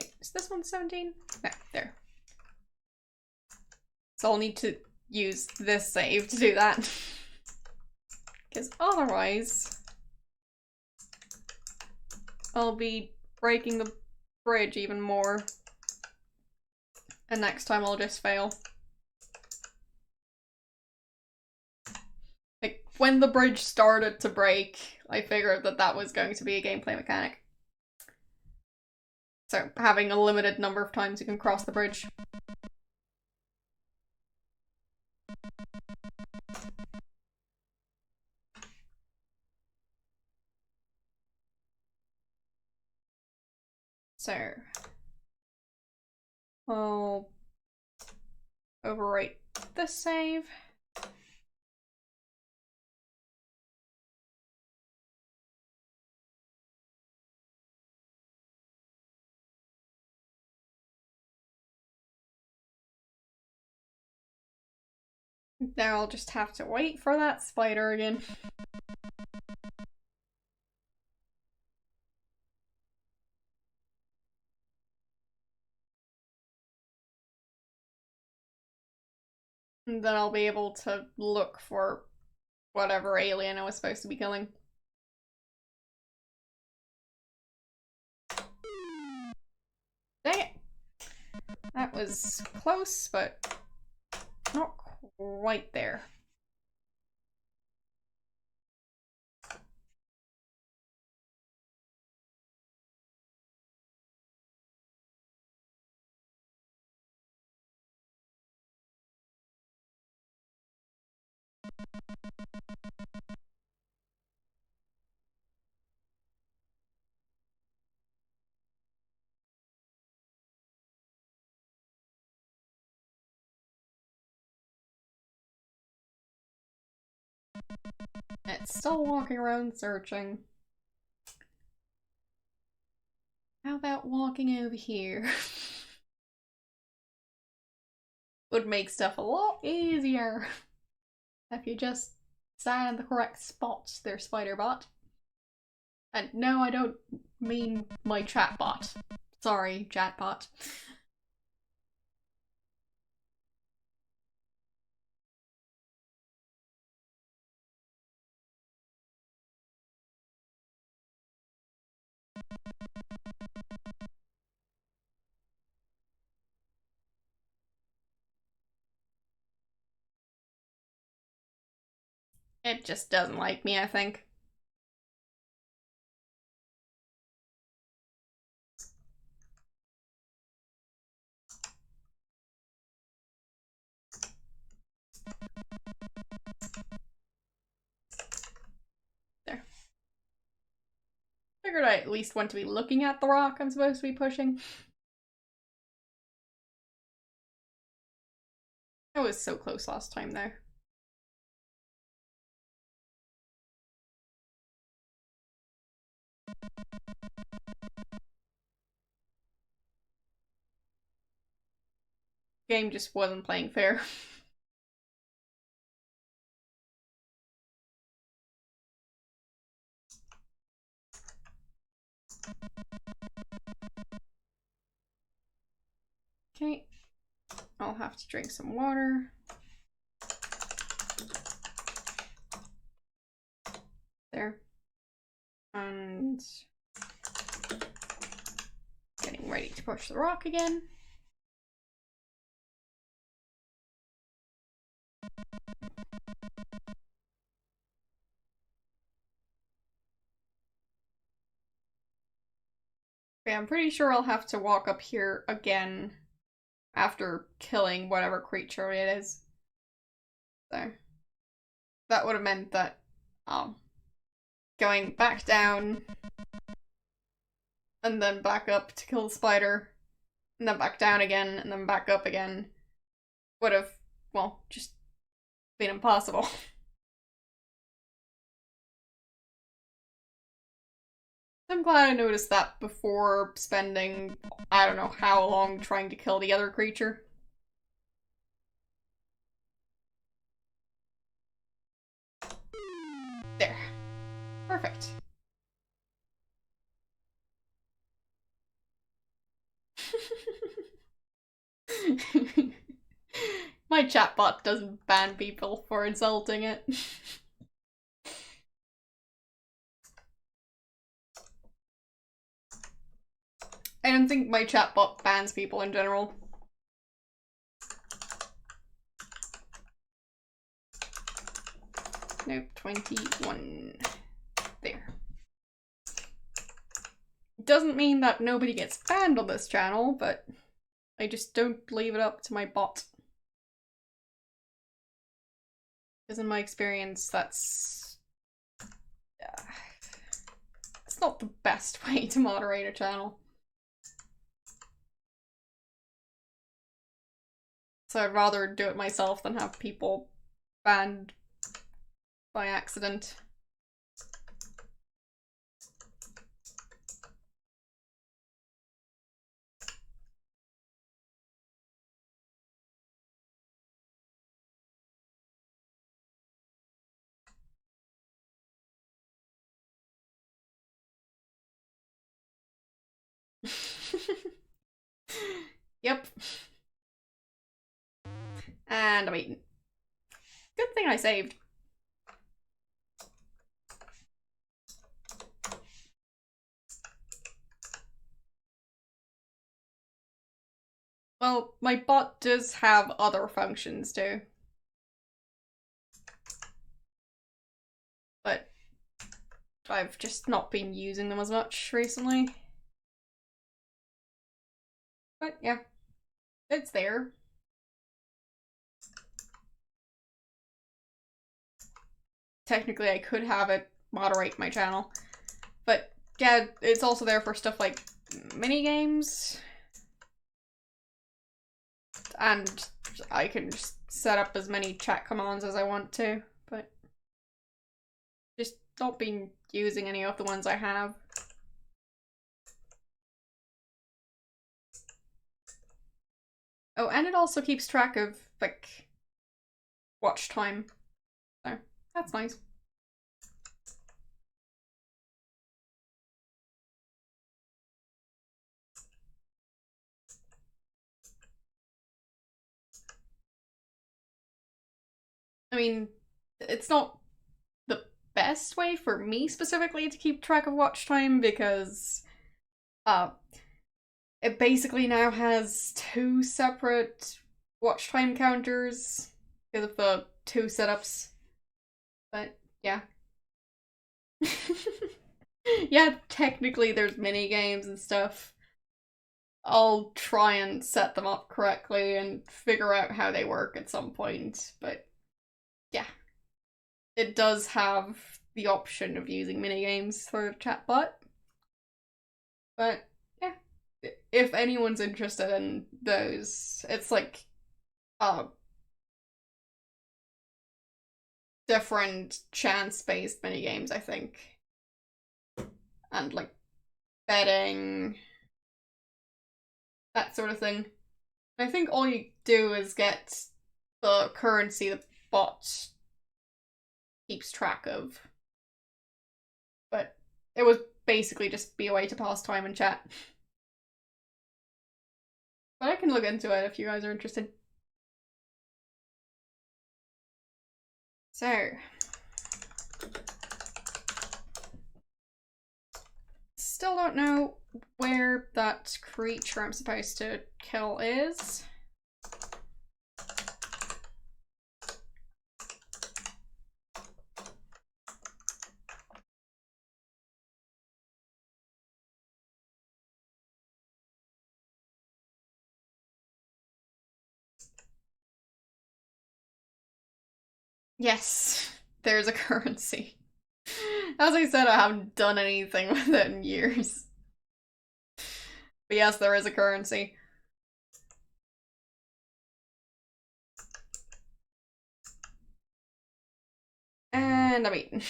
Wait, is this one 17? No, there. So I'll need to use this save to do that. Because otherwise, I'll be breaking the bridge even more. And next time I'll just fail. Like, when the bridge started to break, I figured that that was going to be a gameplay mechanic. So, having a limited number of times you can cross the bridge. So, I'll overwrite this save. Now I'll just have to wait for that spider again. And then I'll be able to look for whatever alien I was supposed to be killing. Dang it! That was close, but not quite there. It's still walking around searching. How about walking over here? Would make stuff a lot easier if you just sat in the correct spots there, Spiderbot. And no, I don't mean my chatbot. Sorry, chatbot. It just doesn't like me, I think. There. Figured I at least want to be looking at the rock I'm supposed to be pushing. I was so close last time there. Game just wasn't playing fair. Okay, I'll have to drink some water. There. And getting ready to push the rock again. Okay, I'm pretty sure I'll have to walk up here again after killing whatever creature it is. So that would have meant that going back down and then back up to kill the spider and then back down again and then back up again would have, well, just been impossible. I'm glad I noticed that before spending I don't know how long trying to kill the other creature. There. Perfect. My chatbot doesn't ban people for insulting it. I don't think my chatbot bans people in general. Nope, 21. There. Doesn't mean that nobody gets banned on this channel, but I just don't leave it up to my bot. Because in my experience, that's it's not the best way to moderate a channel. So I'd rather do it myself than have people banned by accident. And I mean, good thing I saved. Well, my bot does have other functions too. But I've just not been using them as much recently. But yeah, it's there. Technically, I could have it moderate my channel. But yeah, it's also there for stuff like mini games. And I can just set up as many chat commands as I want to, but just not been using any of the ones I have. Oh, and it also keeps track of, like, watch time. So, that's nice. I mean, it's not the best way for me specifically to keep track of watch time because it basically now has 2 separate watch time counters because of the 2 setups. But yeah. Yeah, technically there's mini games and stuff. I'll try and set them up correctly and figure out how they work at some point, but yeah. It does have the option of using minigames for chatbot. But yeah, if anyone's interested in those, it's like different chance-based minigames, I think. And like betting, that sort of thing. I think all you do is get the currency the bot keeps track of. But it would basically just be a way to pass time and chat. But I can look into it if you guys are interested. So, still don't know where that creature I'm supposed to kill is. Yes, there's a currency. As I said, I haven't done anything with it in years. But yes, there is a currency. And I'm eating.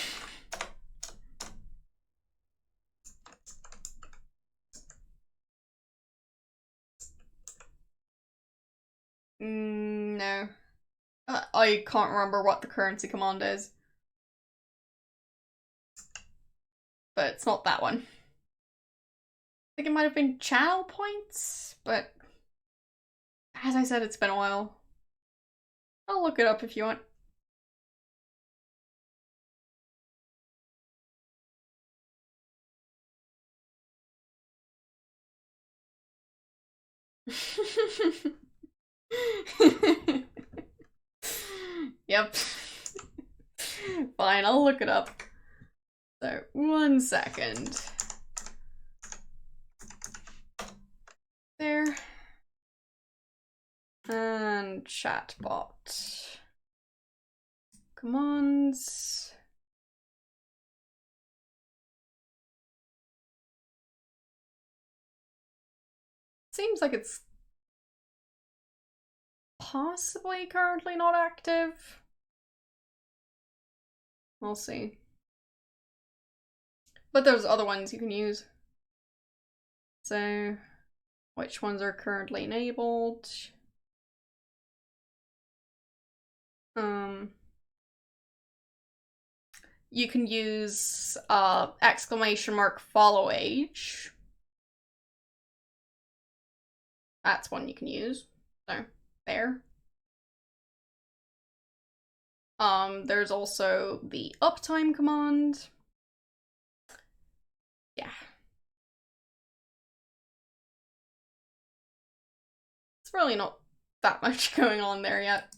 No. I can't remember what the currency command is. But it's not that one. I think it might have been channel points, but as I said, it's been a while. I'll look it up if you want. Yep. Fine, I'll look it up. So, 1 second. There. And chatbot. Commands. Seems like it's possibly currently not active. We'll see. But there's other ones you can use. So, which ones are currently enabled? You can use exclamation mark follow age. That's one you can use. So, there. There's also the uptime command. Yeah. It's really not that much going on there yet.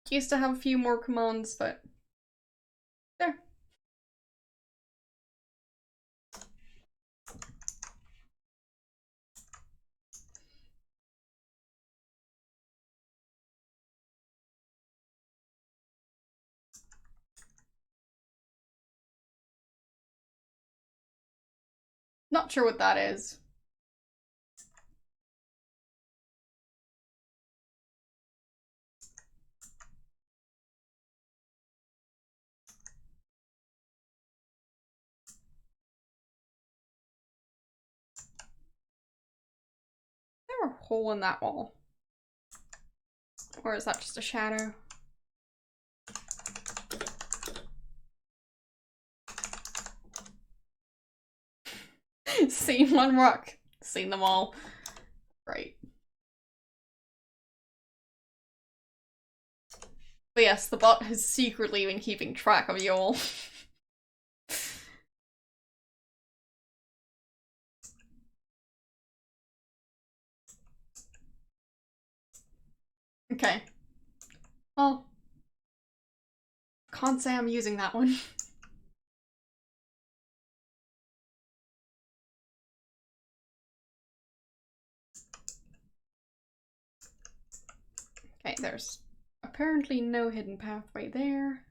Used to have a few more commands, but there. Not sure what that is. Is there a hole in that wall? Or is that just a shadow? Seen one rock. Seen them all. Right. But yes, the bot has secretly been keeping track of you all. Okay. Well, can't say I'm using that one. Okay, there's apparently no hidden pathway there.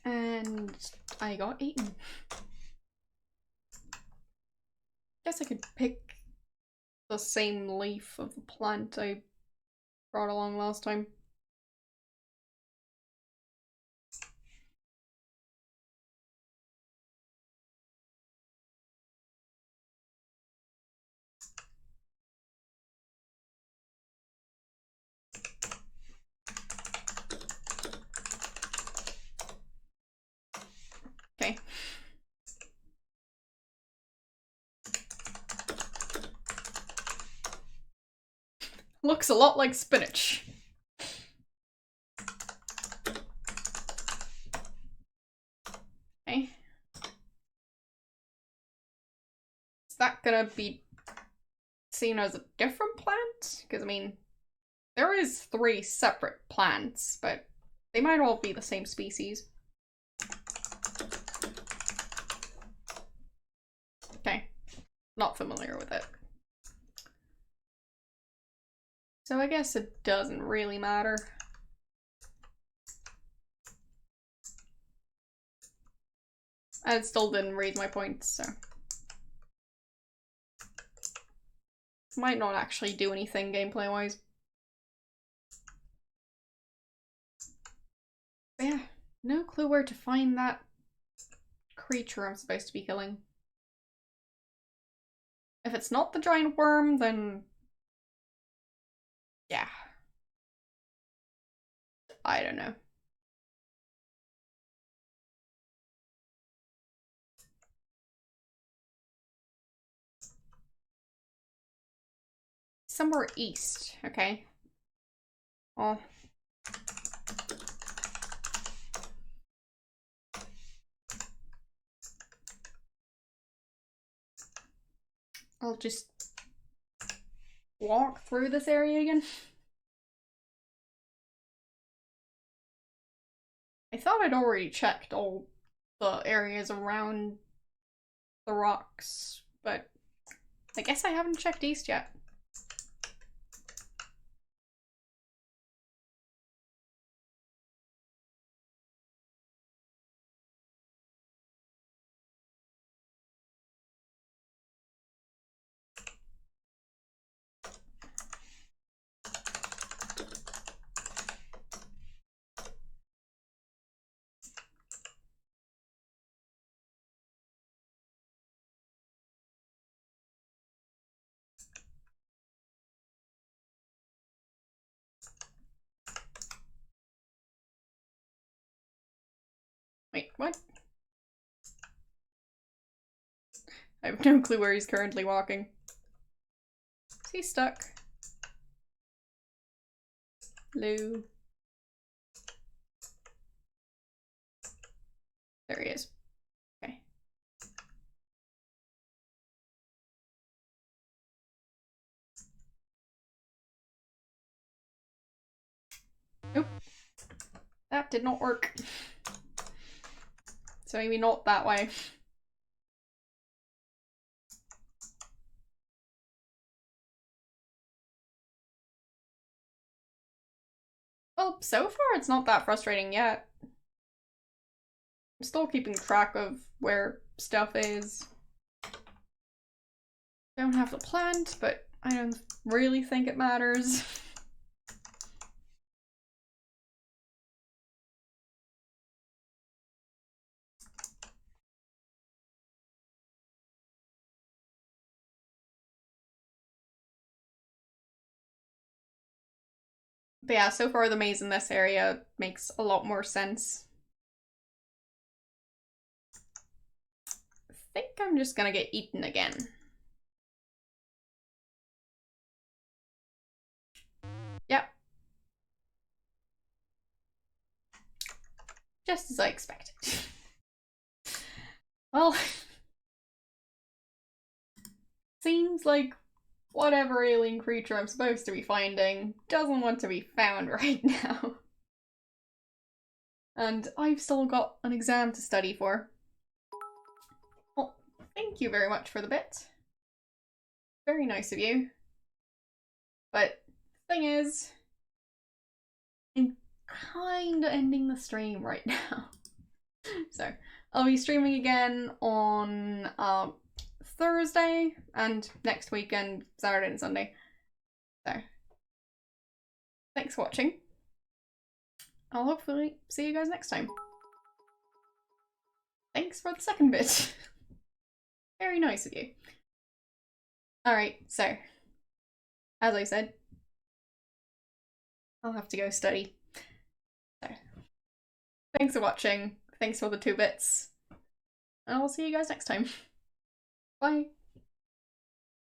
And I got eaten. Guess I could pick the same leaf of the plant I brought along last time. Okay. Looks a lot like spinach. Okay. Is that gonna be seen as a different plant? Because, I mean, there is 3 separate plants, but they might all be the same species. Okay. Not familiar with it. So I guess it doesn't really matter. And it still didn't raise my points, so. Might not actually do anything gameplay-wise. But yeah, no clue where to find that creature I'm supposed to be killing. If it's not the giant worm, then yeah. I don't know. Somewhere east, okay. Oh. I'll just walk through this area again. I thought I'd already checked all the areas around the rocks, but I guess I haven't checked east yet. What? I have no clue where he's currently walking. Is he stuck? Hello? There he is. Okay. Nope. That did not work. So maybe not that way. Well, so far it's not that frustrating yet. I'm still keeping track of where stuff is. Don't have the plant, but I don't really think it matters. But yeah, so far the maze in this area makes a lot more sense. I think I'm just gonna get eaten again. Yep. Just as I expected. Well, seems like whatever alien creature I'm supposed to be finding doesn't want to be found right now. And I've still got an exam to study for. Well, thank you very much for the bit. Very nice of you. But the thing is, I'm kinda ending the stream right now. So I'll be streaming again on Thursday and next weekend, Saturday and Sunday. So thanks for watching. I'll hopefully see you guys next time. Thanks for the second bit. Very nice of you. Alright, so as I said, I'll have to go study. So thanks for watching. Thanks for the 2 bits. And I'll see you guys next time. Bye.